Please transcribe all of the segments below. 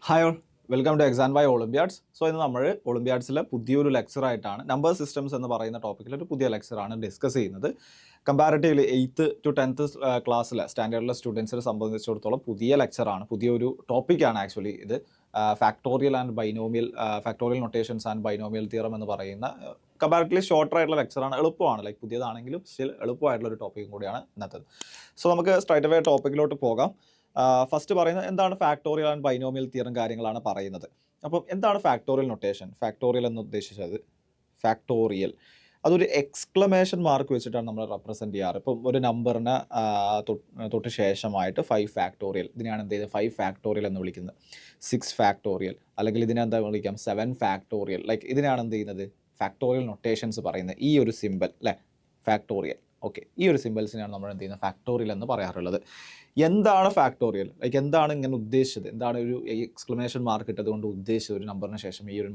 Hi all, welcome to exam by olympiads. So ഇന്ന് നമ്മൾ ഒളിമ്പ്യാഡ്സിലെ പുതിയൊരു ലെക്ചറായിട്ടാണ് നമ്പർ സിസ്റ്റംസ് എന്ന് പറയുന്ന ടോപ്പിക്കിൽ ഒരു പുതിയ ലെക്ചറാണ് ഡിസ്കസ് ചെയ്യുന്നത്. കമ്പാരിറ്റീവ്ലി 8th to 10th ക്ലാസ്സിലെ സ്റ്റാൻഡേർഡിലെ സ്റ്റുഡൻസിനെ സംബന്ധിച്ചിടത്തോളം പുതിയ ലെക്ചറാണ്, പുതിയൊരു ടോപ്പിക്കാണ് ആക്ച്വലി ഇത്. Factorial and binomial, factorial notations and binomial theorem എന്ന് പറയുന്ന കമ്പാരിറ്റീവ്ലി ഷോർട്ടർ ആയിട്ടുള്ള ലെക്ചറാണ്. എളുപ്പമാണ്, ലൈക്ക് പുതിയതാണെങ്കിലും സ്റ്റിൽ എളുപ്പമായിട്ടുള്ള ഒരു ടോപ്പിക്കും കൂടിയാണ് ഇന്നത്തെ. സോ നമുക്ക് സ്ട്രൈറ്റ് അവേ ടോപ്പിക്കിലോട്ട് പോകാം. ഫസ്റ്റ് പറയുന്നത് എന്താണ് ഫാക്ടോറിയൽ ആൻഡ് ബൈനോമിയൽ തിയറും കാര്യങ്ങളാണ് പറയുന്നത്. അപ്പം എന്താണ് ഫാക്ടോറിയൽ നൊട്ടേഷൻ? ഫാക്ടോറിയൽ എന്ന് ഉദ്ദേശിച്ചത് ഫാക്ടോറിയൽ അതൊരു എക്സ്ക്ലമേഷൻ മാർക്ക് വെച്ചിട്ടാണ് നമ്മൾ റെപ്രസെൻറ്റ് ചെയ്യാറ്. ഇപ്പം ഒരു നമ്പറിന് തൊട്ട് ശേഷമായിട്ട് 5 ഫാക്ടോറിയൽ, ഇതിനെയാണ് എന്ത് ചെയ്തത് 5 ഫാക്ടോറിയൽ എന്ന് വിളിക്കുന്നത്. 6 ഫാക്ടോറിയൽ, അല്ലെങ്കിൽ ഇതിനെ എന്താ വിളിക്കാം 7 ഫാക്ടോറിയൽ. ലൈക്ക് ഇതിനാണ് എന്ത് ചെയ്യുന്നത് ഫാക്ടോറിയൽ നൊട്ടേഷൻസ് പറയുന്നത്. ഈ ഒരു സിമ്പിൾ അല്ലേ ഫാക്ടോറിയൽ. ഓക്കെ, ഈ ഒരു സിമ്പിൾസിനാണ് നമ്മൾ എന്ത് ചെയ്യുന്നത് ഫാക്ടോറിയൽ എന്ന് പറയാറുള്ളത്. എന്താണ് ഫാക്ടോറിയൽ? ലൈക്ക് എന്താണ് ഇങ്ങനെ ഉദ്ദേശിച്ചത്, എന്താണ് ഒരു എക്സ്ക്ലമേഷൻ മാർക്ക് ഇട്ടതുകൊണ്ട് ഉദ്ദേശിച്ചത്, ഒരു നമ്പറിന് ശേഷം ഈ ഒരു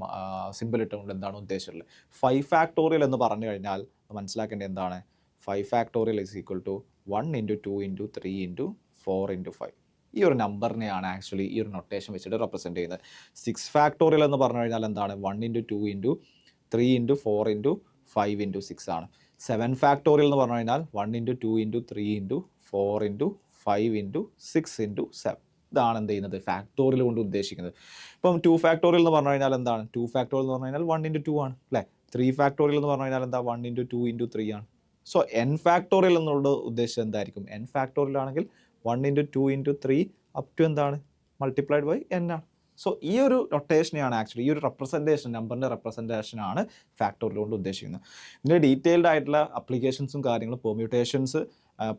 സിമ്പിൾ ഇട്ടുകൊണ്ട് എന്താണ് ഉദ്ദേശിച്ചത്? 5 ഫാക്ടോറിയൽ എന്ന് പറഞ്ഞു കഴിഞ്ഞാൽ മനസ്സിലാക്കേണ്ടത് എന്താണ്? 5 ഫാക്ടോറിയൽ ഈസ് ഈക്വൽ ടു 1 × 2 × 3 × 4 × 5. ഈ ഒരു നമ്പറിനെയാണ് ആക്ച്വലി ഈ ഒരു നൊട്ടേഷൻ വെച്ചിട്ട് റെപ്രസെൻറ്റ് ചെയ്യുന്നത്. 6 ഫാക്ടോറിയൽ എന്ന് പറഞ്ഞു കഴിഞ്ഞാൽ എന്താണ്? 1 × 2 × 3 × 4 × 5 × 6 ആണ്. 7 ഫാക്ടോറിയൽ എന്ന് പറഞ്ഞു കഴിഞ്ഞാൽ 1 × 2 × 3 × 4 × 5 × 6 × 7. ഇതാണ് എന്ത് ചെയ്യുന്നത് ഫാക്ടോറിയൽ കൊണ്ട് ഉദ്ദേശിക്കുന്നത്. ഇപ്പം 2 ഫാക്ടോറിയൽ എന്ന് പറഞ്ഞു കഴിഞ്ഞാൽ എന്താണ്? 2 ഫാക്ടോറിയൽ എന്ന് പറഞ്ഞു കഴിഞ്ഞാൽ 1 × 2 ആണ് അല്ലേ. 3 ഫാക്ടോറിയൽ എന്ന് പറഞ്ഞു കഴിഞ്ഞാൽ എന്താ? 1 × 2 × 3 ആണ്. സോ n ഫാക്ടോറിയൽ എന്നുള്ള ഉദ്ദേശം എന്തായിരിക്കും? n ഫാക്ടോറിയൽ ആണെങ്കിൽ 1 × 2 × 3 അപ് ടു എന്താണ് മൾട്ടിപ്ലൈഡ് ബൈ n ആണ്. സോ ഈ ഒരു നൊട്ടേഷനെയാണ് ആക്ച്വലി, ഈ ഒരു റെപ്രസെൻറ്റേഷൻ, നമ്പറിൻ്റെ റെപ്രസെൻറ്റേഷനാണ് ഫാക്ടോറിയൽ കൊണ്ട് ഉദ്ദേശിക്കുന്നത്. ഇതിൻ്റെ ഡീറ്റെയിൽഡ് ആയിട്ടുള്ള അപ്ലിക്കേഷൻസും കാര്യങ്ങളും പെർമ്യൂട്ടേഷൻസ്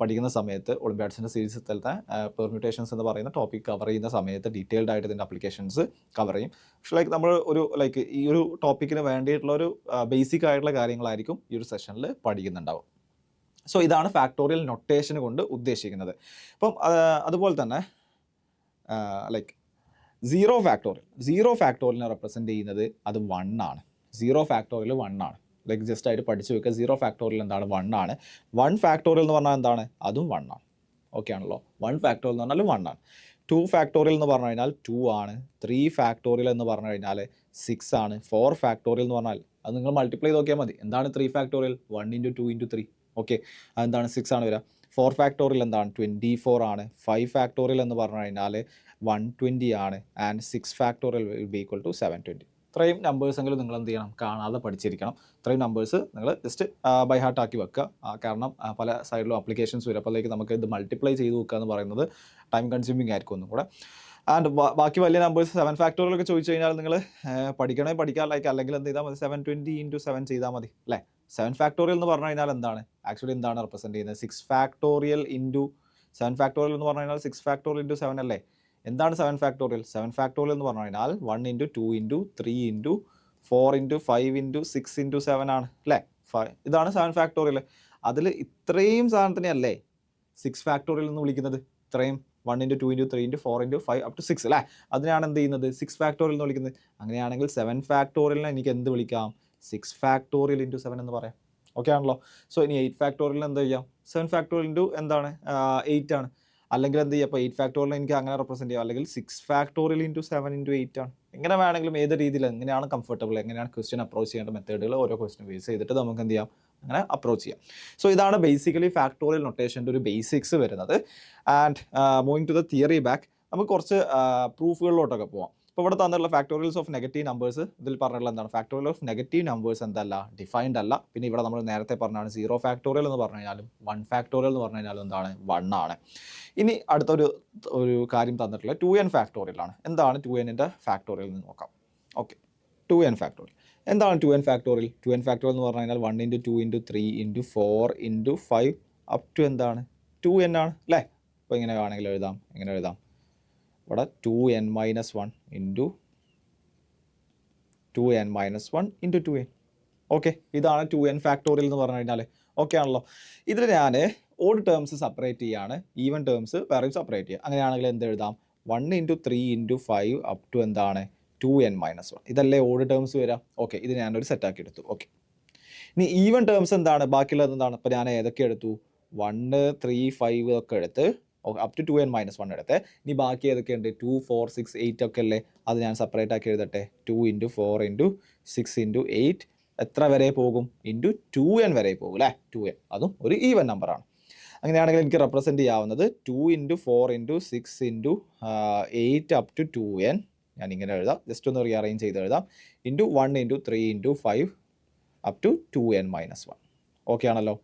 പഠിക്കുന്ന സമയത്ത് ഒളിമ്പ്യാഡ്സിൻ്റെ സീരീസിൽ തന്നെ പെർമ്യൂട്ടേഷൻസ് എന്ന് പറയുന്ന ടോപ്പിക് കവർ ചെയ്യുന്ന സമയത്ത് ഡീറ്റെയിൽഡ് ആയിട്ട് ഇതിൻ്റെ അപ്ലിക്കേഷൻസ് കവർ ചെയ്യും. പക്ഷേ ലൈക്ക് നമ്മൾ ഒരു ലൈക്ക് ഈ ഒരു ടോപ്പിക്കിന് വേണ്ടിയിട്ടുള്ള ഒരു ബേസിക് ആയിട്ടുള്ള കാര്യങ്ങളായിരിക്കും ഈ ഒരു സെഷനിൽ പഠിക്കുന്നുണ്ടാവും. സോ ഇതാണ് ഫാക്ടോറിയൽ നൊട്ടേഷൻ കൊണ്ട് ഉദ്ദേശിക്കുന്നത്. അപ്പം അതുപോലെ തന്നെ ലൈക്ക് സീറോ ഫാക്ടോറിയലിനെ റെപ്രസെൻറ്റ് ചെയ്യുന്നത് അത് 1 ആണ്. 0 ഫാക്ടോറിയൽ 1 ആണ്. ലൈക്ക് ജസ്റ്റ് ആയിട്ട് പഠിച്ചു വെക്കുക. 0 ഫാക്ടോറിയൽ എന്താണ്? 1 ആണ്. 1 ഫാക്ടോറിയൽ എന്ന് പറഞ്ഞാൽ എന്താണ്? അതും 1 ആണ്. ഓക്കെ ആണല്ലോ. 1 ഫാക്ടോറിയൽ എന്ന് പറഞ്ഞാൽ 1 ആണ്. 2 ഫാക്ടോറിയൽ എന്ന് പറഞ്ഞു കഴിഞ്ഞാൽ 2 ആണ്. 3 ഫാക്ടോറിയൽ എന്ന് പറഞ്ഞു കഴിഞ്ഞാൽ 6 ആണ്. 4 ഫാക്ടോറിയൽ എന്ന് പറഞ്ഞാൽ അത് നിങ്ങൾ മൾട്ടിപ്ലൈ ചെയ്ത് നോക്കിയാൽ മതി. എന്താണ് 3 ഫാക്ടോറിയൽ? 1 × 2 × 3. ഓക്കെ, അതെന്താണ് 6 ആണ് വരിക. 4 ഫാക്ടോറിയൽ എന്താണ്? 24 ആണ്. 5 ഫാക്ടോറിയൽ എന്ന് പറഞ്ഞു കഴിഞ്ഞാൽ 120 ആണ്. And 6 factorial will be equal to 720. ഇത്രയും നമ്പേഴ്സ് എങ്കിലും നിങ്ങൾ എന്ത് ചെയ്യണം? കാണാതെ പഠിച്ചിരിക്കണം. ഇത്രയും നമ്പേഴ്സ് നിങ്ങൾ ജസ്റ്റ് ബൈ ഹാർട്ട് ആക്കി വെക്കുക. കാരണം പല സൈഡിലും അപ്ലിക്കേഷൻസ് വരും. അപ്പോഴേക്ക് നമുക്ക് ഇത് മൾട്ടിപ്ലൈ ചെയ്ത് വെക്കുക എന്ന് പറയുന്നത് ടൈം കൺസ്യൂമിങ് ആയിരിക്കും ഒന്നും കൂടെ. ആൻഡ് ബാക്കി വലിയ നമ്പേഴ്സ് 7 ഫാക്ടോറിയലൊക്കെ ചോദിച്ചു കഴിഞ്ഞാൽ നിങ്ങൾ പഠിക്കാൻ ലൈക്ക് അല്ലെങ്കിൽ എന്ത് ചെയ്താൽ മതി? 720 × 7 ചെയ്താൽ മതി അല്ലേ. 7 ഫാക്ടോറിയൽ എന്ന് പറഞ്ഞു കഴിഞ്ഞാൽ എന്താണ് ആക്ച്വലി എന്താണ് റെപ്രസെൻറ്റ് ചെയ്യുന്നത്? 6 ഫാക്ടോറിയൽ ഇൻറ്റു 7 ഫാക്ടോറിയൽ എന്ന് പറഞ്ഞു കഴിഞ്ഞാൽ 6 ഫാക്ടോറിയൽ × 7 അല്ലേ. എന്താണ് 7 ഫാക്ടോറിയൽ? 7 ഫാക്ടോറിയൽ എന്ന് പറഞ്ഞു കഴിഞ്ഞാൽ 1 × 2 × 3 × 4 × 5 × 6 × 7 ആണ് അല്ലേ. ഇതാണ് 7 ഫാക്ടോറിയൽ. അതിൽ ഇത്രയും സാധനത്തിനെ അല്ലേ 6 ഫാക്ടോറിയൽ എന്ന് വിളിക്കുന്നത്? ഇത്രയും 1 × 2 × 3 × 4 × 5 അപ് ടു 6 അല്ലേ. അതിനാണ് എന്ത് ചെയ്യുന്നത് 6 ഫാക്ടോറിയൽ എന്ന് വിളിക്കുന്നത്. അങ്ങനെയാണെങ്കിൽ 7 ഫാക്ടോറിയലിനെ എനിക്ക് എന്ത് വിളിക്കാം? 6 ഫാക്ടോറിയൽ × 7 എന്ന് പറയാം. ഓക്കെ ആണല്ലോ. സോ ഇനി 8 ഫാക്ടോറിയൽ എന്ത് ചെയ്യാം? 7 ഫാക്ടോറിയൽ × എന്താണ് 8 ആണ്. അല്ലെങ്കിൽ എന്ത് ചെയ്യുക? അപ്പോൾ 8 ഫാക്ടോറിയൽ എനിക്ക് അങ്ങനെ റെപ്രസെൻറ്റ് ചെയ്യാം. അല്ലെങ്കിൽ 6 ഫാക്ടോറിയൽ × 7 × 8 ആണ്. എങ്ങനെ വേണമെങ്കിലും ഏത് രീതിയിൽ എങ്ങനെയാണ് കംഫർട്ടബിൾ, എങ്ങനെയാണ് ക്വസ്റ്റ്യൻ അപ്രോച്ച് ചെയ്യേണ്ട മെത്തേഡുകൾ ഓരോ ക്വസ്റ്റ്യൻ ബേസ് ചെയ്തിട്ട് നമുക്ക് എന്ത് ചെയ്യാം? അങ്ങനെ അപ്രോച്ച് ചെയ്യാം. സോ ഇതാണ് ബേസിക്കലി ഫാക്ടോറിയൽ നൊട്ടേഷൻ്റെ ഒരു ബേസിക്സ് വരുന്നത്. And moving to the theory back, നമുക്ക് കുറച്ച് പ്രൂഫുകളിലോട്ടൊക്കെ പോവാം. ഇപ്പോൾ ഇവിടെ തന്നിട്ടുള്ള ഫാക്ടോറിയൽസ് ഓഫ് നെഗറ്റീവ് നമ്പേഴ്സ്, ഇതിൽ പറഞ്ഞിട്ടുള്ള എന്താണ്? ഫാക്ടോറിയൽ ഓഫ് നെഗറ്റീവ് നമ്പേഴ്സ് എന്തല്ല? ഡിഫൈൻഡ് അല്ല. പിന്നെ ഇവിടെ നമ്മൾ നേരത്തെ പറഞ്ഞാണ് 0 ഫാക്ടോറിയൽ എന്ന് പറഞ്ഞു കഴിഞ്ഞാലും 1 ഫാക്ടോറിയൽ എന്ന് പറഞ്ഞു കഴിഞ്ഞാലും എന്താണ്? 1 ആണ്. ഇനി അടുത്തൊരു കാര്യം തന്നിട്ടുള്ള 2n ഫാക്ടോറിയൽ ആണ്. എന്താണ് 2nൻ്റെ ഫാക്ടോറിയൽ എന്ന് നോക്കാം. ഓക്കെ, 2n ഫാക്ടോറിയൽ എന്താണ്? 2n ഫാക്ടോറിയൽ എന്ന് പറഞ്ഞു കഴിഞ്ഞാൽ 1 × 2 × 3 × 4 × 5 അപ് ടു എന്താണ് 2n ആണ് അല്ലേ. അപ്പോൾ ഇങ്ങനെ വേണമെങ്കിൽ എഴുതാം. എങ്ങനെ എഴുതാം? ഇവിടെ 2n - 1 × 2n - 1 × 2n. ഓക്കെ, ഇതാണ് 2n ഫാക്ടോറിയൽ എന്ന് പറഞ്ഞു കഴിഞ്ഞാൽ. ഓക്കെ ആണല്ലോ. ഇതിൽ ഞാൻ ഓഡ് ടേംസ് സെപ്പറേറ്റ് ചെയ്യാണ്, ഈവൻ ടേംസ് വേറെയും സെപ്പറേറ്റ് ചെയ്യുക. അങ്ങനെയാണെങ്കിൽ എന്ത് എഴുതാം? 1 × 3 × 5 അപ് ടു എന്താണ് 2n - 1. ഇതല്ലേ ഓഡ് ടേംസ് വരാം. ഓക്കെ, ഇത് ഞാനൊരു സെറ്റാക്കി എടുത്തു. ഓക്കെ, ഇനി ഈവൻ ടേംസ് എന്താണ്? ബാക്കിയുള്ളത് എന്താണ്? ഇപ്പോൾ ഞാൻ ഏതൊക്കെ എടുത്തു? 1, 3, 5 ഒക്കെ എടുത്ത് അപ് ടു 2n-1 എടുത്തേ. ഇനി ബാക്കി ഏതൊക്കെയുണ്ട്? 2, 4, 6, 8 ഒക്കെ അല്ലേ? അത് ഞാൻ സെപ്പറേറ്റ് ആക്കി എഴുതട്ടെ. 2 × 4 × 6 × 8 എത്ര വരെ പോകും? ഇൻറ്റു 2n വരെ പോകും അല്ലേ? 2n, അതും ഒരു ഈവൻ നമ്പറാണ്. അങ്ങനെയാണെങ്കിൽ എനിക്ക് റെപ്രസെൻറ്റ് ചെയ്യാവുന്നത് 2 × 4 × 6 × 8 അപ് ടു 2n. ഞാൻ ഇങ്ങനെ എഴുതാം, ജസ്റ്റ് ഒന്ന് റീഅറേഞ്ച് ചെയ്ത് എഴുതാം. Into 1 × 3 × 5 up to 2n-1. Okay ആണല്ലോ?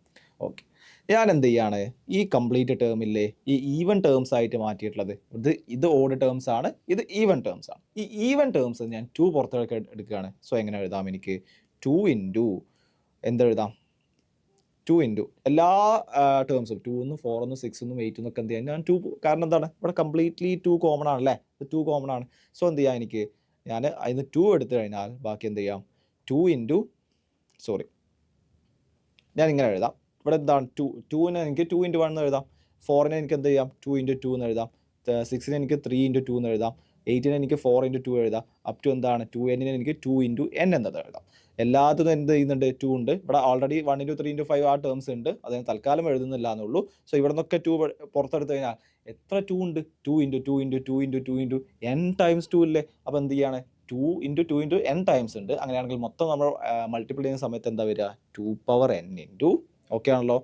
ഓക്കെ. ഞാൻ എന്ത് ചെയ്യാണ്? ഈ കംപ്ലീറ്റ് ടേമില്ലേ ഈ ഈവൻ ടേംസ് ആയിട്ട് മാറ്റിയിട്ടുള്ളത്. ഇത് ഓഡ് ടേംസ് ആണ്, ഇത് ഈവൻ ടേംസ് ആണ്. ഈ ഈവൻ ടേംസ് ഞാൻ 2 പുറത്തേക്ക് എടുക്കുകയാണ്. സോ എങ്ങനെ എഴുതാം? എനിക്ക് 2 × എന്തെഴുതാം? 2 × എല്ലാ ടേംസും 2, 4, 6, 8 എന്നൊക്കെ എന്ത് ചെയ്യാം? ഞാൻ 2, കാരണം എന്താണ്? ഇവിടെ കംപ്ലീറ്റ്ലി 2 കോമൺ ആണല്ലേ? ഇത് 2 കോമൺ ആണ്. സോ എന്ത് ചെയ്യാം? എനിക്ക് ഞാൻ അതിന് 2 എടുത്തു കഴിഞ്ഞാൽ ബാക്കി എന്ത് ചെയ്യാം? 2 × ഞാൻ ഇങ്ങനെ എഴുതാം. ഇവിടെ എന്താണ്? 2നെ എനിക്ക് 2 × 1 എന്ന് എഴുതാം. 4നെ എനിക്ക് എന്ത് ചെയ്യാം? 2 × 2 എന്ന് എഴുതാം. 6നെ എനിക്ക് 3 × 2 എന്ന് എഴുതാം. 8നെ എനിക്ക് 4 × 2 എഴുതാം. അപ് ടു എന്താണ്? 2n-നെ എനിക്ക് 2 × n എന്നത് എഴുതാം. എല്ലാത്തിനും എന്ത് ചെയ്യുന്നുണ്ട്? 2 ഉണ്ട്. ഇവിടെ ഓൾറെഡി 1 × 3 × 5 ആ ടേംസ് ഉണ്ട്. അതിന് തൽക്കാലം എഴുതുന്നില്ല എന്നുള്ളൂ. സോ ഇവിടെ നിന്നൊക്കെ 2 പുറത്തെടുത്ത് കഴിഞ്ഞാൽ എത്ര 2 ഉണ്ട്? 2 × 2 × 2 × 2 × n ടൈംസ് 2 ഇല്ലേ? അപ്പോൾ എന്ത് ചെയ്യാണ്? 2 × 2 × n ടൈംസ് ഉണ്ട്. അങ്ങനെയാണെങ്കിൽ മൊത്തം നമ്മൾ മൾട്ടിപ്ലൈ ചെയ്യുന്ന സമയത്ത് എന്താ വരിക? 2n ഓക്കെ ആണല്ലോ?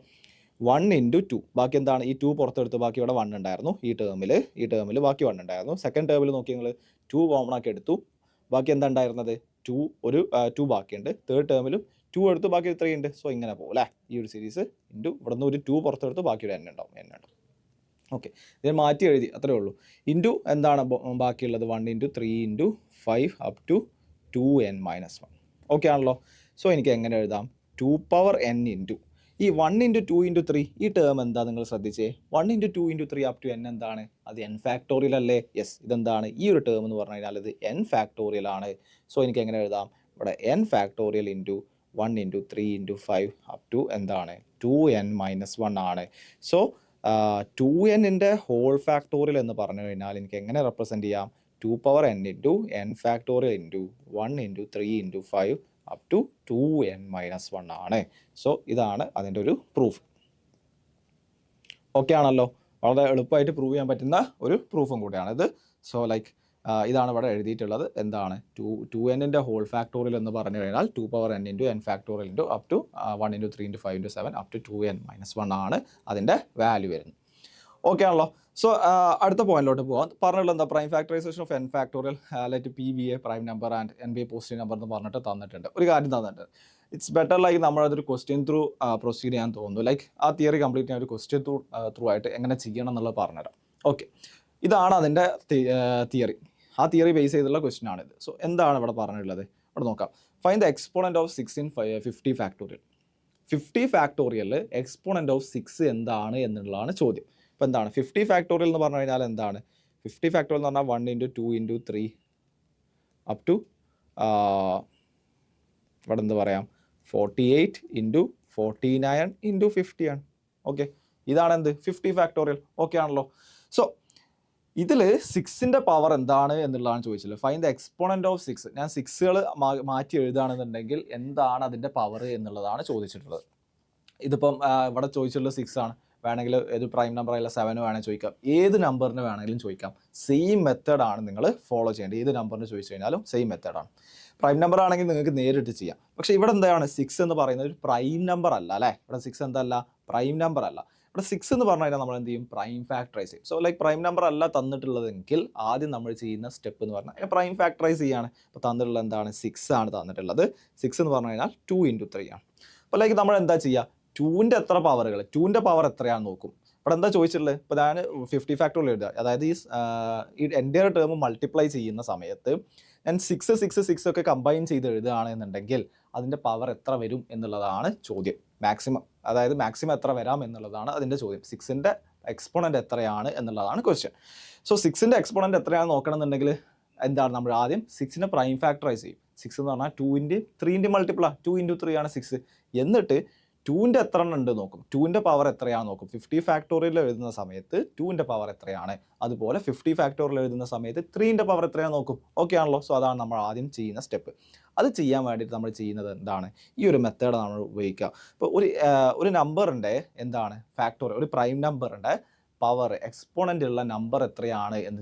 1 × 2. ബാക്കി എന്താണ്? ഈ 2 പുറത്തെടുത്ത് ബാക്കി ഇവിടെ 1 ഉണ്ടായിരുന്നു. ഈ ടേമിൽ ബാക്കി 1 ഉണ്ടായിരുന്നു. സെക്കൻഡ് ടേമിൽ നോക്കി നിങ്ങൾ 2 കോമൺ ആക്കി എടുത്തു. ബാക്കി എന്താ ഉണ്ടായിരുന്നത്? 2 ബാക്കിയുണ്ട്. തേർഡ് ടേമിലും 2 എടുത്തു, ബാക്കി 3 ഉണ്ട്. സോ ഇങ്ങനെ പോകും അല്ലേ? ഈ ഒരു സീരീസ് ഇൻറ്റു ഇവിടെ നിന്ന് ഒരു 2 പുറത്തെടുത്ത് ബാക്കിയുടെ n ഉണ്ടാവും. ഓക്കെ, ഇത് മാറ്റി എഴുതി, അത്രേ ഉള്ളൂ. ഇൻറ്റു എന്താണ് ബാക്കിയുള്ളത്? 1 × 3 × 5 അപ് ടു 2n-1. ഓക്കെ ആണല്ലോ? സോ എനിക്ക് എങ്ങനെ എഴുതാം? 2n ഇൻറ്റു ഈ 1 × 2 × 3 ഈ ടേം എന്താ? നിങ്ങൾ ശ്രദ്ധിച്ചേ. 1 × 2 × 3 അപ് ടു n എന്താണ്? അത് n ഫാക്ടോറിയൽ അല്ലേ? യെസ്, ഇതെന്താണ്? ഈ ഒരു ടേം എന്ന് പറഞ്ഞു കഴിഞ്ഞാൽ ഇത് n ഫാക്ടോറിയൽ ആണ്. സോ എനിക്ക് എങ്ങനെ എഴുതാം? ഇവിടെ n factorial into 1 × 3 × 5 up to എന്താണ്? 2n-1 ആണ്. സോ 2n-ൻ്റെ ഹോൾ ഫാക്ടോറിയൽ എന്ന് പറഞ്ഞു കഴിഞ്ഞാൽ എനിക്ക് എങ്ങനെ റെപ്രസെൻറ്റ് ചെയ്യാം? 2n into n factorial into 1 × 3 × 5 up to 2n-1 ആണ്. സോ ഇതാണ് അതിൻ്റെ ഒരു പ്രൂഫ്. ഓക്കെ ആണല്ലോ? വളരെ എളുപ്പമായിട്ട് പ്രൂവ് ചെയ്യാൻ പറ്റുന്ന ഒരു പ്രൂഫും കൂടിയാണ് ഇത്. സോ ലൈക്ക് ഇതാണ് ഇവിടെ എഴുതിയിട്ടുള്ളത്. എന്താണ്? 2n-ൻ്റെ ഹോൾ ഫാക്ടോറിയൽ എന്ന് പറഞ്ഞു കഴിഞ്ഞാൽ 2n into n factorial into up to 1 × 3 × 5 × 7 up to 2n-1 ആണ് അതിൻ്റെ വാല്യൂ വരുന്നത്. ഓക്കെ ആണല്ലോ? സോ അടുത്ത പോയിന്റിലോട്ട് പോകാം. പറഞ്ഞുള്ളത് എന്താ? Prime factorization of n factorial let PBA prime number and NBA positive number എന്ന് പറഞ്ഞിട്ട് തന്നിട്ടുണ്ട്. ഒരു കാര്യം തന്നിട്ടുണ്ട്. ഇറ്റ്സ് ബെറ്റർ ലൈക്ക് നമ്മളതൊരു ക്വസ്റ്റ്യൻ ത്രൂ പ്രൊസീഡ് ചെയ്യാൻ തോന്നുന്നു. ലൈക്ക് ആ തിയറി കംപ്ലീറ്റ് ചെയ്യാൻ ഒരു ക്വസ്റ്റ്യൻ ത്രൂ ആയിട്ട് എങ്ങനെ ചെയ്യണം എന്നുള്ളത് പറഞ്ഞുതരാം. ഓക്കെ, ഇതാണ് അതിൻ്റെ തിയറി. ആ തിയറി ബേസ് ചെയ്തുള്ള ക്വസ്റ്റ്യൻ ആണിത്. സോ എന്താണ് ഇവിടെ പറഞ്ഞിട്ടുള്ളത്? ഇവിടെ നോക്കാം. Find the exponent of 6 in 50 factorial. 50 factorial exponent of 6 എന്താണ് എന്നുള്ളതാണ് ചോദ്യം. ഇപ്പോൾ എന്താണ് 50 ഫാക്ടോറിയൽ എന്ന് പറഞ്ഞു കഴിഞ്ഞാൽ എന്താണ്? 50 ഫാക്ടോറിയൽ എന്ന് പറഞ്ഞാൽ 1 × 2 × 3 അപ് ടു ഇവിടെ എന്ത് പറയാം? 48 × 49 × 50 ആണ്. ഓക്കെ, ഇതാണ് എന്ത്? 50 ഫാക്ടോറിയൽ. ഓക്കെ ആണല്ലോ? സോ ഇതിൽ 6ൻ്റെ പവർ എന്താണ് എന്നുള്ളതാണ് ചോദിച്ചത്. Find the exponent of 6. ഞാൻ 6കൾ മാറ്റി എഴുതുകയാണെന്നുണ്ടെങ്കിൽ എന്താണ് അതിൻ്റെ പവർ എന്നുള്ളതാണ് ചോദിച്ചിട്ടുള്ളത്. ഇതിപ്പം ഇവിടെ ചോദിച്ചിട്ടുള്ളത് 6 ആണ്. വേണമെങ്കിൽ ഏത് പ്രൈം നമ്പർ ആയാലും 7 വേണമെങ്കിൽ ചോദിക്കാം, ഏത് നമ്പറിന് വേണമെങ്കിലും ചോദിക്കാം. സെയിം മെത്തേഡാണ് നിങ്ങൾ ഫോളോ ചെയ്യേണ്ടത്. ഏത് നമ്പറിന് ചോദിച്ചു കഴിഞ്ഞാലും സെയിം മെത്തേഡാണ്. പ്രൈം നമ്പർ ആണെങ്കിൽ നിങ്ങൾക്ക് നേരിട്ട് ചെയ്യാം. പക്ഷേ ഇവിടെ എന്താണ്? 6 എന്ന് പറയുന്നത് ഒരു പ്രൈം നമ്പർ അല്ല അല്ലേ? ഇവിടെ 6 എന്തല്ല? പ്രൈം നമ്പർ അല്ല. ഇവിടെ 6 എന്ന് പറഞ്ഞു കഴിഞ്ഞാൽ നമ്മൾ എന്ത് ചെയ്യും? പ്രൈം ഫാക്ടറൈസ് ചെയ്യും. സോ ലൈക്ക് പ്രൈം നമ്പർ അല്ല തന്നിട്ടുള്ളതെങ്കിൽ ആദ്യം നമ്മൾ ചെയ്യുന്ന സ്റ്റെപ്പ് എന്ന് പറഞ്ഞാൽ പ്രൈം ഫാക്ടറൈസ് ചെയ്യാണ്. അപ്പോൾ തന്നിട്ടുള്ളത് എന്താണ്? 6 ആണ് തന്നിട്ടുള്ളത്. 6 എന്ന് പറഞ്ഞു കഴിഞ്ഞാൽ 2 × 3 ആണ്. അപ്പോൾ ലൈക്ക് നമ്മൾ എന്താ ചെയ്യുക? 2ൻ്റെ എത്ര പവറുകൾ? 2ൻ്റെ പവർ എത്രയാണെന്ന് നോക്കും. ഇവിടെ എന്താ ചോദിച്ചിട്ടുള്ളത്? ഇപ്പോൾ ഞാൻ 50 ഫാക്ടോറിയൽ എഴുതുക, അതായത് ഈ എൻ്റെ ടേം മൾട്ടിപ്ലൈ ചെയ്യുന്ന സമയത്ത് ഞാൻ 6 ഒക്കെ കമ്പൈൻ ചെയ്ത് എഴുതുകയാണെന്നുണ്ടെങ്കിൽ അതിൻ്റെ പവർ എത്ര വരും എന്നുള്ളതാണ് ചോദ്യം. മാക്സിമം, അതായത് മാക്സിമം എത്ര വരാം എന്നുള്ളതാണ് അതിൻ്റെ ചോദ്യം. 6ൻ്റെ എക്സ്പോണൻറ്റ് എത്രയാണ് എന്നുള്ളതാണ് ക്വസ്റ്റ്യൻ. സോ 6ൻ്റെ എക്സ്പോണൻറ്റ് എത്രയാണെന്ന് നോക്കണമെന്നുണ്ടെങ്കിൽ എന്താണ്? നമ്മൾ ആദ്യം 6നെ പ്രൈം ഫാക്ടറൈസ് ചെയ്യും. 6 എന്ന് പറഞ്ഞാൽ 2 × 3 മൾട്ടിപ്ലൈ, 2 × 3 ആണ് 6. എന്നിട്ട് 2ൻ്റെ എത്ര എണ്ണം ഉണ്ട് നോക്കും. 2ൻ്റെ പവർ എത്രയാണെന്ന് നോക്കും. 50 ഫാക്ടോറിയൽ എഴുതുന്ന സമയത്ത് 2ൻ്റെ പവർ എത്രയാണ്, അതുപോലെ 50 ഫാക്ടോറിയൽ എഴുതുന്ന സമയത്ത് 3ൻ്റെ പവർ എത്രയാണെന്ന് നോക്കും. ഓക്കെ ആണല്ലോ? സോ അതാണ് നമ്മൾ ആദ്യം ചെയ്യുന്ന സ്റ്റെപ്പ്. അത് ചെയ്യാൻ വേണ്ടിയിട്ട് നമ്മൾ ചെയ്യുന്നത് എന്താണ്? ഈ ഒരു മെത്തേഡ് നമ്മൾ ഉപയോഗിക്കുക. ഇപ്പോൾ ഒരു നമ്പറിൻ്റെ എന്താണ് ഫാക്ടോറിയൽ, ഒരു പ്രൈം നമ്പറിൻ്റെ പവർ എക്സ്പോണൻ്റ് ഉള്ള നമ്പർ എത്രയാണ് എന്ന്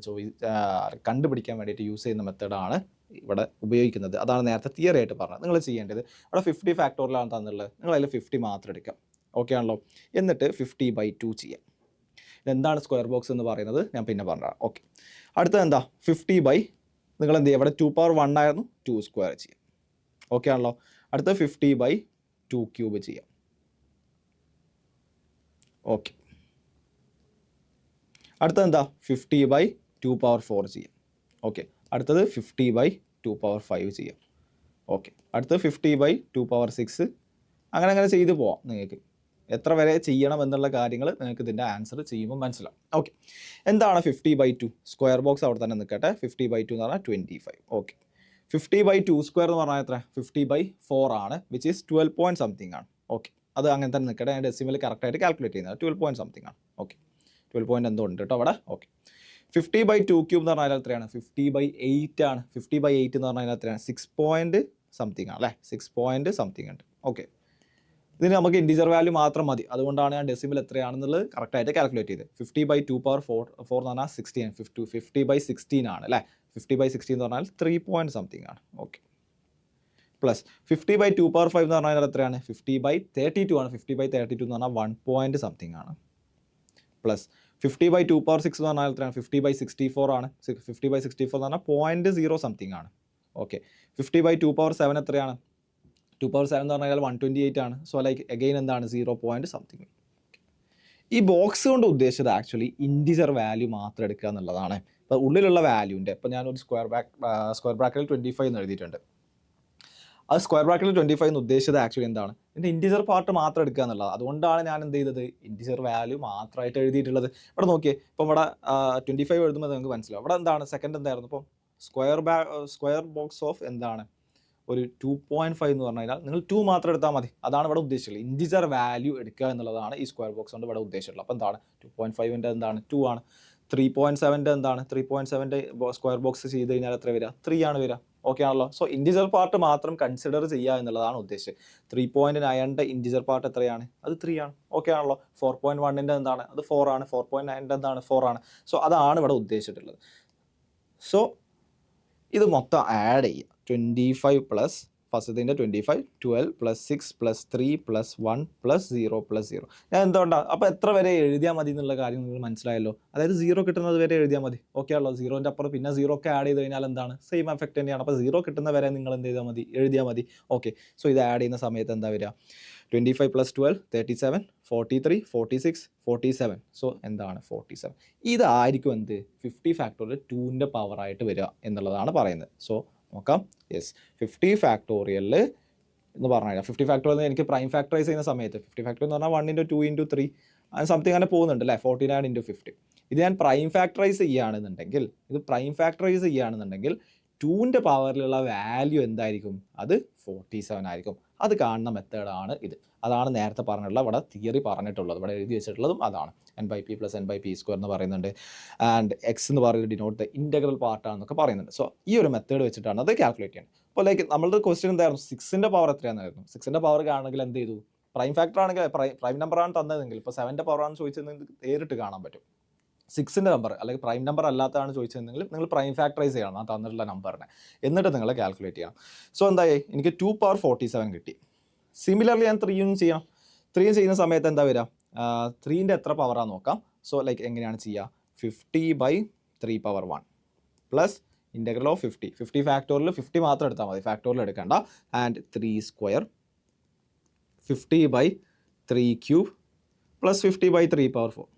കണ്ടുപിടിക്കാൻ വേണ്ടിയിട്ട് യൂസ് ചെയ്യുന്ന മെത്തേഡാണ് ഇവിടെ ഉപയോഗിക്കുന്നത്. അതാണ് നേരത്തെ തിയറി ആയിട്ട് പറഞ്ഞത്. നിങ്ങൾ ചെയ്യേണ്ടത് അവിടെ 50 ഫാക്ടോറിയലാണ് തന്നുള്ളത്, നിങ്ങൾ അതിൽ 50 മാത്രം എടുക്കാം. ഓക്കെ ആണല്ലോ. എന്നിട്ട് 50/2 ചെയ്യാം. ഇതെന്താണ് സ്ക്വയർ ബോക്സ് എന്ന് പറയുന്നത് ഞാൻ പിന്നെ പറഞ്ഞതാണ്. ഓക്കെ, അടുത്തത് എന്താ, 50 നിങ്ങൾ എന്ത് ചെയ്യുക, ഇവിടെ 2 പവർ 1 ആയിരുന്നു, 2 സ്ക്വയർ ചെയ്യാം. ഓക്കെ ആണല്ലോ. അടുത്ത 50/2 ക്യൂബ് ചെയ്യാം. ഓക്കെ, അടുത്തത് എന്താ, 50/2 പവർ 4 ചെയ്യാം. ഓക്കെ, അടുത്തത് 50/2 പവർ 5 ചെയ്യാം. ഓക്കെ, അടുത്തത് 50/2 പവർ 6. അങ്ങനെ ചെയ്ത് പോവാം. നിങ്ങൾക്ക് എത്ര വരെ ചെയ്യണം എന്നുള്ള കാര്യങ്ങൾ നിങ്ങൾക്ക് ഇതിൻ്റെ ആൻസർ ചെയ്യുമ്പോൾ മനസ്സിലാവും. ഓക്കെ, എന്താണ് 50/2? സ്ക്വയർ ബോക്സ് അവിടെ തന്നെ നിൽക്കട്ടെ. 50/2 എന്ന് പറഞ്ഞാൽ 25. ഓക്കെ, 50/2 സ്ക്വയർ എന്ന് പറഞ്ഞാൽ എത്ര, 50/4 ആണ്, വിച്ച് ഈസ് 12 പോയിൻറ്റ് സംതിങ് ആണ്. ഓക്കെ, അത് അങ്ങനെ തന്നെ നിൽക്കട്ടെ. ഞാൻ ഡെസിമൽ കറക്റ്റായിട്ട് കാൽക്കുലേറ്റ് ചെയ്യുന്നത് 12 പോയിൻറ്റ് സംതിങ് ആണ്. ഓക്കെ, 12 പോയിൻറ്റ് എന്തോ ഉണ്ട് കേട്ടോ അവിടെ. ഓക്കെ, 50/2 ക്യൂബ് എന്ന് പറഞ്ഞാൽ എത്രയാണ്, 50/8 ആണ്. 50/8 എന്ന് പറഞ്ഞാൽ എത്രയാണ്, 6 പോയിൻറ്റ് സംതിങ് ആണ് അല്ലേ, 6 പോയിൻറ്റ് സംതിങ് ഉണ്ട്. ഓക്കെ, ഇതിന് നമുക്ക് ഇൻഡിജർ വാല്യൂ മാത്രം മതി, അതുകൊണ്ടാണ് ഞാൻ ഡെസിമൽ എത്രയാണെന്നുള്ളത് കറക്റ്റായിട്ട് കാൽക്കുലേറ്റ് ചെയ്തത്. 50/2 പവർ 4 എന്ന് പറഞ്ഞാൽ 16, 50/16 ആണ് അല്ലേ. 50/16 എന്ന് പറഞ്ഞാൽ 3 പോയിൻറ്റ് സംതിങ് ആണ്. ഓക്കെ, പ്ലസ് 50/2 പവർ 5 എന്ന് പറഞ്ഞാൽ എത്രയാണ്, 50/32 ആണ്. 50/32 എന്ന് പറഞ്ഞാൽ 1 പോയിൻറ്റ് സംതിങ് ആണ്. പ്ലസ് 50/2 പവർ 6 എന്ന് പറഞ്ഞാൽ എത്രയാണ്, 50/64 ആണ്. 50/64 എന്ന് പറഞ്ഞാൽ 0.0 സംതിങ് ആണ്. ഓക്കെ, 50/2 പവർ 7 എത്രയാണ്, 2 പവർ 7 എന്ന് പറഞ്ഞാൽ 128 ആണ്. സോ ലൈക്ക് അഗെയിൻ എന്താണ്, 0 പോയിൻറ്റ് സംതിങ്. ഈ ബോക്സ് കൊണ്ട് ഉദ്ദേശിച്ചത് ആക്ച്വലി ഇൻഡിജർ വാല്യൂ മാത്രം എടുക്കുക എന്നുള്ളതാണ്. ഇപ്പോൾ ഉള്ളിലുള്ള വാല്യൂൻ്റെ ഇപ്പോൾ ഞാനൊരു സ്ക്വയർ ബ്രാക്കറ്റിൽ 25 എന്ന് എഴുതിയിട്ടുണ്ട്. അത് സ്ക്വയർ ബ്രാക്കറ്റിൽ 25 എന്ന് ഉദ്ദേശിച്ചത് ആക്ച്വലി എന്താണ്, ഇതിൻ്റെ ഇൻഡിജർ പാർട്ട് മാത്രം എടുക്കുക എന്നുള്ളത്. അതുകൊണ്ടാണ് ഞാൻ എന്ത് ചെയ്തത്, ഇൻഡിജർ വാല്യൂ മാത്രമായിട്ട് എഴുതിയിട്ടുള്ളത്. ഇവിടെ നോക്കിയേ, ഇപ്പോൾ ഇവിടെ 25 എഴുതുമ്പോൾ നിങ്ങൾക്ക് മനസ്സിലാവും. ഇവിടെ എന്താണ് സെക്കൻഡ് എന്തായിരുന്നു, ഇപ്പോൾ സ്ക്വയർ ബോക്സ് ഓഫ് എന്താണ് ഒരു 2.5 എന്ന് പറഞ്ഞു കഴിഞ്ഞാൽ നിങ്ങൾ 2 മാത്രം എടുത്താൽ മതി. അതാണ് ഇവിടെ ഉദ്ദേശിച്ചുള്ളത്. ഇൻഡിജർ വാല്യൂ എടുക്കുക എന്നുള്ളതാണ് ഈ സ്ക്വയർ ബോക്സ് കൊണ്ട് ഇവിടെ ഉദ്ദേശിച്ചിട്ടുള്ളത്. അപ്പോൾ എന്താണ് 2.5ൻ്റെ എന്താണ് 2 ആണ്. 3.7ൻ്റെ എന്താണ് 3.7ൻ്റെ സ്ക്വയർ ബോക്സ് ചെയ്ത് കഴിഞ്ഞാൽ എത്ര വരിക, 3 ആണ് വരിക. ഓക്കെ ആണല്ലോ. സോ ഇൻഡിജർ പാർട്ട് മാത്രം കൺസിഡർ ചെയ്യുക എന്നുള്ളതാണ് ഉദ്ദേശിച്ചത്. 3.9ൻ്റെ ഇൻഡിജർ പാർട്ട് എത്രയാണ്, അത് 3 ആണ്. ഓക്കെ ആണല്ലോ. 4.1ൻ്റെ എന്താണ്, അത് 4 ആണ്. 4.9ൻ്റെ എന്താണ് 4 ആണ്. സോ അതാണ് ഇവിടെ ഉദ്ദേശിച്ചിട്ടുള്ളത്. സോ ഇത് മൊത്തം ആഡ് ചെയ്യുക. 25 പ്ലസ് ഫസ്റ്റത്തിൻ്റെ 25, 12 plus 6 plus 3 plus 1 plus 0 plus 0. ഞാൻ എന്തുകൊണ്ടാണ് അപ്പോൾ എത്ര വരെ എഴുതിയാൽ മതി എന്നുള്ള കാര്യം നിങ്ങൾ മനസ്സിലായല്ലോ. അതായത് 0 കിട്ടുന്നത് വരെ എഴുതിയാൽ മതി. ഓക്കെ ആണല്ലോ. 0ൻ്റെ അപ്പുറം പിന്നെ 0 ഒക്കെ ആഡ് ചെയ്ത് കഴിഞ്ഞാൽ എന്താണ്, സെയിം എഫക്റ്റ് തന്നെയാണ്. അപ്പോൾ 0 കിട്ടുന്ന വരെ നിങ്ങൾ എന്ത് ചെയ്താൽ മതി, എഴുതിയാൽ മതി. ഓക്കെ, സോ ഇത് ആഡ് ചെയ്യുന്ന സമയത്ത് എന്താ വരിക, 25 പ്ലസ് 12 37, 43, 46, 47. സോ എന്താണ് 47. ഇതായിരിക്കും എന്ത് 50 ഫാക്ടോറിയൽ 2ൻ്റെ പവറായിട്ട് വരിക എന്നുള്ളതാണ് പറയുന്നത്. സോ നോക്കാം. യെസ്, 50 ഫാക്ടോറിയൽ എന്ന് പറഞ്ഞാൽ 50 ഫാക്ടോറിയൽ എനിക്ക് പ്രൈം ഫാക്ടറൈസ് ചെയ്യുന്ന സമയത്ത് 50 ഫാക്ടോറിയൽ എന്ന് പറഞ്ഞാൽ 1 × 2 × 3 അങ്ങനെ സംതിങ് അങ്ങനെ പോകുന്നുണ്ട് അല്ലേ. 49 × 50. ഇത് ഞാൻ പ്രൈം ഫാക്ടറൈസ് ചെയ്യുകയാണെന്നുണ്ടെങ്കിൽ 2ൻ്റെ പവറിലുള്ള വാല്യൂ എന്തായിരിക്കും, അത് 47 ആയിരിക്കും. അത് കാണുന്ന മെത്തേഡാണ് ഇത്. അതാണ് നേരത്തെ പറഞ്ഞിട്ടുള്ള ഇവിടെ തിയറി പറഞ്ഞിട്ടുള്ളത്, ഇവിടെ എഴുതി വെച്ചിട്ടുള്ളതും അതാണ്. n/p + n/p² എന്ന് പറയുന്നുണ്ട്. ആൻഡ് എക്സ് എന്ന് പറയുന്നത് ഡിനോട്ട് ദ ഇൻ്റഗ്രൽ പാർട്ടാണെന്നൊക്കെ പറയുന്നുണ്ട്. സോ ഈ ഒരു മെത്തേഡ് വെച്ചിട്ടാണ് അത് കാൽക്കുലേറ്റ് ചെയ്യുന്നത്. അപ്പോൾ ലൈക്ക് നമ്മളുടെ ക്വസ്റ്റ്യൻ എന്തായിരുന്നു, 6ൻ്റെ പവർ എത്രയാണെന്നായിരുന്നു. 6ൻ്റെ പവർ കാണണമെങ്കിൽ എന്ത് ചെയ്തു, പ്രൈം ഫാക്ടർ ആണെങ്കിൽ പ്രൈം നമ്പറാണ് തന്നതെങ്കിൽ, ഇപ്പോൾ 7ൻ്റെ പവറാണ് ചോദിച്ചതെങ്കിൽ നേരിട്ട് കാണാൻ പറ്റും. 6ൻ്റെ നമ്പർ അല്ലെങ്കിൽ പ്രൈം നമ്പർ അല്ലാത്തതാണ് ചോദിച്ചതെങ്കിൽ നിങ്ങൾ പ്രൈം ഫാക്ടറൈസ് ചെയ്യണം ആ തന്നിട്ടുള്ള നമ്പറിനെ, എന്നിട്ട് നിങ്ങൾ കാൽക്കുലേറ്റ് ചെയ്യണം. സോ എന്തായി, എനിക്ക് 2 പവർ 47 കിട്ടി. സിമിലർലി ഞാൻ 3 ചെയ്യണം. 3 ചെയ്യുന്ന സമയത്ത് എന്താ വരിക, 3ൻ്റെ എത്ര പവറാണ് നോക്കാം. സോ ലൈക്ക് എങ്ങനെയാണ് ചെയ്യുക, 50/3 power 1 plus integral of 50 factorial 50 മാത്രം എടുത്താൽ മതി, ഫാക്ടോറിയൽ എടുക്കേണ്ട. And 3 square 50/3 cube plus 50/3 power 4.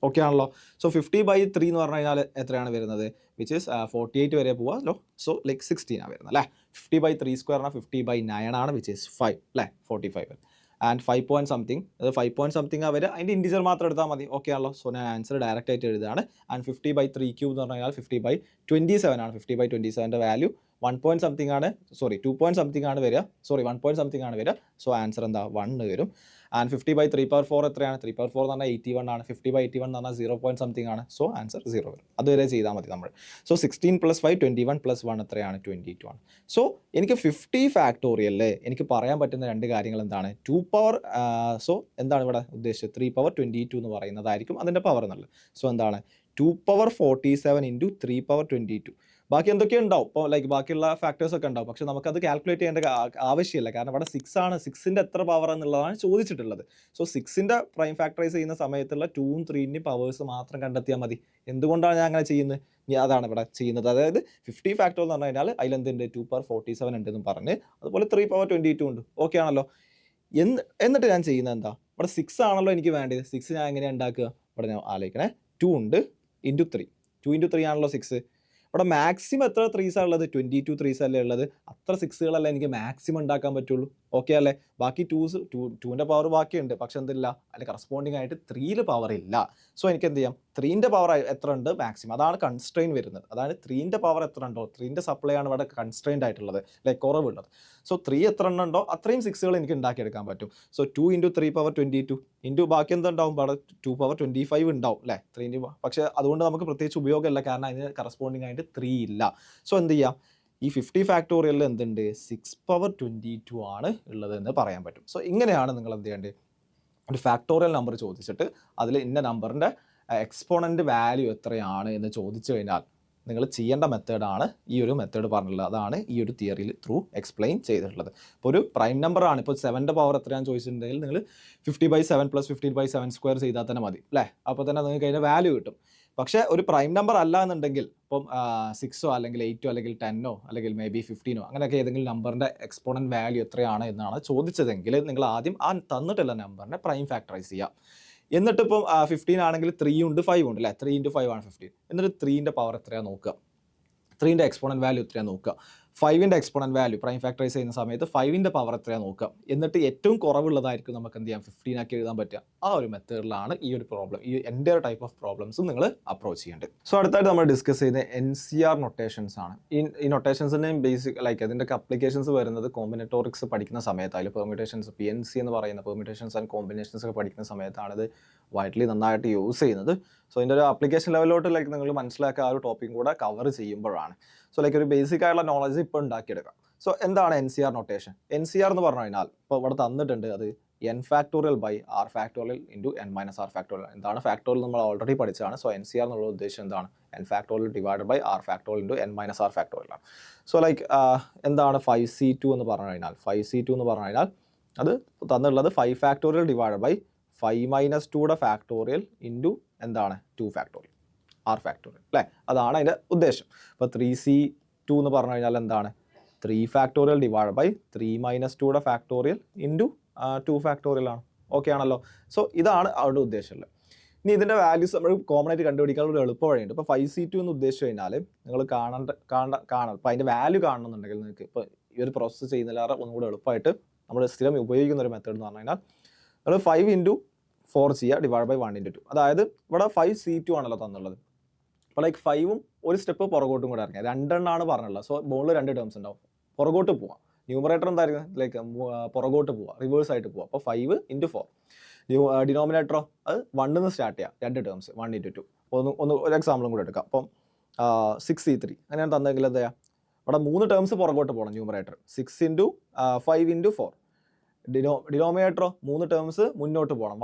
Okay ആണല്ലോ. സോ 50/3 എന്ന് പറഞ്ഞു കഴിഞ്ഞാൽ എത്രയാണ് വരുന്നത്, വിച്ച് ഈസ് 48 വരെ പോവാമല്ലോ. സോ ലൈക്ക് 16 ആണ് വരുന്നത് അല്ലേ. 50/3 സ്ക്വയർ ആണ് 50/9 ആണ്, വിച്ച് ഈസ് 5 അല്ലേ, 45. ആൻഡ് 5 പോയിൻറ്റ് സംതിങ്, അത് 5 പോയിൻറ്റ് സംതിങ് അവർ അതിൻ്റെ ഇൻഡിജർ മാത്രം എടുത്താൽ മതി. ഓക്കെ ആണല്ലോ. സോ ഞാൻ ആൻസർ ഡയറക്റ്റ് ആയിട്ട് എഴുതുകയാണ്. ആൻഡ് 50/3 ക്യൂബ് എന്ന് പറഞ്ഞു കഴിഞ്ഞാൽ 50/27 ആണ്. 50/27ൻ്റെ വാല്യൂ 1 പോയിന്റ് സംതിങ് ആണ്, സോറി 2 പോയിന്റ് സംതിങ് ആണ് വരിക, സോറി 1 പോയിന്റ് സംതിങ് ആണ് വരിക. സോ ആൻസർ എന്താ 1 വരും. ആൻഡ് 50/3/4 എത്രയാണ്? 3/4 എന്ന് പറഞ്ഞാൽ 81 ആണ്. 50/81 എന്ന് പറഞ്ഞാൽ 0 പോയിന്റ് സംതിങ് ആണ്. സോ ആൻസർ 0 വരും. അതുവരെ ചെയ്താൽ മതി നമ്മൾ. സോ 16 + 5 21 + 1 എത്രയാണ്? 22 ആണ്. സോ എനിക്ക് 50 ഫാക്ടോറിയലിൽ എനിക്ക് പറയാൻ പറ്റുന്ന രണ്ട് കാര്യങ്ങൾ എന്താണ്? 2 പവർ, സോ എന്താണ് ഇവിടെ ഉദ്ദേശിച്ചത്? 3/22 എന്ന് പറയുന്നതായിരിക്കും അതിൻ്റെ പവർ എന്നുള്ളത്. സോ എന്താണ്? 2/47 × 3/22. ബാക്കി എന്തൊക്കെ ഉണ്ടാവും, ഇപ്പോൾ ലൈക്ക് ബാക്കിയുള്ള ഫാക്ടേഴ്സ് ഒക്കെ ഉണ്ടാവും, പക്ഷെ നമുക്കത് കാൽക്കുലേറ്റ് ചെയ്യേണ്ട ആവശ്യമില്ല. കാരണം ഇവിടെ 6 ആണ്, 6ൻ്റെ എത്ര പവർ എന്നുള്ളതാണ് ചോദിച്ചിട്ടുള്ളത്. സോ 6ൻ്റെ പ്രൈം ഫാക്ടറൈസ് ചെയ്യുന്ന സമയത്തുള്ള 2ഉം 3ൻ്റെയും പവേഴ്സ് മാത്രം കണ്ടെത്തിയാൽ മതി. എന്തുകൊണ്ടാണ് ഞാൻ അങ്ങനെ ചെയ്യുന്നത്? അതാണ് ഇവിടെ ചെയ്യുന്നത്. അതായത് 50 ഫാക്ടോറിയൽ എന്ന് പറഞ്ഞു കഴിഞ്ഞാൽ അതിലെന്തുണ്ട്? 2/47 ഉണ്ടെന്നും പറഞ്ഞ്, അതുപോലെ 3/22 ഉണ്ട്. ഓക്കെ ആണല്ലോ. എന്നിട്ട് ഞാൻ ചെയ്യുന്നത് എന്താ? ഇവിടെ 6 ആണല്ലോ എനിക്ക് വേണ്ടത്. 6 ഞാൻ എങ്ങനെയാണ് ഉണ്ടാക്കുക? ഇവിടെ ഞാൻ ആലോചിക്കണേ. 2 ഉണ്ട് × 3. 2 × 3 ആണല്ലോ 6. ഇവിടെ മാക്സിമം എത്ര 3s ഉള്ളത്? 22 3s അല്ലേ ഉള്ളത്. അത്ര 6കളല്ലേ എനിക്ക് മാക്സിമം ഉണ്ടാക്കാൻ പറ്റുള്ളൂ. ഓക്കെ അല്ലേ? ബാക്കി 2ൻ്റെ പവർ ബാക്കിയുണ്ട്, പക്ഷെ എന്തില്ല, അതിൽ കറസ്പോണ്ടിങ് ആയിട്ട് 3ൽ പവർ ഇല്ല. സോ എനിക്ക് എന്ത് ചെയ്യാം? 3ൻ്റെ പവർ എത്ര ഉണ്ട് മാക്സിമം, അതാണ് കൺസ്ട്രെയിൻ വരുന്നത്. അതായത് 3ൻ്റെ പവർ എത്ര ഉണ്ടോ, 3ൻ്റെ സപ്ലൈ ആണ് ഇവിടെ കൺസ്ട്രെയിൻഡ് ആയിട്ടുള്ളത്, ലൈക്ക് കുറവുള്ളത്. സോ 3 എത്ര എണ്ണം ഉണ്ടോ അത്രയും 6കൾ എനിക്ക് ഉണ്ടാക്കിയെടുക്കാൻ പറ്റും. സോ 2 × 3/22 ഇൻറ്റു ബാക്കി എന്തുണ്ടാവും? അവിടെ 2/25 ഉണ്ടാവും അല്ലേ 3ൻ്റെ. പക്ഷേ അതുകൊണ്ട് നമുക്ക് പ്രത്യേകിച്ച് ഉപയോഗമില്ല, കാരണം അതിന് കറസ്പോണ്ടിങ് ആയിട്ട് 3 ഇല്ല. സോ എന്ത് ചെയ്യാം? ഈ 50 ഫാക്ടോറിയലിൽ എന്തുണ്ട്? 6/22 ആണ് ഉള്ളത് എന്ന് പറയാൻ പറ്റും. സോ ഇങ്ങനെയാണ് നിങ്ങൾ എന്ത് ചെയ്യേണ്ടത്? ഒരു ഫാക്ടോറിയൽ നമ്പർ ചോദിച്ചിട്ട് അതിൽ ഇന്ന നമ്പറിൻ്റെ എക്സ്പോണൻ്റ് വാല്യൂ എത്രയാണ് എന്ന് ചോദിച്ചു കഴിഞ്ഞാൽ നിങ്ങൾ ചെയ്യേണ്ട മെത്തേഡാണ് ഈ ഒരു മെത്തേഡ് പറഞ്ഞിട്ടുള്ളത്. അതാണ് ഈ ഒരു തിയറിയിൽ ത്രൂ എക്സ്പ്ലെയിൻ ചെയ്തിട്ടുള്ളത്. ഇപ്പോൾ ഒരു പ്രൈം നമ്പറാണ്, ഇപ്പോൾ 7ൻ്റെ പവർ എത്രയാണെന്ന് ചോദിച്ചിട്ടുണ്ടെങ്കിൽ നിങ്ങൾ 50/7 + 15/7² ചെയ്താൽ തന്നെ മതി അല്ലേ. അപ്പോൾ തന്നെ നിങ്ങൾക്ക് അതിൻ്റെ വാല്യൂ കിട്ടും. പക്ഷേ ഒരു പ്രൈം നമ്പർ അല്ല എന്നുണ്ടെങ്കിൽ, ഇപ്പം 6ഓ അല്ലെങ്കിൽ 8ഓ അല്ലെങ്കിൽ 10ഓ അല്ലെങ്കിൽ മേ ബി 15ഓ അങ്ങനെയൊക്കെ ഏതെങ്കിലും നമ്പറിൻ്റെ എക്സ്പോണൻ്റ് വാല്യൂ എത്രയാണ് എന്നാണ് ചോദിച്ചതെങ്കിൽ നിങ്ങൾ ആദ്യം ആ തന്നിട്ടുള്ള നമ്പറിനെ പ്രൈം ഫാക്ടറൈസ് ചെയ്യാം. എന്നിട്ട് ഇപ്പം 15 ആണെങ്കിൽ 3 ഉണ്ട് 5 ഉണ്ട് അല്ലേ. 3 × 5 ആണ് 15. എന്നിട്ട് 3ൻ്റെ പവർ എത്രയാണ് നോക്കുക, 3ൻ്റെ എക്സ്പോണൻ്റ് വാല്യൂ എത്രയാണ് നോക്കുക. 5ൻ്റെ എക്സ്പോണൻ്റ് വാല്യൂ പ്രൈം ഫാക്ടറൈസ് ചെയ്യുന്ന സമയത്ത് 5ൻ്റെ പവർ എത്രയാണ് നോക്കുക. എന്നിട്ട് ഏറ്റവും കുറവുള്ളതായിരിക്കും നമുക്ക് എന്ത് ചെയ്യാം? 15 ആക്കി എഴുതാൻ പറ്റുക. ആ ഒരു മെത്തേഡിലാണ് ഈ ഒരു പ്രോബ്ലം, ഈ എൻ്റെ ടൈപ്പ് ഓഫ് പ്രോബ്ലംസും നിങ്ങൾ അപ്രോച്ച് ചെയ്യേണ്ടത്. സോ അടുത്തായിട്ട് നമ്മൾ ഡിസ്കസ് ചെയ്ത NCR നൊട്ടേഷൻസ് ആണ്. ഈ നൊട്ടേഷൻസിൻ്റെയും ബേസിക് ലൈക്ക് അതിൻ്റെയൊക്കെ അപ്ലിക്കേഷൻസ് വരുന്നത് കോമ്പിനേറ്റോറിക്സ് പഠിക്കുന്ന സമയത്ത്, അതിൽ പെർമ്യൂട്ടേഷൻസ് PNC എന്ന് പറയുന്ന പെർമ്യൂട്ടേഷൻസ് ആൻഡ് കോമ്പിനേഷൻസ് ഒക്കെ പഠിക്കുന്ന സമയത്താണ് ഇത് വൈഡ്ലി നന്നായിട്ട് യൂസ് ചെയ്യുന്നത്. സോ ഇതിൻ്റെ ഒരു അപ്ലിക്കേഷൻ ലെവലിലോട്ട് ലൈക്ക് നിങ്ങൾ മനസ്സിലാക്കുക ആ ഒരു ടോപ്പിക്കും കൂടെ കവർ ചെയ്യുമ്പോഴാണ്. സോ ലൈക്ക് ഒരു ബേസിക് ആയിട്ടുള്ള നോളജ് ഇപ്പോൾ ഉണ്ടാക്കിയെടുക്കാം. സോ എന്താണ് NCR നൊട്ടേഷൻ? NCR എന്ന് പറഞ്ഞു കഴിഞ്ഞാൽ ഇപ്പോൾ ഇവിടെ തന്നിട്ടുണ്ട്, അത് n factorial by r factorial into n - r factorial. എന്താണ് ഫാക്ടോറിയൽ നമ്മൾ ഓൾറെഡി പഠിച്ചതാണ്. സോ NCR എന്നുള്ള ഉദ്ദേശം എന്താണ്? n factorial divided by r factorial into n - r factorial ആണ്. സോ ലൈക്ക് എന്താണ് 5c2 എന്ന് പറഞ്ഞു കഴിഞ്ഞാൽ? 5c2 എന്ന് പറഞ്ഞു കഴിഞ്ഞാൽ അത് തന്നിട്ടുള്ളത് 5 ഫാക്ടോറിയൽ ഡിവൈഡഡ് ബൈ 5 - 2യുടെ ഫാക്ടോറിയൽ ഇൻറ്റു എന്താണ്? 2 ഫാക്ടോറിയൽ r ഫാക്ടോറിയൽ അല്ലേ. അതാണ് അതിൻ്റെ ഉദ്ദേശം. ഇപ്പോൾ 3c2 എന്ന് പറഞ്ഞു കഴിഞ്ഞാൽ എന്താണ്? 3 ഫാക്ടോറിയൽ ഡിവൈഡ് ബൈ 3 - 2യുടെ ഫാക്ടോറിയൽ ഇൻറ്റു 2 ഫാക്ടോറിയൽ ആണ്. ഓക്കെ ആണല്ലോ. സോ ഇതാണ് അവരുടെ ഉദ്ദേശമുള്ളത്. ഇനി ഇതിൻ്റെ വാല്യൂസ് നമ്മൾ കോമൺ ആയിട്ട് കണ്ടുപിടിക്കാനുള്ള ഒരു എളുപ്പ വഴിയുണ്ട്. ഇപ്പോൾ 5c2 എന്ന് ഉദ്ദേശിച്ച് കഴിഞ്ഞാൽ നിങ്ങൾ കാണണം. ഇപ്പോൾ അതിൻ്റെ വാല്യൂ കാണണമെന്നുണ്ടെങ്കിൽ നിങ്ങൾക്ക് ഇപ്പോൾ ഈ ഒരു പ്രോസസ്സ് ചെയ്യുന്നതിലേറെ ഒന്നും കൂടെ എളുപ്പമായിട്ട് നമ്മൾ സ്ഥിരം ഉപയോഗിക്കുന്ന ഒരു മെത്തേഡ് എന്ന് പറഞ്ഞു കഴിഞ്ഞാൽ നിങ്ങൾ 5 × 4 ചെയ്യുക ഡിവൈഡ് ബൈ 1 × 2. അതായത് ഇവിടെ 5c2 ആണല്ലോ തന്നുള്ളത്. അപ്പോൾ ലൈക്ക് 5ഉം ഒരു സ്റ്റെപ്പ് പുറകോട്ടും കൂടെ ഇറങ്ങിയ 2 എണ്ണമാണ് പറഞ്ഞുള്ളത്. സോ മുകളിൽ 2 ടേംസ് ഉണ്ടാവും. പുറകോട്ട് പോവാം. ന്യൂമറേറ്റർ എന്തായിരിക്കും? ലൈക്ക് പുറകോട്ട് പോവാം, റിവേഴ്സ് ആയിട്ട് പോവാം. അപ്പോൾ 5 × 4. ഡിനോമിനേറ്ററോ അത് 1 നിന്ന് സ്റ്റാർട്ട് ചെയ്യാം. 2 ടേംസ് 1 × 2. ഒരു എക്സാമ്പിളും കൂടെ എടുക്കാം. അപ്പം 6c3 അങ്ങനെയാണ് തന്നെങ്കിൽ എന്താ ചെയ്യുക? ഇവിടെ 3 ടേംസ് പുറകോട്ട് പോകണം. ന്യൂമറേറ്റർ 6 × 5 × 4. ഡിനോമിനേറ്ററോ 3 ടേംസ് മുന്നോട്ട് പോകണം.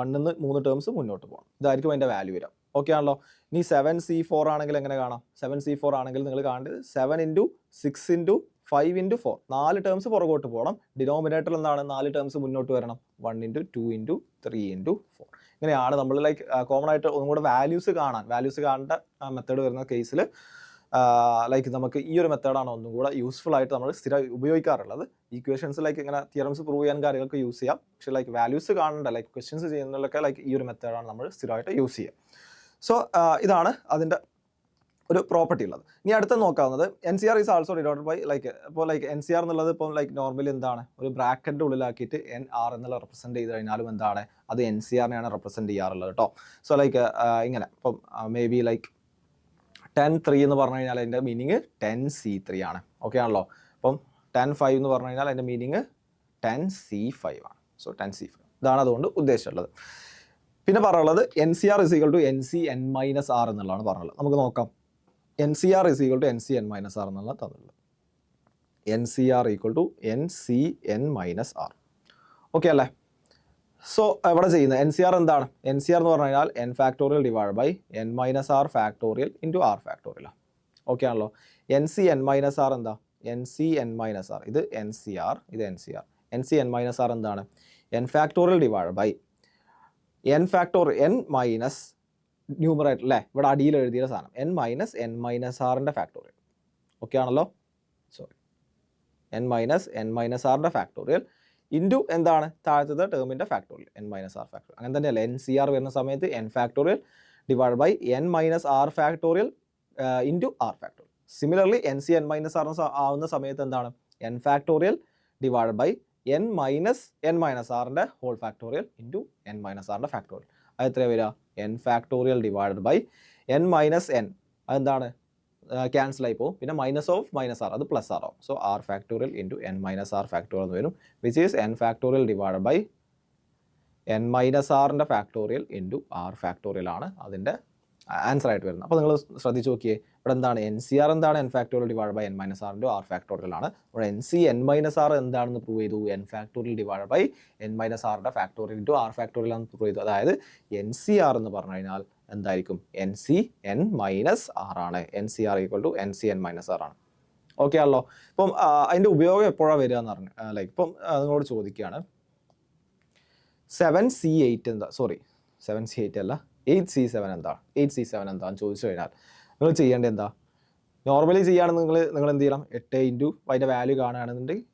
1 നിന്ന് 3 ടേംസ് മുന്നോട്ട് പോകണം. ഇതായിരിക്കും അതിൻ്റെ വാല്യൂ വരാം. ഓക്കെ ആണല്ലോ. ഇനി 7c4 ആണെങ്കിൽ എങ്ങനെ കാണാം? 7c4 ആണെങ്കിൽ നിങ്ങൾ കാണേണ്ടത് 7 × 6 × 5 × 4. 4 ടേംസ് പുറകോട്ട് പോകണം. ഡിനോമിനേറ്റർ എന്താണ്? 4 ടേംസ് മുന്നോട്ട് വരണം. 1 × 2 × 3 × 4. ഇങ്ങനെയാണ് നമ്മൾ ലൈക്ക് കോമൺ ആയിട്ട് ഒന്നും കൂടെ വാല്യൂസ് കാണേണ്ട മെത്തേഡ് വരുന്ന കേസിൽ ലൈക്ക് നമുക്ക് ഈ ഒരു മെത്തേഡാണ് ഒന്നും കൂടെ യൂസ്ഫുൾ ആയിട്ട് നമ്മൾ സ്ഥിരം ഉപയോഗിക്കാറുള്ളത്. ഈക്വേഷൻസ് ലൈക്ക് ഇങ്ങനെ തിയറംസ് പ്രൂവ് ചെയ്യാൻ കാര്യങ്ങൾക്ക് യൂസ് ചെയ്യാം. പക്ഷേ ലൈക്ക് വാല്യൂസ് കാണേണ്ട ലൈക്ക് ക്വസ്റ്റ്യൻസ് ചെയ്യുന്നതിലൊക്കെ ലൈക്ക് ഈ ഒരു മെത്തേഡാണ് നമ്മൾ സ്ഥിരമായിട്ട് യൂസ് ചെയ്യുക. സോ ഇതാണ് അതിൻ്റെ ഒരു പ്രോപ്പർട്ടി ഉള്ളത്. ഇനി അടുത്ത് നോക്കാവുന്നത് NCR is also denoted by like ഇപ്പോൾ ലൈക്ക് NCR എന്നുള്ളത് ഇപ്പം ലൈക്ക് നോർമലി എന്താണ്? ഒരു ബ്രാക്കറ്റിൻ്റെ ഉള്ളിലാക്കിയിട്ട് NR എന്നുള്ള റെപ്രസെൻറ്റ് ചെയ്ത് കഴിഞ്ഞാലും എന്താണ്? അത് NCRനെയാണ് റെപ്രസെൻറ്റ് ചെയ്യാറുള്ളത് കേട്ടോ. സോ ലൈക്ക് ഇങ്ങനെ ഇപ്പം മേ ബി ലൈക്ക് 10(3) എന്ന് പറഞ്ഞു കഴിഞ്ഞാൽ അതിൻ്റെ മീനിങ് 10C3 ആണ്. ഓക്കെ ആണല്ലോ. അപ്പം 10(5) എന്ന് പറഞ്ഞു കഴിഞ്ഞാൽ അതിൻ്റെ മീനിങ് 10C5 ആണ്. സോ 10C5 ഇതാണ് അതുകൊണ്ട് ഉദ്ദേശിച്ചുള്ളത്. പിന്നെ പറയുള്ളത് NCR = NCn-R എന്നുള്ളതാണ് പറഞ്ഞുള്ളത്. നമുക്ക് നോക്കാം. NCR = NCn-R എന്നുള്ള തന്നുള്ളത്. NCR = NCn-R. ഓക്കെ അല്ലേ? സോ ഇവിടെ ചെയ്യുന്നത് NCR എന്താണ്? NCR എന്ന് പറഞ്ഞു കഴിഞ്ഞാൽ n factorial divide by n-R factorial into R factorial. Okay ആണല്ലോ. NCn-R എന്താ? NCn-R ഇത് NCR, ഇത് NCR. NCn-R എന്താണ്? n factorial divide by n factorial n minus numerator അല്ലേ, ഇവിടെ അടിയിൽ എഴുതിയ സാധനം n-R ഫാക്ടോറിയൽ. ഓക്കെ ആണല്ലോ. സോറി, n-R ഫാക്ടോറിയൽ ഇൻറ്റു എന്താണ് താഴത്തെ ടേമിൻ്റെ ഫാക്ടോറിയൽ n-R ഫാക്ടോറിയൽ. അങ്ങനെ തന്നെയല്ല NCR വരുന്ന സമയത്ത് n factorial divide by n-R factorial into R factorial. Similarly NCn-R ആവുന്ന സമയത്ത് എന്താണ് n factorial divide by n-R whole factorial into n-R factorial. അത് എത്രയാണ് വരിക? n factorial divide by n-N അതെന്താണ് ക്യാൻസൽ ആയി പോകും. പിന്നെ -R അത് +R ആവും. So R factorial into n-R factorial എന്ന് വരും, which is n factorial divide by n-R factorial into R factorial ആണ് അതിൻ്റെ ആൻസർ ആയിട്ട് വരുന്നത്. അപ്പോൾ നിങ്ങൾ ശ്രദ്ധിച്ച് നോക്കിയേ, ഇവിടെ എന്താണ് NCR എന്താണ്? n factorial divide by n-R into R factorial ആണ്. ഇവിടെ NCn-R എന്താണെന്ന് പ്രൂവ് ചെയ്തു? n factorial divide by n-R factorial into R factorial ആണെന്ന് പ്രൂവ് ചെയ്തു. അതായത് NCR എന്ന് പറഞ്ഞു കഴിഞ്ഞാൽ എന്തായിരിക്കും? NCn-R ആണ്. NCR = NCn-R ആണ്. ഓക്കെ ആണല്ലോ. ഇപ്പം അതിൻ്റെ ഉപയോഗം എപ്പോഴാണ് വരിക എന്ന് പറഞ്ഞു ലൈക്ക് ഇപ്പം നിങ്ങളോട് ചോദിക്കുകയാണ് 7C8 എന്താ, സോറി 7C8 അല്ല 8C7 എന്താണ്? 8C7 എന്താണെന്ന് ചോദിച്ചു കഴിഞ്ഞാൽ നിങ്ങൾ ചെയ്യേണ്ടത് എന്താ? നോർമലി ചെയ്യുകയാണെങ്കിൽ നിങ്ങൾ എന്ത് ചെയ്യണം? 8 ഇൻറ്റു അതിൻ്റെ വാല്യൂ കാണുകയാണെന്നുണ്ടെങ്കിൽ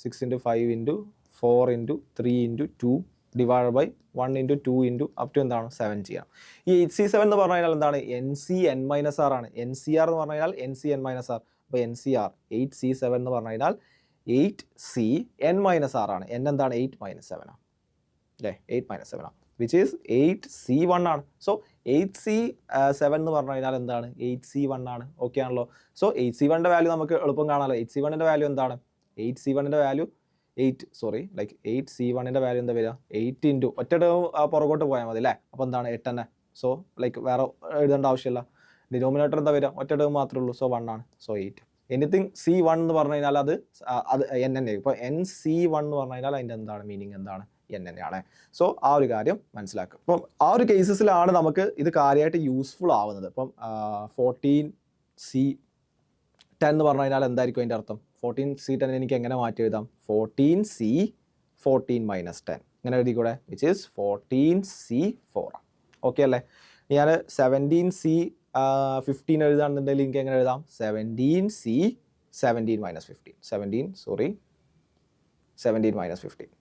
6 into 5 into 4 into 3 into 2 divide by 1 into 2 into up to എന്താണ് 7 ചെയ്യണം. ഈ 8C7 എന്ന് പറഞ്ഞു കഴിഞ്ഞാൽ എന്താണ്? NCn-R ആണ്. NCR എന്ന് പറഞ്ഞു കഴിഞ്ഞാൽ NCn-R. അപ്പോൾ NCR 8C7 എന്ന് പറഞ്ഞു കഴിഞ്ഞാൽ 8Cn-R ആണ്. n എന്താണ്? 8-7 ആണ് അല്ലേ? 8-7 ആണ്, വിച്ച് ഈസ് 8C1 ആണ്. സോ 8C7 എന്ന് പറഞ്ഞു കഴിഞ്ഞാൽ എന്താണ്? 8C1 ആണ്. ഓക്കെ ആണല്ലോ. സോ 8C1ൻ്റെ വാല്യൂ നമുക്ക് എളുപ്പം കാണാമല്ലോ. 8C1ൻ്റെ വാല്യൂ എന്താണ്? 8C1ൻ്റെ വാല്യൂ 8C1ൻ്റെ വാല്യൂ എന്താ വരിക? 8 ഇൻറ്റു ഒറ്റ ടേം പുറകോട്ട് പോയാൽ മതി അല്ലേ? അപ്പോൾ എന്താണ്? 8 തന്നെ. സോ ലൈക്ക് വേറെ എഴുതേണ്ട ആവശ്യമില്ല. ഡിനോമിനേറ്റർ എന്താ വരിക? ഒറ്റ ടേം മാത്രമേ ഉള്ളൂ. സോ 1 ആണ്. സോ 8. എനിത്തിങ് C1 എന്ന് പറഞ്ഞു കഴിഞ്ഞാൽ അത് n തന്നെ. ഇപ്പോൾ NC1 എന്ന് പറഞ്ഞു കഴിഞ്ഞാൽ അതിൻ്റെ എന്താണ് മീനിങ്? എന്താണ്? n തന്നെയാണ്. സോ ആ ഒരു കാര്യം മനസ്സിലാക്കും. അപ്പം ആ ഒരു കേസസിലാണ് നമുക്ക് ഇത് കാര്യമായിട്ട് യൂസ്ഫുൾ ആവുന്നത്. ഇപ്പം 14C10 എന്ന് പറഞ്ഞു കഴിഞ്ഞാൽ എന്തായിരിക്കും അതിൻ്റെ അർത്ഥം? 14C10 എനിക്ക് എങ്ങനെ മാറ്റി എഴുതാം? 14C14 - 10 ഇങ്ങനെ എഴുതിക്കൂടെ? Which is 14C4. ഓക്കെ അല്ലേ? ഞാൻ 17C15 എഴുതാണെന്നുണ്ടെങ്കിൽ എനിക്ക് എങ്ങനെ എഴുതാം? 17C17 - 15 17 - 15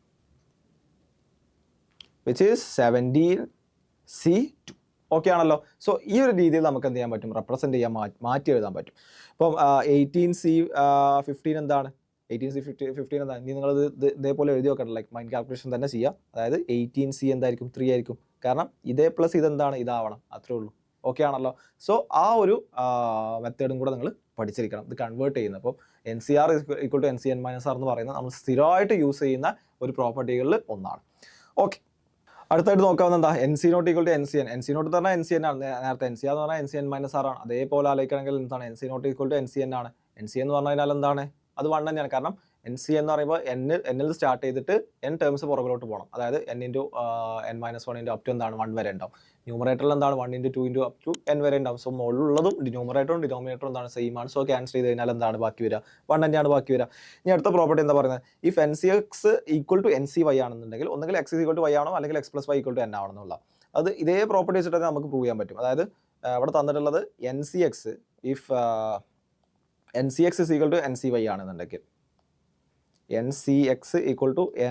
which is 17C2. Okay ആണല്ലോ. സോ ഈ ഒരു രീതിയിൽ നമുക്ക് എന്ത് ചെയ്യാൻ പറ്റും? റെപ്രസെൻറ്റ് ചെയ്യാൻ മാറ്റി എഴുതാൻ പറ്റും. ഇപ്പം 18C15 എന്താണ്? 18C15 എന്താണ്? ഇനി നിങ്ങളത് ഇതേപോലെ എഴുതി വെക്കണം. ലൈക്ക് മൈൻഡ് കാൽക്കുലേഷൻ തന്നെ ചെയ്യുക. അതായത് 18C എന്തായിരിക്കും? 3 ആയിരിക്കും. കാരണം ഇതേ പ്ലസ് ഇതെന്താണ്? ഇതാവണം. അത്രേ ഉള്ളൂ. ഓക്കെ ആണല്ലോ. സോ ആ ഒരു മെത്തേഡും കൂടെ നിങ്ങൾ പഠിച്ചിരിക്കണം ഇത് കൺവേർട്ട് ചെയ്യുന്നത്. അപ്പം NCR = NCn-R എന്ന് പറയുന്നത് നമ്മൾ സ്ഥിരമായിട്ട് യൂസ് ചെയ്യുന്ന ഒരു പ്രോപ്പർട്ടികളിൽ ഒന്നാണ്. ഓക്കെ, അടുത്തായിട്ട് നോക്കാവുന്ന എന്താ? NC0 = NCn. NC0 എന്ന് പറഞ്ഞാൽ NCn ആണ്. നേരത്തെ NCR എന്ന് പറഞ്ഞാൽ NCn-R ആണ്. അതേപോലെ ആലോചിക്കണമെങ്കിൽ എന്താണ്? NC0 = NCn ആണ്. NC എന്ന് പറഞ്ഞു കഴിഞ്ഞാൽ എന്താണ്? അത് 1 തന്നെയാണ്. കാരണം NC എന്ന് പറയുമ്പോൾ എന്നിൽ സ്റ്റാർട്ട് ചെയ്തിട്ട് n ടേംസ് പുറകിലോട്ട് പോകണം. അതായത് n into n-1 into up to എന്താണ് 1 വരെ ഉണ്ടാവും. ന്യൂമറേറ്ററിൽ എന്താണ്? 1 into 2 into up to n വരെ ഉണ്ടാവും. സോ മുകളിലുള്ളതും ഡിനോമിനേറ്ററും എന്താണ്? സെയിം ആണ്. സോ ക്യാൻസൽ ചെയ്ത് കഴിഞ്ഞാൽ എന്താണ് ബാക്കി വരിക? 1 തന്നെയാണ് ബാക്കി വരിക. ഇനി അടുത്ത പ്രോപ്പർട്ടി എന്താ പറയുന്നത്? ഇഫ് NCX = NCY ആണെന്നുണ്ടെങ്കിൽ ഒന്നുകിൽ x = y ആണോ അല്ലെങ്കിൽ x + y = n ആവണമെന്നുള്ള അത് ഇതേ പ്രോപ്പർട്ടി വെച്ചിട്ട് നമുക്ക് പ്രൂവ് ചെയ്യാൻ പറ്റും. അതായത് ഇവിടെ തന്നിട്ടുള്ളത് NCX ഇഫ് NCX = NCY ആണെന്നുണ്ടെങ്കിൽ NCX =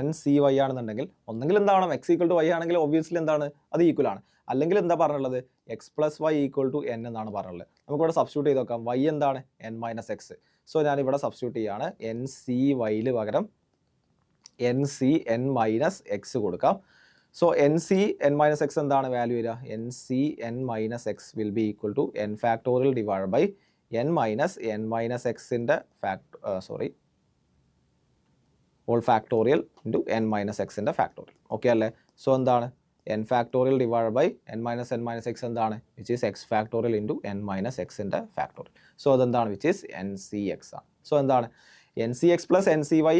NCY ആണെന്നുണ്ടെങ്കിൽ ഒന്നെങ്കിൽ എന്താവണം? x = y ആണെങ്കിൽ ഒബ്വിയസ്ലി എന്താണ്? അത് ഈക്വൽ ആണ്. അല്ലെങ്കിൽ എന്താ പറഞ്ഞുള്ളത്? x + y = n എന്നാണ് പറഞ്ഞുള്ളത്. നമുക്കിവിടെ സബ്സ്റ്റിറ്റ്യൂട്ട് ചെയ്ത് നോക്കാം. y എന്താണ്? n - x. സോ ഞാനിവിടെ സബ്സ്റ്റിറ്റ്യൂട്ട് ചെയ്യുകയാണ്. NCYയിൽ പകരം NCn - x കൊടുക്കാം. So N C N minus X എന്താണ് വാല്യൂ വരിക? N C N minus X will be equal to N factorial divide by N minus എക്സിൻ്റെ whole factorial into N minus എക്സിൻ്റെ factorial. Okay അല്ലേ? So എന്താണ് N factorial divide by N minus X എന്താണ്? Which is X factorial into N minus എക്സിൻ്റെ factorial. So അതെന്താണ്? Which is N C X ആണ്. So എന്താണ് N C X plus N C Y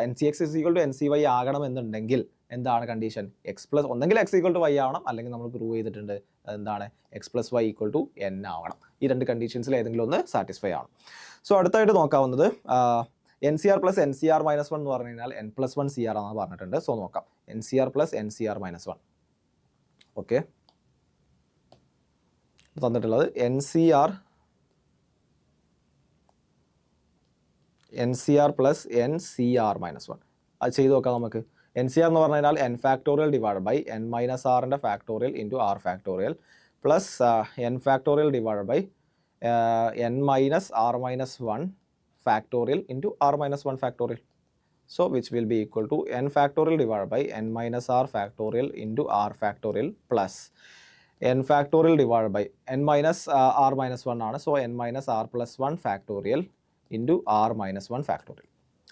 N C X is equal to N C Y ആകണമെന്നുണ്ടെങ്കിൽ എന്താണ് condition? X plus ഒന്നെങ്കിൽ X equal to Y ആവണം, അല്ലെങ്കിൽ നമ്മൾ prove ചെയ്തിട്ടുണ്ട് എന്താണ് X plus Y equal to N ആവണം. ഈ രണ്ട് കണ്ടീഷൻസിൽ ഏതെങ്കിലും ഒന്ന് സാറ്റിസ്ഫൈ ആവണം. സോ അടുത്തായിട്ട് നോക്കാവുന്നത് N C R plus N C R minus one എന്ന് പറഞ്ഞു കഴിഞ്ഞാൽ N plus one C R ആണെന്ന് പറഞ്ഞിട്ടുണ്ട്. സോ നോക്കാം N C R plus N C R minus one. Okay, തന്നിട്ടുള്ളത് N C R plus N C R minus one. അത് ചെയ്ത് നോക്കാം നമുക്ക്. എൻ സി ആർ എന്ന് പറഞ്ഞു കഴിഞ്ഞാൽ N factorial divide by N minus ആറിൻ്റെ factorial into R factorial plus N factorial divide by N minus R minus one factorial into r minus 1 factorial. So which will be equal to n factorial divided by n minus r factorial into r factorial plus n factorial divided by n minus r minus 1 ആണ്. So n minus r plus 1 factorial into r minus 1 factorial.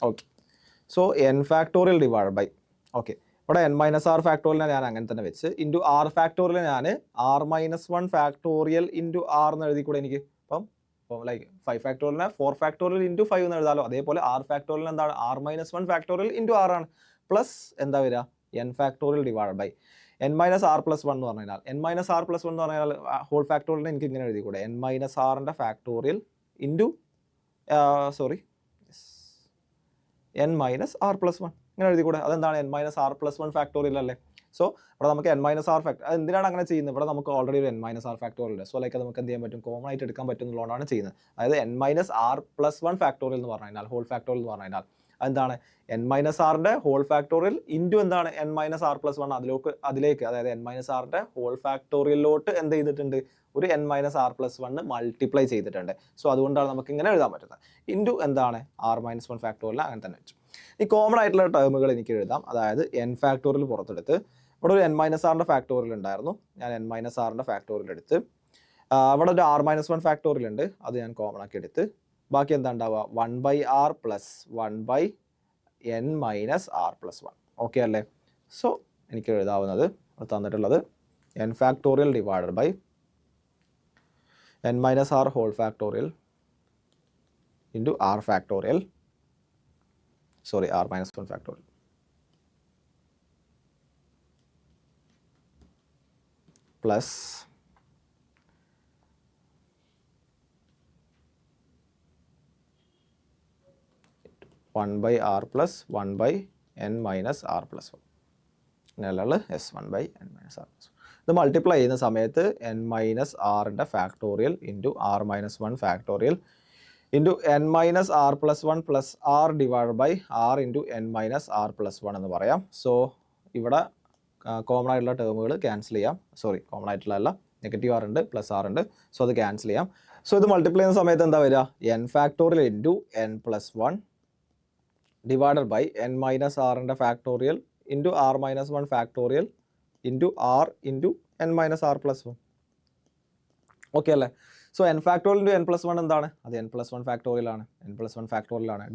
Okay. So n factorial divided by ഇവിടെ n minus r factorial ഞാൻ അങ്ങനെ തന്നെ വെച്ച് into r factorial ഞാൻ r minus 1 factorial into r എന്ന് എഴുതിക്കൂടെ എനിക്ക്? അപ്പം ലൈക്ക് 5 ഫാക്ടോറിയലിനെ 4 ഫാക്ടോറിയൽ ഇൻറ്റു 5 എന്ന് എഴുതാലോ. അതേപോലെ ആർ ഫാക്ടോറിയൽ എന്താണ്? R minus 1 factorial into R ആണ്. പ്ലസ് എന്താ വരിക? N factorial divide by N minus R plus 1 എന്ന് പറഞ്ഞു കഴിഞ്ഞാൽ എൻ മൈനസ് ആർ പ്ലസ് 1 എന്ന് പറഞ്ഞാൽ ഹോൾ ഫാക്ടോറിയലിനെ എനിക്ക് ഇങ്ങനെ എഴുതിക്കൂടെ? എൻ മൈനസ് ആറിൻ്റെ factorial into N minus R plus 1 ഇങ്ങനെ എഴുതിക്കൂടെ? അതെന്താണ്? N minus R plus 1 factorial അല്ലേ? സോ ഇവിടെ നമുക്ക് എൻ മൈനസ് ആർ ഫാക്ടർ, അത് എന്തിനാണ് അങ്ങനെ ചെയ്യുന്നത്? ഇവിടെ നമുക്ക് ഓൾറെഡി ഒരു എൻ മൈനസ് ആർ ഫാക്ടോറിയൽ ഉണ്ട്. സോ ലൈക്ക് നമുക്ക് എന്ത് ചെയ്യാൻ പറ്റും? കോമൺ ആയിട്ട് എടുക്കാൻ പറ്റുന്നതുകൊണ്ടാണ് ചെയ്യുന്നത്. അതായത് N minus R plus 1 factorial എന്ന് പറഞ്ഞു കഴിഞ്ഞാൽ ഹോൾ ഫാക്ടോറിയൽ എന്ന് പറഞ്ഞു കഴിഞ്ഞാൽ എന്താണ്? എൻ മൈനസ് ആറിൻ്റെ ഹോൾ ഫാക്ടോറിയൽ ഇൻറ്റു എന്താണ്? എൻ മൈനസ് ആർ പ്ലസ് 1 അതിലേക്ക് അതായത് എൻ മൈനസ് ആറിൻ്റെ ഹോൾ ഫാക്ടോറിയലിലോട്ട് എന്ത് ചെയ്തിട്ടുണ്ട്? ഒരു N minus R plus 1 multiply ചെയ്തിട്ടുണ്ട്. സോ അതുകൊണ്ടാണ് നമുക്ക് ഇങ്ങനെ എഴുതാൻ പറ്റുന്നത്. ഇൻറ്റു എന്താണ്? ആർ മൈനസ് 1 ഫാക്ടോറിയൽ അങ്ങനെ തന്നെ വെച്ചു. ഈ കോമൺ ആയിട്ടുള്ള ടേമുകൾ എനിക്ക് എഴുതാം. അതായത് എൻ ഫാക്ടോറിയൽ പുറത്തെടുത്ത് ഇവിടെ ഒരു എൻ മൈനസ് ആറിൻ്റെ ഫാക്ടോറിയൽ ഉണ്ടായിരുന്നു. ഞാൻ എൻ മൈനസ് ആറിൻ്റെ ഫാക്ടോറിയൽ എടുത്ത് അവിടെ ഒരു ആർ മൈനസ് 1 ഫാക്ടോറിയൽ ഉണ്ട്, അത് ഞാൻ കോമൺ ആക്കി എടുത്ത് ബാക്കി എന്താ ഉണ്ടാവുക? 1/r plus 1/n minus R plus 1. Okay അല്ലേ? സോ എനിക്ക് എഴുതാവുന്നത് തന്നിട്ടുള്ളത് N factorial divided by N minus R whole factorial into R factorial R minus 1 factorial plus 1/r plus 1/n minus r plus 1 അങ്ങനെയുള്ള s1/n minus r plus 1. ഇത് multiply ചെയ്യുന്ന സമയത്ത് n minus ആറിൻ്റെ factorial into R minus 1 factorial into N minus R plus 1 plus R divide by R into N minus R plus 1 എന്ന് പറയാം. So ഇവിടെ common ആയിട്ടുള്ള ടേമുകൾ cancel ചെയ്യാം. കോമൺ ആയിട്ടുള്ള അല്ല, നെഗറ്റീവ് ആർ ഉണ്ട്, പ്ലസ് ആർ ഉണ്ട്. സോ അത് ക്യാൻസൽ ചെയ്യാം. സോ ഇത് മൾട്ടിപ്ലൈ ചെയ്യുന്ന സമയത്ത് എന്താ വരിക? N factorial into N plus 1 divided by N minus ആറിൻ്റെ factorial into R minus 1 factorial into R into N minus R plus 1. Okay അല്ലേ? So N factorial into N plus 1 എന്താണ്? അത് എൻ പ്ലസ് 1 ഫാക്ടോറിയലാണ്.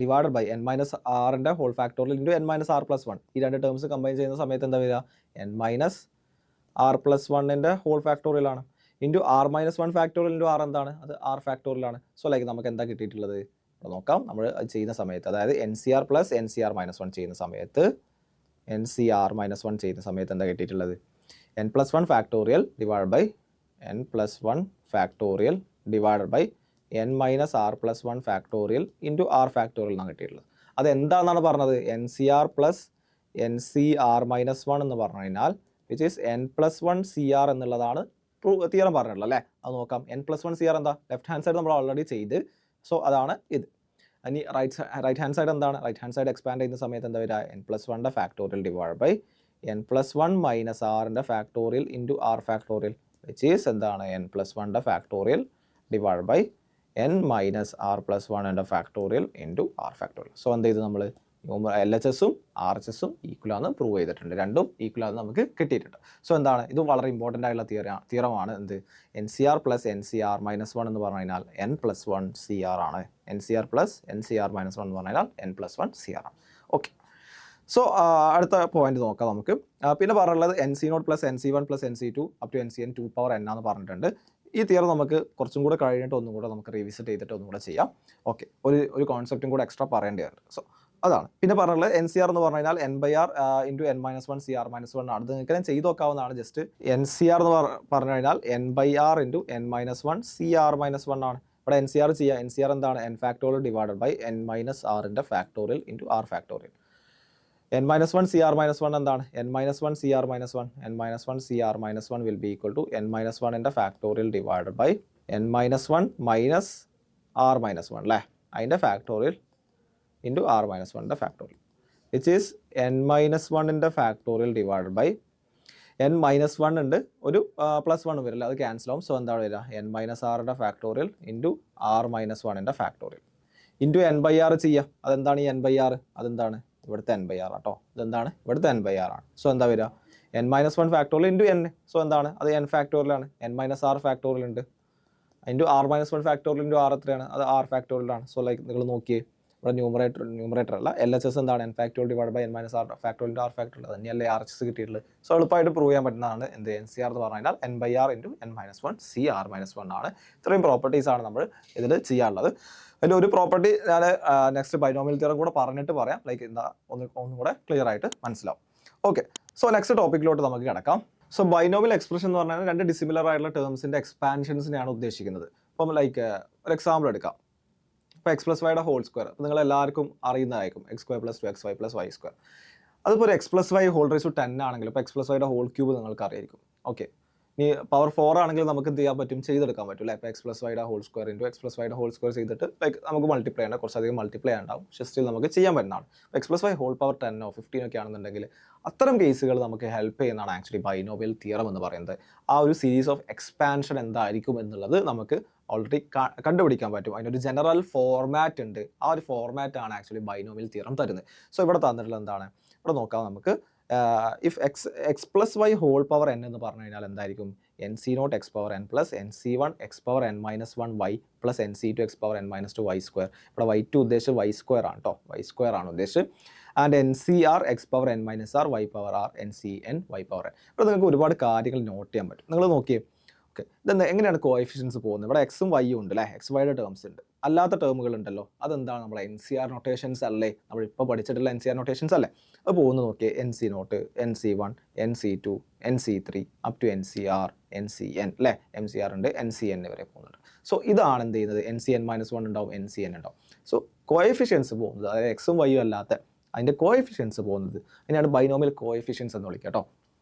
Divided by N minus ആറിൻ്റെ whole factorial into N minus R plus 1. ഈ രണ്ട് terms combine ചെയ്യുന്ന സമയത്ത് എന്താ വരിക? എൻ മൈനസ് ആർ പ്ലസ് 1ൻ്റെ ഹോൾ ഫാക്ടോറിയലാണ് into R minus 1 factorial into R എന്താണ്? അത് ആർ ഫാക്ടോറിയലാണ്. സോ ലൈക്ക് നമുക്ക് എന്താ കിട്ടിയിട്ടുള്ളത് നോക്കാം. നമ്മൾ അത് ചെയ്യുന്ന സമയത്ത് അതായത് N C R plus N C R minus 1 ചെയ്യുന്ന സമയത്ത് എന്താ കിട്ടിയിട്ടുള്ളത്? N plus 1 factorial divide by n plus 1 factorial divided by n minus R plus 1 factorial into R factorial എന്നാണ് കിട്ടിയിട്ടുള്ളത്. അതെന്താണെന്നാണ് പറഞ്ഞത്? N C R plus N C R minus 1 എന്ന് പറഞ്ഞു കഴിഞ്ഞാൽ which is N plus 1 C R എന്നുള്ളതാണ് theorem പറഞ്ഞിട്ടുള്ളത് അല്ലേ? അത് നോക്കാം. എൻ പ്ലസ് 1 സി ആർ എന്താ? ലെഫ്റ്റ് ഹാൻഡ് സൈഡ് നമ്മൾ ഓൾറെഡി ചെയ്ത്. സോ അതാണ് ഇത്. ഇനി റൈറ്റ് ഹാൻഡ് സൈഡ് എന്താണ്? റൈറ്റ് ഹാൻഡ് സൈഡ് എക്സ്പാൻഡ് ചെയ്യുന്ന സമയത്ത് എന്താ വരിക? എൻ പ്ലസ് 1ൻ്റെ factorial divide by N plus 1 minus ആറിൻ്റെ factorial into R factorial which is എന്താണ്? എൻ പ്ലസ് 1ൻ്റെ factorial divide by N minus R plus 1ൻ്റെ factorial into R factorial. So എന്ത് ചെയ്തു നമ്മൾ? LHSഉം RHSഉം ഈക്വൽ ആണെന്ന് പ്രൂവ് ചെയ്തിട്ടുണ്ട്. രണ്ടും ഈക്വൽ ആണെന്ന് നമുക്ക് കിട്ടിയിട്ടുണ്ട്. സോ എന്താണ്, ഇത് വളരെ ഇമ്പോർട്ടൻ്റ് ആയിട്ടുള്ള തിയറമാണ്. എന്ത് NCR പ്ലസ് NCR മൈനസ് 1 എന്ന് പറഞ്ഞു കഴിഞ്ഞാൽ N+1 CR ആണ്. NCR പ്ലസ് NCR മൈനസ് 1 എന്ന് പറഞ്ഞു കഴിഞ്ഞാൽ N+1 CR ആണ്. ഓക്കെ, സോ അടുത്ത പോയിന്റ് നോക്കാം നമുക്ക്. പിന്നെ പറഞ്ഞുള്ളത് NC0 plus NC1 plus NC2 up to NCN 2 power n എന്ന് പറഞ്ഞിട്ടുണ്ട്. ഈ തിയറി നമുക്ക് കുറച്ചും കൂടെ കഴിഞ്ഞിട്ട് ഒന്നും കൂടെ നമുക്ക് റിവിസിറ്റ് ചെയ്തിട്ട് ഒന്നും കൂടെ ചെയ്യാം. ഓക്കെ, ഒരു കോൺസെപ്റ്റും കൂടെ എക്സ്ട്രാ പറയേണ്ടതുണ്ട്. സോ അതാണ്. പിന്നെ പറഞ്ഞുള്ളത് NCR എന്ന് പറഞ്ഞു കഴിഞ്ഞാൽ N/R ഇൻറ്റു N-1 CR-1 ആണ്. ഇത് നിങ്ങൾക്ക് ചെയ്ത് നോക്കാവുന്നതാണ്. ജസ്റ്റ് NCR എന്ന് പറഞ്ഞു കഴിഞ്ഞാൽ N/R ഇൻറ്റു N-1 CR-1 ആണ്. ഇവിടെ NCR ചെയ്യുക. NCR എന്താണ്? N ഫാക്ടോറിയൽ ഡിവൈഡഡ് ബൈ N-Rൻ്റെ factorial into R factorial. N-1 CR-1 എന്താണ്? N-1 CR-1. N-1 CR-1 will be equal to N-1ൻ്റെ factorial divided by N-1 minus R-1 അല്ലേ, അതിൻ്റെ ഫാക്ടോറിയൽ ഇൻറ്റു R-1ൻ്റെ ഫാക്ടോറിയൽ, വിച്ച് ഈസ് N-1ൻ്റെ factorial divided by N-1 ഉണ്ട്, ഒരു +1 വരില്ല, അത് ക്യാൻസൽ ആവും. സോ എന്താണ് വരിക? N-Rൻ്റെ ഫാക്ടോറിയൽ ഇൻറ്റു R-1ൻ്റെ ഫാക്ടോറിയൽ ഇൻറ്റു N/R ചെയ്യുക. അതെന്താണ് ഈ N/R? അതെന്താണ്? ഇവിടുത്തെ N/R ആട്ടോ. ഇതെന്താണ്? ഇവിടുത്തെ N/R ആണ്. സോ എന്താ വരിക? N-1 factorial into N. So എന്താണ്? അത് N ഫാക്ടോറിയലാണ്. N-R ഫാക്ടോറിയൽ ഉണ്ട് into R-1 factorial into R എത്രയാണ്? അത് R ഫാക്ടോറിയലാണ്. സോ ലൈക്ക് നിങ്ങൾ നോക്കിയേ, ഇവിടെ ന്യൂമറേറ്റർ അല്ല, LHS എന്താണ്? N factorial divide by N-R factorial into R factorial. തന്നെയല്ലേ RHS കിട്ടിയിട്ടുള്ളത്. സോ എളുപ്പമായിട്ട് പ്രൂവ് ചെയ്യാൻ പറ്റുന്നതാണ് എന്ത് NCR എന്ന് പറഞ്ഞു കഴിഞ്ഞാൽ N/R ഇൻറ്റു N-1 CR-1 ആണ്. ഇത്രയും പ്രോപ്പർട്ടീസ് ആണ് നമ്മൾ ഇതിൽ ചെയ്യാനുള്ളത്. അതിൽ ഒരു പ്രോപ്പർട്ടി ഞാൻ നെക്സ്റ്റ് ബൈനോമിയൽ തിയറം കൂടെ പറഞ്ഞിട്ട് പറയാം, ലൈക്ക് എന്താ ഒന്നും കൂടെ ക്ലിയർ ആയിട്ട് മനസ്സിലാവും. ഓക്കെ, സോ നെക്സ്റ്റ് ടോപ്പിക്കിലോട്ട് നമുക്ക് കിടക്കാം. സോ ബൈനോമിയൽ എക്സ്പ്രഷൻ എന്ന് പറഞ്ഞാൽ രണ്ട് ഡിസിമിലർ ആയിട്ടുള്ള ടേംസിൻ്റെ എക്സ്പാൻഷൻസിനെയാണ് ഉദ്ദേശിക്കുന്നത്. അപ്പം ലൈക്ക് ഒരു എക്സാമ്പിൾ എടുക്കാം. ഇപ്പോൾ x+y ഹോൾ സ്ക്വയർ നിങ്ങൾ എല്ലാവർക്കും അറിയുന്നതായിരിക്കും. x² + 2xy + y². അതിപ്പോൾ ഒരു x+y ഹോൾ റൈസ് ടു 10 ആണെങ്കിൽ ഇപ്പോൾ x+y ഹോൾ ക്യൂബ് നിങ്ങൾക്ക് അറിയായിരിക്കും. ഓക്കെ, ഇനി പവർ 4 ആണെങ്കിൽ നമുക്ക് എന്ത് ചെയ്യാൻ പറ്റും? ചെയ്തെടുക്കാൻ പറ്റും അല്ലേ. ഇപ്പോൾ x+y whole square into x+y whole square ചെയ്തിട്ട് ലൈക്ക് നമുക്ക് മൾട്ടിപ്ലൈ ചെയ്യേണ്ട, കുറച്ചധികം മൾട്ടിപ്ലൈ ഉണ്ടാവും, പക്ഷേ സ്റ്റിൽ നമുക്ക് ചെയ്യാൻ പറ്റുന്നതാണ്. x+y ഹോൾ പവർ 10 15 ഒക്കെ ആണെന്നുണ്ടെങ്കിൽ അത്തരം കേസുകൾ നമുക്ക് ഹെൽപ്പ് ചെയ്യുന്നതാണ് ആക്ച്വലി ബൈനോമിയൽ തിയറം എന്ന് പറയുന്നത്. ആ ഒരു സീരീസ് ഓഫ് എക്സ്പാൻഷൻ എന്തായിരിക്കും എന്നുള്ളത് നമുക്ക് ഓൾറെഡി കണ്ടുപിടിക്കാൻ പറ്റും. അതിനൊരു ജനറൽ ഫോർമാറ്റ് ഉണ്ട്. ആ ഒരു ഫോർമാറ്റ് ആണ് ആക്ച്വലി ബൈനോമിയൽ തിയറം തരുന്നത്. സോ ഇവിടെ തന്നിട്ടുള്ളത് എന്താണ്? ഇവിടെ നോക്കാം നമുക്ക്. If x+y whole power n എന്ന് പറഞ്ഞു കഴിഞ്ഞാൽ എന്തായിരിക്കും? NC0 x പവർ n plus NC1 x power n-1 y plus NC2 x power n-2 y². ഇവിടെ y2 ഉദ്ദേശിച്ച് y² ആണ് കേട്ടോ, y² ആണ് ഉദ്ദേശിച്ച്. And NCR x power n-r y power r NCN y പവർ n. ഇവിടെ നിങ്ങൾക്ക് ഒരുപാട് കാര്യങ്ങൾ നോട്ട് ചെയ്യാൻ പറ്റും. നിങ്ങൾ നോക്കിയേ. ഓക്കെ, ഇതെന്താ എങ്ങനെയാണ് കോഎഫിഷ്യൻസ് പോകുന്നത്? ഇവിടെ എക്സും വൈയും ഉണ്ട് അല്ലേ, XY ടേംസ് ഉണ്ട്. അല്ലാത്ത ടേമുകൾ ഉണ്ടല്ലോ, അതെന്താണ്? നമ്മളെ NCR നൊട്ടേഷൻസ് അല്ലേ, നമ്മളിപ്പോൾ പഠിച്ചിട്ടുള്ള NCR നൊട്ടേഷൻസ് അല്ലേ. അത് പോകുന്നു നോക്കിയേ. NC0, NC1, NC2, NC3 up to NCR, NCN അല്ലേ. MCR ഉണ്ട്, NCN വരെ പോകുന്നുണ്ട്. സോ ഇതാണ് എന്ത് ചെയ്യുന്നത്? NCN-1 ഉണ്ടാവും, NCN ഉണ്ടാവും. സോ കോഎഫിഷ്യൻസ് പോകുന്നത്, അതായത് എക്സും വൈയും അല്ലാത്ത അതിൻ്റെ കോഎഫിഷ്യൻസ് പോകുന്നത് അതിനാണ് ബൈനോമിയൽ കോഎഫിഷ്യൻസ് എന്ന് വിളിക്കുക കേട്ടോ.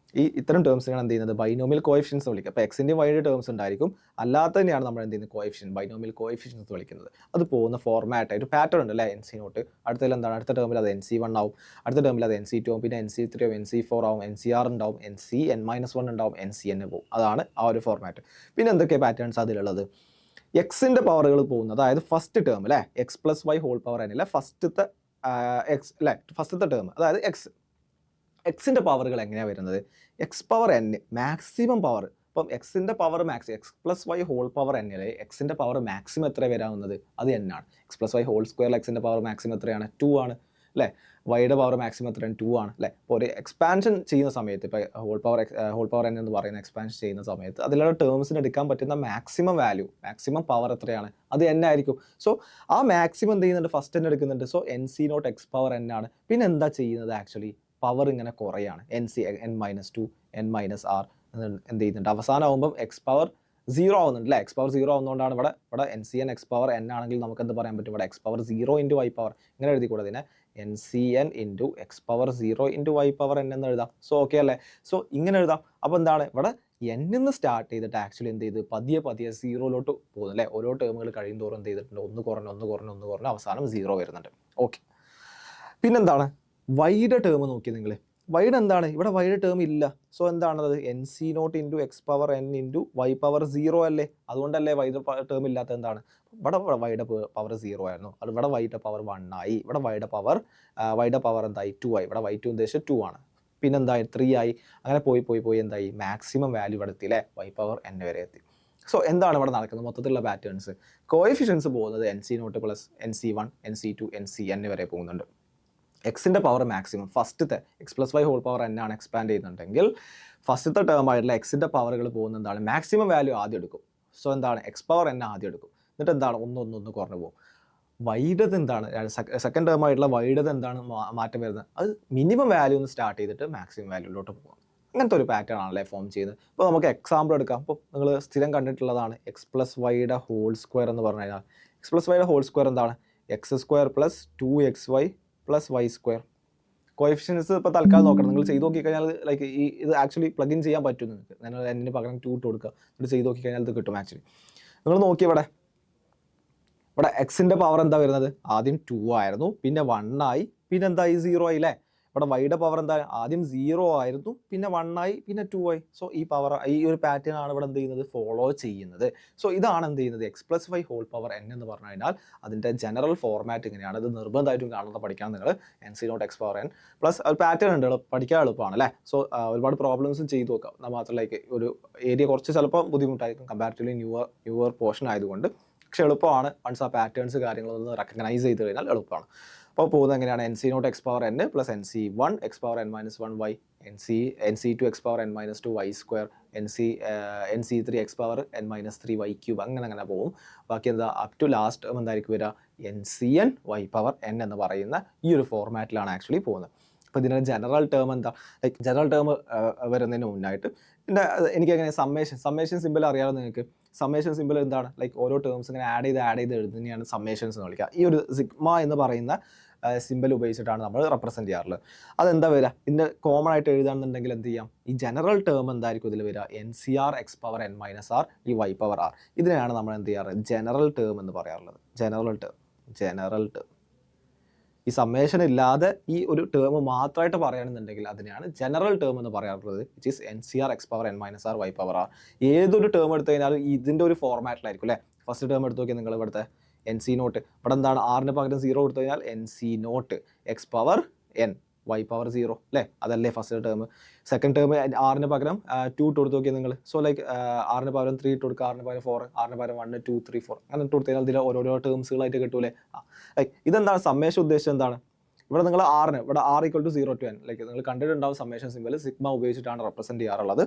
ഇത്തരം ടേംസിനാണ് എന്ത് ചെയ്യുന്നത്? ബൈനോമിയൽ കോഎഫിഷ്യൻസ് വിളിക്കുക. അപ്പോൾ എക്സിൻ്റെയും വൈയുടെ ടേംസ് ഉണ്ടായിരിക്കും, അല്ലാത്തതിനെയാണ് നമ്മൾ എന്ത് ചെയ്യുന്നത്? കോഎഫിഷ്യൻ, ബൈനോമിയൽ കോഎഫിഷ്യൻസ് വിളിക്കുന്നത്. അത് പോകുന്ന ഫോർമാറ്റ് ആയിട്ട് പാറ്റേൺ ഉണ്ട് അല്ലേ. NC0 അടുത്തതിൽ എന്താണ്? അടുത്ത ടേമിൽ അത് NC1 ആവും, അടുത്ത ടേമിൽ അത് NC2 ആവും, പിന്നെ NC3 ആവും, NC4 ആവും, NCR ഉണ്ടാവും, NCN-1 ഉണ്ടാവും, NCN പോകും. അതാണ് ആ ഒരു ഫോർമാറ്റ്. പിന്നെ എന്തൊക്കെ പാറ്റേൺസ് അതിലുള്ളത്? എക്സിൻ്റെ പവറുകൾ പോകുന്നത്, അതായത് ഫസ്റ്റ് ടേം അല്ലേ, x+y ഹോൾ പവർ n അല്ലേ, ഫസ്റ്റത്തെ എക്സ് അല്ലേ, ഫസ്റ്റത്തെ ടേം അതായത് എക്സിൻ്റെ പവറുകൾ എങ്ങനെയാണ് വരുന്നത്? x പവർ n മാക്സിമം പവർ. ഇപ്പം എക്സിൻ്റെ power x+y whole power n അല്ലേ, എക്സിൻ്റെ പവർ മാക്സിമം എത്ര വരാവുന്നത്? അത് n ആണ്. x+y ഹോൾ സ്ക്വയറിൽ എക്സിൻ്റെ പവർ മാക്സിമം എത്രയാണ്? 2 ആണ് അല്ലേ. വൈയുടെ പവർ മാക്സിമം എത്രയാണ്? 2 ആണ് അല്ലേ. ഇപ്പോൾ ഒരു എക്സ്പാൻഷൻ ചെയ്യുന്ന സമയത്ത്, ഇപ്പോൾ ഹോൾ പവർ n എന്ന് പറയുന്ന എക്സ്പാൻഷൻ ചെയ്യുന്ന സമയത്ത് അതിലുള്ള ടേംസിന് എടുക്കാൻ പറ്റുന്ന മാക്സിമം വാല്യൂ, മാക്സിമം പവർ എത്രയാണ്? അത് n ആയിരിക്കും. സോ ആ മാക്സിമം എന്ത് ചെയ്യുന്നുണ്ട്? ഫസ്റ്റ് തന്നെ എടുക്കുന്നുണ്ട്. സോ NC0 x പവർ n ആണ്. പിന്നെ എന്താ ചെയ്യുന്നത്? ആക്ച്വലി പവർ ഇങ്ങനെ കുറയാണ്. N-2 N-r എന്ത് ചെയ്യുന്നുണ്ട്? അവസാനം ആകുമ്പം x പവർ 0 ആവുന്നുണ്ട് അല്ലേ. x പവർ 0 ആവുന്നതുകൊണ്ടാണ് ഇവിടെ NCN x പവർ n ആണെങ്കിൽ നമുക്ക് എന്ത് പറയാൻ പറ്റും? ഇവിടെ x power 0 into y power ഇങ്ങനെ എഴുതിക്കൂടെ? ഇതിനെ NCN into x power 0 into y പവർ n എന്ന് എഴുതാം. സോ ഓക്കെ അല്ലേ. സോ ഇങ്ങനെ എഴുതാം. അപ്പോൾ എന്താണ്? ഇവിടെ n നിന്ന് സ്റ്റാർട്ട് ചെയ്തിട്ട് ആക്ച്വലി എന്ത് ചെയ്ത് പതിയെ 0 പോകുന്നു അല്ലേ. ഓരോ ടേമുകൾ കഴിയും തോറും എന്ത് ചെയ്തിട്ടുണ്ട്? ഒന്ന് കുറഞ്ഞ് അവസാനം 0 വരുന്നുണ്ട്. ഓക്കെ, പിന്നെന്താണ്? വൈയുടെ ടേം നോക്കി നിങ്ങൾ. വൈഡ് എന്താണ് ഇവിടെ വൈഡ് ടേം ഇല്ല. സോ എന്താണത് N C not into X power N into Y power 0 അല്ലേ, അതുകൊണ്ടല്ലേ വൈഡ് ടേം ഇല്ലാത്ത. എന്താണ് ഇവിടെ വൈഡ് പവർ 0 ആയിരുന്നു, അത് ഇവിടെ വൈഡ് പവർ 1 ആയി, ഇവിടെ വൈഡ് പവർ എന്തായി 2 ആയി, ഇവിടെ y2 ഉദ്ദേശിച്ച 2 ആണ്, പിന്നെ എന്തായി 3 ആയി, അങ്ങനെ പോയി എന്തായി മാക്സിമം വാല്യൂ ഇവിടെ എത്തി അല്ലേ, വൈ പവർ n വരെ എത്തി. സോ എന്താണ് ഇവിടെ നടക്കുന്നത് മൊത്തത്തിലുള്ള പാറ്റേൺസ്, കോഎഫിഷ്യൻസ് പോകുന്നത് N C not plus N C 1 N C 2 N C n വരെ പോകുന്നുണ്ട്. എക്സിൻ്റെ പവർ മാക്സിമം ഫസ്റ്റത്തെ X plus Y whole power n ആണ് എക്സ്പാൻഡ് ചെയ്യുന്നുണ്ടെങ്കിൽ ഫസ്റ്റത്തെ ടേം ആയിട്ടുള്ള എക്സിൻ്റെ പവറുകൾ പോകുന്ന എന്താണ് മാക്സിമം വാല്യൂ ആദ്യം എടുക്കും. സോ എന്താണ് എക്സ് പവർ n ആദ്യം എടുക്കും, എന്നിട്ട് എന്താണ് ഒന്ന് കുറഞ്ഞു പോകും. വൈഡത് എന്താണ് സെക്കൻഡ് ടേം ആയിട്ടുള്ള വൈഡത് എന്താണ് മാറ്റം വരുന്നത്, അത് മിനിമം വാല്യൂ ഒന്ന് സ്റ്റാർട്ട് ചെയ്തിട്ട് മാക്സിമം വാല്യൂലോട്ട് പോകും. അങ്ങനത്തെ ഒരു പാറ്റേൺ ആണല്ലേ ഫോം ചെയ്യുന്നത്. ഇപ്പോൾ നമുക്ക് എക്സാമ്പിൾ എടുക്കാം. ഇപ്പോൾ നിങ്ങൾ സ്ഥിരം കണ്ടിട്ടുള്ളതാണ് എക്സ് പ്ലസ് വൈയുടെ ഹോൾ സ്ക്വയർ എന്ന് പറഞ്ഞു കഴിഞ്ഞാൽ എക്സ് പ്ലസ് വൈയുടെ ഹോൾ സ്ക്വയർ എന്താണ് X square plus 2xy plus Y square. Coefficients ഇപ്പോൾ തൽക്കാലം നോക്കണം, നിങ്ങൾ ചെയ്ത് നോക്കിക്കഴിഞ്ഞാൽ ലൈക്ക് ഇത് ആക്ച്വലി പ്ലഗ് ഇൻ ചെയ്യാൻ പറ്റും നിങ്ങൾക്ക്. നിങ്ങൾ എന്നിന് പകരം 2 ഇട്ട് കൊടുക്കുക, എന്നിട്ട് ചെയ്ത് നോക്കിക്കഴിഞ്ഞാൽ ഇത് കിട്ടും. ആക്ച്വലി നിങ്ങൾ നോക്കി ഇവിടെ എക്സിൻ്റെ പവർ എന്താ വരുന്നത്, ആദ്യം 2 ആയിരുന്നു, പിന്നെ 1 ആയി, പിന്നെ എന്തായി 0 ആയി അല്ലേ. ഇവിടെ വൈയുടെ പവർ എന്താ ആദ്യം 0 ആയിരുന്നു, പിന്നെ 1 ആയി, പിന്നെ 2 ആയി. സോ ഈ ഒരു പാറ്റേൺ ആണ് ഇവിടെ എന്ത് ചെയ്യുന്നത് ഫോളോ ചെയ്യുന്നത്. സോ ഇതാണ് എന്ത് ചെയ്യുന്നത് X plus Y whole power n എന്ന് പറഞ്ഞു കഴിഞ്ഞാൽ അതിൻ്റെ ജനറൽ ഫോർമാറ്റ് ഇങ്ങനെയാണ്. ഇത് നിർബന്ധമായിട്ടും കാണുന്നത് പഠിക്കാൻ നിങ്ങൾ N C not X power n plus ഒരു പാറ്റേൺ ഉണ്ട്, പഠിക്കാൻ എളുപ്പമാണ് അല്ലേ. സോ ഒരുപാട് പ്രോബ്ലംസും ചെയ്തു നോക്കാം. മാത്രമല്ല ഒരു ഏരിയ കുറച്ച് ചിലപ്പോൾ ബുദ്ധിമുട്ടായിരിക്കും കമ്പാരിറ്റീവ്ലി ന്യൂവർ പോർഷൻ ആയതുകൊണ്ട്, പക്ഷേ എളുപ്പമാണ്. വൺസ് ആ പാറ്റേൺസ് കാര്യങ്ങളൊന്ന് റെക്കഗ്നൈസ് ചെയ്ത് കഴിഞ്ഞാൽ എളുപ്പമാണ്. അപ്പോൾ പോകുന്നത് എങ്ങനെയാണ് N C not X power n plus N C 1 X power n minus 1 Y, N C 2 X power n minus 2 Y square, N C 3 X power n minus 3 Y cube, അങ്ങനെ പോകും. ബാക്കി എന്താ അപ് ടു ലാസ്റ്റ് എന്തായിരിക്കും വരിക N C N Y power n എന്ന് പറയുന്ന ഈ ഒരു ഫോർമാറ്റിലാണ് ആക്ച്വലി പോകുന്നത്. അപ്പോൾ ഇതിൻ്റെ ജനറൽ ടേം എന്താ ലൈക്ക് ജനറൽ ടേം വരുന്നതിന് മുന്നായിട്ട് പിന്നെ എനിക്കെങ്ങനെ സമ്മേഷൻ സിമ്പിൾ അറിയാമോ നിങ്ങൾക്ക്. സമ്മേഷൻ സിമ്പിൾ എന്താണ് ലൈക്ക് ഓരോ ടേംസ് ഇങ്ങനെ ആഡ് ചെയ്ത് എഴുതുന്നതാണ് സമ്മേഷൻസ് എന്ന് വിളിക്കുക. ഈ ഒരു സിഗ്മ എന്ന് പറയുന്ന സിമ്പിൾ ഉപയോഗിച്ചിട്ടാണ് നമ്മൾ റെപ്രസെൻറ്റ് ചെയ്യാറുള്ളത്. അതെന്താ വരിക ഇതിൻ്റെ കോമൺ ആയിട്ട് എഴുതാണെന്നുണ്ടെങ്കിൽ എന്ത് ചെയ്യാം, ഈ ജനറൽ ടേം എന്തായിരിക്കും ഇതിൽ വരിക N C r x power n minus r ഈ വൈ പവർ ആർ. ഇതിനെയാണ് നമ്മൾ എന്ത് ചെയ്യാറ് ജനറൽ ടേം എന്ന് പറയാറുള്ളത്. ജനറൽ ടേം ഈ സമ്മേഷൻ ഇല്ലാതെ ഈ ഒരു ടേം മാത്രമായിട്ട് പറയുകയാണെന്നുണ്ടെങ്കിൽ അതിനെയാണ് ജനറൽ ടേം എന്ന് പറയാറുള്ളത്, which is N C r x power n minus r y power r. ഏതൊരു ടേം എടുത്തു കഴിഞ്ഞാലും ഇതിൻ്റെ ഒരു ഫോർമാറ്റിലായിരിക്കും അല്ലേ. ഫസ്റ്റ് ടേം എടുത്ത് നോക്കിയാൽ നിങ്ങൾ ഇവിടുത്തെ എൻ സി നോട്ട് ഇവിടെ എന്താണ് ആറിന് പകരം 0 കൊടുത്തു കഴിഞ്ഞാൽ n C not X power n y power 0 അല്ലേ, അതല്ലേ ഫസ്റ്റ് ടേം. സെക്കൻഡ് ടേം ആറിന് പകരം 2 ഇട്ട് കൊടുത്ത് നോക്കിയാൽ നിങ്ങൾ. സോ ലൈക്ക് ആറിന് പകരം 3 ഇട്ട് കൊടുക്കുക, ആറിന് പകരം 4, ആറിന് പകരം 1 2 3 4 അങ്ങനെ ഇട്ട് കൊടുത്തു കഴിഞ്ഞാൽ ഇതിൽ ഓരോരോ ടേംസുകളായിട്ട് കിട്ടൂലേ. ലൈക്ക് ഇതെന്താണ് സമ്മേഷൻ ഉദ്ദേശം എന്താണ്, ഇവിടെ നിങ്ങൾ ഇവിടെ r = 0 to n ലൈക്ക് നിങ്ങൾ കണ്ടിട്ടുണ്ടാവും സമ്മേഷൻ സിമ്പിൾ സിഗ്മ ഉപയോഗിച്ചിട്ടാണ് റെപ്രസെൻറ്റ് ചെയ്യാറുള്ളത്.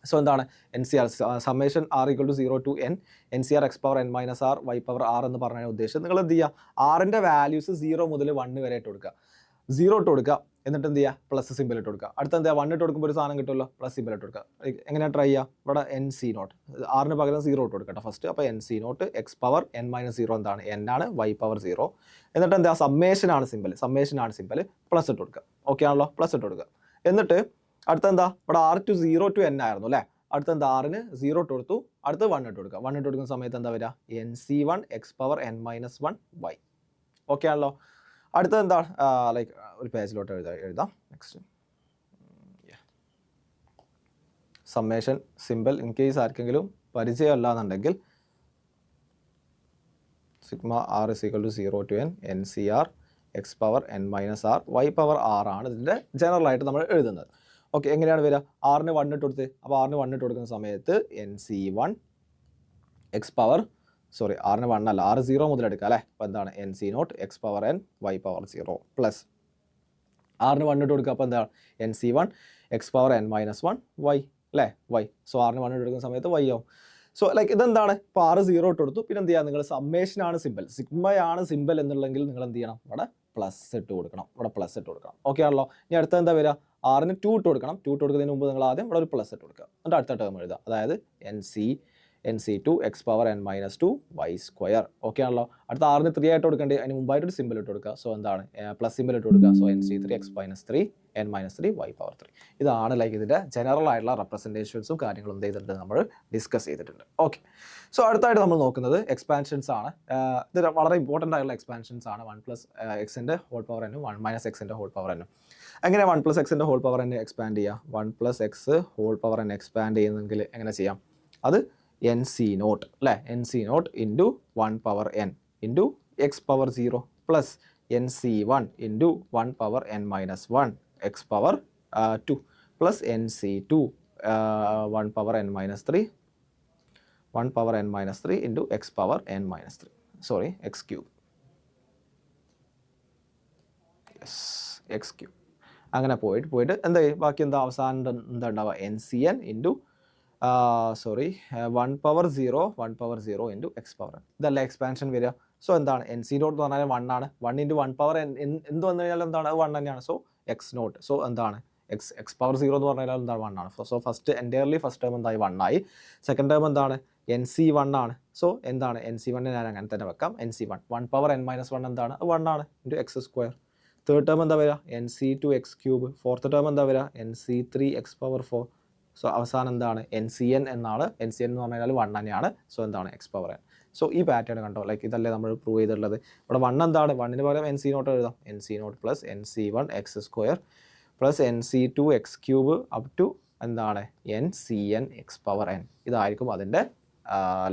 സോ എന്താണ് N C r summation r = 0 to n n C r x power n minus r y power r എന്ന് പറഞ്ഞ ഉദ്ദേശം നിങ്ങൾ എന്ത് ചെയ്യുക ആറിൻ്റെ വാല്യൂസ് 0 മുതൽ 1 വരെ ഇട്ട് കൊടുക്കുക, 0 ഇട്ട് കൊടുക്കുക, എന്നിട്ട് എന്ത് ചെയ്യുക പ്ലസ് സിമ്പിൾ ഇട്ട് കൊടുക്കുക. അടുത്ത എന്താ 1 ഇട്ട് കൊടുക്കുമ്പോൾ ഒരു സാധനം കിട്ടുമല്ലോ പ്ലസ് സിമ്പിൾ ഇട്ട് കൊടുക്കുക. എങ്ങനെയാണ് ട്രൈ ചെയ്യുക, ഇവിടെ എൻ സി നോട്ട് ആറിന് പകരം 0 ഇട്ട് കൊടുക്കട്ടെ ഫസ്റ്റ്. അപ്പോൾ n C not X power n minus 0 എന്താണ് n ആണ് വൈ പവർ 0, എന്നിട്ട് എന്താ സമ്മേഷനാണ് സിമ്പിൾ പ്ലസ് ഇട്ട് കൊടുക്കുക. ഓക്കെ ആണല്ലോ, പ്ലസ് ഇട്ട് കൊടുക്കുക. എന്നിട്ട് അടുത്ത എന്താ ഇവിടെ r to 0 to n ആയിരുന്നു അല്ലേ, അടുത്ത എന്താ ആറിന് 0 ഇട്ട് കൊടുത്തു, അടുത്ത് 1 ഇട്ട് കൊടുക്കുക. 1 ഇട്ട് കൊടുക്കുന്ന സമയത്ത് എന്താ വരിക N C 1 X power n minus 1 y. Okay ആണല്ലോ. അടുത്ത എന്താ ലൈക്ക് ഒരു പേജിലോട്ട് എഴുതാം next summation simple. In case ആർക്കെങ്കിലും പരിചയമല്ല എന്നുണ്ടെങ്കിൽ sigma r = 0 to n n C r x power n minus r y power r ആണ് ഇതിൻ്റെ ജനറലായിട്ട് നമ്മൾ എഴുതുന്നത്. ഓക്കെ, എങ്ങനെയാണ് വരിക ആറിന് 1 ഇട്ട് കൊടുത്ത്, അപ്പോൾ ആറിന് 1 ഇട്ട് കൊടുക്കുന്ന സമയത്ത് എൻ സി 1 എക്സ് പവർ ആറിന് 1 അല്ല r 0 മുതൽ എടുക്കുക അല്ലേ. അപ്പോൾ എന്താണ് N C not X power n y power 0 plus ആറിന് 1 ഇട്ട് കൊടുക്കുക, അപ്പോൾ എന്താണ് N C 1 X power n minus 1 y അല്ലേ വൈ. സോ ആറിന് 1 ഇട്ട് കൊടുക്കുന്ന സമയത്ത് വൈ ആവും. സോ ലൈക്ക് ഇതെന്താണ് ഇപ്പോൾ r 0 ഇട്ട് കൊടുത്തു, പിന്നെ എന്ത് ചെയ്യുക നിങ്ങൾ സമ്മേഷനാണ് സിമ്പിൾ സിഗ്മയാണ് സിമ്പിൾ എന്നുള്ളെങ്കിൽ നിങ്ങൾ എന്ത് ചെയ്യണം ഇവിടെ പ്ലസ് ഇട്ട് കൊടുക്കണം. ഓക്കെ ആണല്ലോ. ഇനി അടുത്ത എന്താ വരിക ആറിന് 2 ഇട്ട് കൊടുക്കണം. 2 ഇട്ട് കൊടുക്കുന്നതിന് മുമ്പ് നിങ്ങൾ ആദ്യം ഇവിടെ ഒരു പ്ലസ് ഇട്ട് കൊടുക്കുക, എന്നിട്ട് അടുത്ത ടേം എഴുതുക. അതായത് എൻ സി NC2 x പവർ n minus 2 y square. Okay ആണല്ലോ. അടുത്ത ആറിന് 3 ആയിട്ട് കൊടുക്കേണ്ടത്, അതിന് മുമ്പായിട്ടൊരു സിമ്പിൾ ഇട്ട് കൊടുക്കുക. സോ എന്താണ് പ്ലസ് സിമ്പിൾ ഇട്ട് കൊടുക്കുക. So NC3 x minus 3 n minus 3 y power 3. ഇതാണ് ലൈക്ക് ഇതിൻ്റെ ജനറൽ ആയിട്ടുള്ള റെപ്രസെൻറ്റേഷൻസും കാര്യങ്ങളും എന്ത് ചെയ്തിട്ടുണ്ട്, നമ്മൾ ഡിസ്കസ് ചെയ്തിട്ടുണ്ട്. ഓക്കെ, സോ അടുത്തായിട്ട് നമ്മൾ നോക്കുന്നത് എക്സ്പാൻഷൻസ് ആണ്. ഇത് വളരെ ഇമ്പോർട്ടൻ്റ് ആയിട്ടുള്ള എക്സ്പാൻഷൻസ് ആണ്. 1 പ്ലസ് എക്സിൻ്റെ ഹോൾ പവർ എന്നും 1 മൈനസ് എക്സിൻ്റെ ഹോൾ പവർ എന്നും. എങ്ങനെ 1 പ്ലസ് എക്സിൻ്റെ ഹോൾ പവർ എന്നെ എക്സ്പാൻഡ് ചെയ്യുക? 1 പ്ലസ് എക്സ് ഹോൾ പവർ എന്നെ എക്സ്പാൻഡ് ചെയ്യുന്നെങ്കിൽ എങ്ങനെ ചെയ്യാം? അത് NC0 അല്ലേ, NC0 into 1 power n into X power 0 plus NC1 into 1 power n minus 1 X power 2 plus NC2 1 power n minus 3 1 power n minus 3 into X power n minus 3, sorry X cube, X cube. അങ്ങനെ പോയിട്ട് എന്താ ബാക്കി എന്താ അവസാനം എന്താ ഉണ്ടാവുക? NCn into 1 power 0 into X power n. ഇതല്ല expansion വരിക. സോ എന്താണ് NC0 എന്ന് പറഞ്ഞാൽ 1 ആണ്. 1 ഇൻറ്റു 1 പവർ n എന്ത് വന്നു കഴിഞ്ഞാൽ എന്താണ്? 1 തന്നെയാണ്. So x0. സോ എന്താണ് എക്സ് പവർ 0 എന്ന് പറഞ്ഞാൽ എന്താണ്? 1 ആണ്. So first entirely first term എന്തായി? 1 ആയി. സെക്കൻഡ് ടേം എന്താണ്? NC1 ആണ്. സോ എന്താണ് NC1 ഞാൻ അങ്ങനെ തന്നെ വെക്കാം. NC1 1 പവർ n മൈനസ് 1 എന്താണ്? 1 ആണ് into X square. Third term എന്താ വരിക? NC2 x cube. Fourth term എന്താ വരിക? NC3 X power 4. സോ അവസാനം എന്താണ്? NCn എന്നാണ്. NCn എന്ന് പറഞ്ഞാൽ 1 തന്നെയാണ്. സോ എന്താണ്? X power n. സോ ഈ പാറ്റേൺ കണ്ടോ, ലൈക്ക് ഇതല്ലേ നമ്മൾ പ്രൂവ് ചെയ്തിട്ടുള്ളത്. ഇവിടെ 1 എന്താണ്? 1ന് പകരം NC0 എഴുതാം. NC0 plus NC1 x square plus NC2 x cube up to എന്താണ്? NCn X power n. ഇതായിരിക്കും അതിൻ്റെ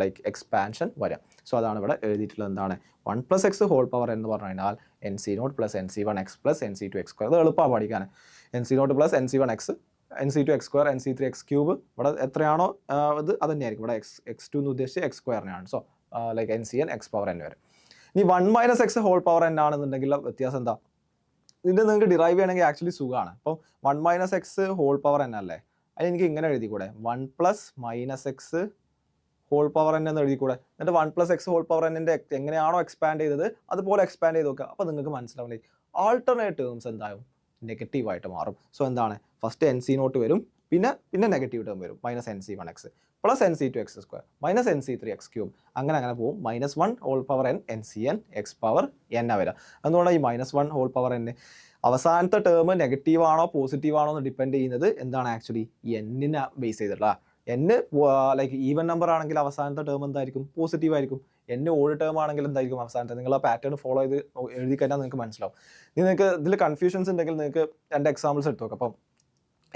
ലൈക്ക് എക്സ്പാൻഷൻ വരാം. സോ അതാണ് ഇവിടെ എഴുതിയിട്ടുള്ളത്. എന്താണ്? 1 പ്ലസ് എക്സ് ഹോൾ പവർ എന്ന് പറഞ്ഞു കഴിഞ്ഞാൽ NC0 plus NC1 X plus NC2 X square. അത് എളുപ്പമാണ് പഠിക്കാൻ. NC0 plus NC1 X, NC2 X square, NC3 X cube. ഇവിടെ എത്രയാണോ അത് തന്നെയായിരിക്കും. ഇവിടെ x2 എന്ന് ഉദ്ദേശിച്ച് എക്സ് സ്ക്വയറിനാണ്. So like NCn X power n വരെ. ഇനി 1 minus X whole power n ആണെന്നുണ്ടെങ്കിൽ വ്യത്യാസം എന്താ? ഇതിൻ്റെ നിങ്ങൾക്ക് ഡിറൈവ് ചെയ്യണമെങ്കിൽ ആക്ച്വലി സുഖമാണ്. അപ്പം 1 minus X whole power n അല്ലേ, അതിന് എനിക്ക് ഇങ്ങനെ എഴുതിക്കൂടെ? 1 plus minus X whole power n എന്ന് എഴുതിക്കൂടെ? എന്നിട്ട് 1 plus X whole power n എങ്ങനെയാണോ എക്സ്പാൻഡ് ചെയ്തത് അതുപോലെ എക്സ്പാൻഡ് ചെയ്ത് നോക്കുക. അപ്പോൾ നിങ്ങൾക്ക് മനസ്സിലാവില്ലേ, ആൾട്ടർനേറ്റ് ടേംസ് എന്തായും? നെഗറ്റീവായിട്ട് മാറും. സോ എന്താണ്? ഫസ്റ്റ് NC0 വരും, പിന്നെ നെഗറ്റീവ് ടേം വരും. Minus NC1 X plus NC2 X square minus NC3 X cube. അങ്ങനെ പോകും. -1 whole power n NCn X power n വരിക. അതുകൊണ്ടാണ് ഈ -1 ഹോൾ പവർ n അവസാനത്തെ ടേം നെഗറ്റീവ് ആണോ പോസിറ്റീവ് ആണോ എന്ന് ഡിപ്പെൻഡ് ചെയ്യുന്നത് എന്താണ്? ആക്ച്വലി n-നെ ബേസ് ചെയ്തിട്ടുള്ള. n ലൈക്ക് ഈവൻ നമ്പർ ആണെങ്കിൽ അവസാനത്തെ ടേം എന്തായിരിക്കും? പോസിറ്റീവ് ആയിരിക്കും. n ഓഡ് ടേം ആണെങ്കിൽ എന്തായിരിക്കും അവസാനത്തെ? നിങ്ങൾ ആ പാറ്റേൺ ഫോളോ ചെയ്ത് എഴുതി കഴിഞ്ഞാൽ നിങ്ങൾക്ക് മനസ്സിലാവും. നിങ്ങൾക്ക് ഇതിൽ കൺഫ്യൂഷൻസ് ഉണ്ടെങ്കിൽ നിങ്ങൾക്ക് 2 എക്സാമ്പിൾസ് എടുത്ത് നോക്കാം. അപ്പം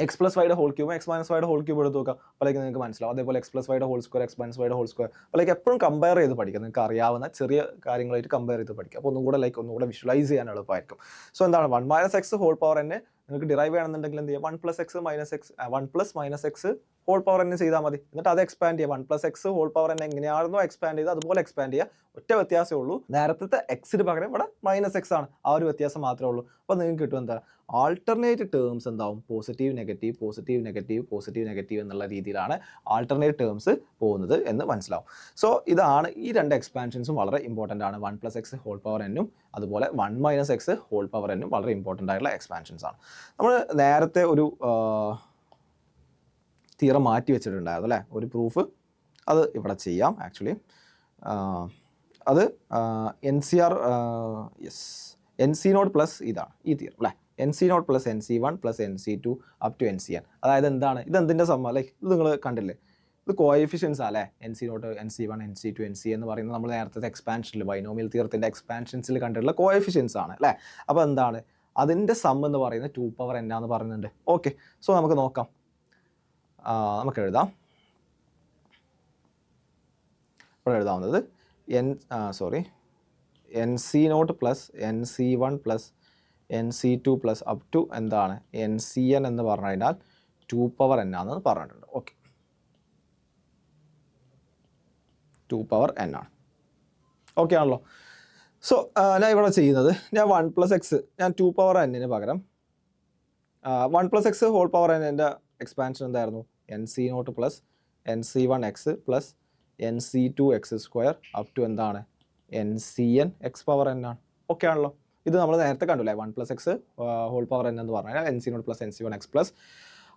എക്സ് പ്ലസ് വൈയുടെ ഹോൾ ക്യൂബ് എക്സ് മൈനസ് വൈയുടെ ഹോൾ ക്യൂബ് എടുത്ത് നോക്കാം. അപ്പോഴേക്ക് നിങ്ങൾക്ക് മനസ്സിലാവും. അതേപോലെ എക്സ് പ്ലസ് വൈയുടെ ഹോൾ സ്ക്വയർ എക്സ് മൈനസ് വൈയുടെ ഹോൾ സ്ക്വയർ. അപ്പോഴേക്ക് എപ്പോഴും കമ്പയർ ചെയ്ത് പഠിക്കുക. നിങ്ങൾക്ക് അറിയാവുന്ന ചെറിയ കാര്യങ്ങളായിട്ട് കമ്പയർ ചെയ്ത് പഠിക്കുക. അപ്പോൾ ഒന്നുകൂടെ വിഷ്വലൈസ് ചെയ്യാൻ എളുപ്പമായിരിക്കും. സോ എന്താണ്? 1 minus X whole power n നിങ്ങൾക്ക് ഡിറൈവ് ചെയ്യണമെന്നുണ്ടെങ്കിൽ എന്ത് ചെയ്യുക? 1 plus X minus X 1 plus minus X whole power n ചെയ്താൽ മതി. എന്നിട്ട് അത് എക്സ്പാൻഡ് ചെയ്യുക. 1 plus X whole power n എങ്ങനെയാണെന്നോ എക്സ്പാൻഡ് ചെയ്ത് അതുപോലെ എക്സ്പാൻഡ് ചെയ്യുക. ഒറ്റ വ്യത്യാസമേ ഉള്ളൂ. നേരത്തെ എക്സിന് പകരം ഇവിടെ മൈനസ് എക്സ് ആണ്. ആ ഒരു വ്യത്യാസം മാത്രമേ ഉള്ളൂ. അപ്പോൾ നിങ്ങൾക്ക് കിട്ടും എന്താ? ആൾട്ടർനേറ്റ് ടേംസ് എന്താവും? Positive negative positive negative positive negative എന്നുള്ള രീതിയിലാണ് ആൾട്ടർനേറ്റ് ടേംസ് പോകുന്നത് എന്ന് മനസ്സിലാവും. സോ ഇതാണ് ഈ 2 എക്സ്പാൻഷൻസും വളരെ ഇമ്പോർട്ടൻ്റ് ആണ്. 1 plus X whole power n അതുപോലെ 1 minus X whole power n വളരെ ഇമ്പോർട്ടൻ്റ് ആയിട്ടുള്ള എക്സ്പാൻഷൻസ് ആണ്. നമ്മൾ നേരത്തെ ഒരു തിയറം മാറ്റി വെച്ചിട്ടുണ്ടായിരുന്നു അല്ലേ, ഒരു പ്രൂഫ്. അത് ഇവിടെ ചെയ്യാം. ആക്ച്വലി അത് NCR NC0 പ്ലസ് ഇതാണ് ഈ തിയറം അല്ലേ. NC0 plus NC1 plus NC2 up to NCn. അതായത് എന്താണ്? ഇതെന്തിൻ്റെ സമ്മ? ലൈക്ക് ഇത് നിങ്ങൾ കണ്ടില്ലേ, ഇത് കോഎഫിഷ്യൻസ് അല്ലേ. NC0 NC1 NC2 NCn എന്ന് പറയുന്നത് നമ്മൾ നേരത്തെ എക്സ്പാൻഷനിൽ ബൈനോമിയൽ തിയറത്തിൻ്റെ എക്സ്പാൻഷൻസിൽ കണ്ടിട്ടുള്ള കോഎഫിഷ്യൻസ് ആണ് അല്ലേ. അപ്പോൾ എന്താണ്? അതിൻ്റെ സം എന്ന് പറയുന്നത് 2 പവർ n എന്ന് പറയുന്നുണ്ട്. ഓക്കെ, സോ നമുക്ക് നോക്കാം. നമുക്ക് എഴുതാം. ഇവിടെ എഴുതാവുന്നത് NC0 plus NC1 plus NC2 plus up to എന്താണ്? NCn എന്ന് പറഞ്ഞു കഴിഞ്ഞാൽ 2 പവർ n ആണെന്ന് പറഞ്ഞിട്ടുണ്ട്. ഓക്കെ, 2 പവർ n ആണ്. ഓക്കെ ആണല്ലോ. സോ ഞാൻ ഇവിടെ ചെയ്യുന്നത്, ഞാൻ 1 പ്ലസ് എക്സ് ഞാൻ 2 പവർ n പകരം 1 plus X whole power n expansion എന്തായിരുന്നു? NC0 plus NC1 X plus NC2 X square up to എന്താണ്? NCn എക്സ് പവർ n ആണ്. ഓക്കെ ആണല്ലോ. ഇത് നമ്മൾ നേരത്തെ കണ്ടില്ലേ, 1 plus X whole power n എന്ന് പറഞ്ഞാൽ NC0 plus NC1 X plus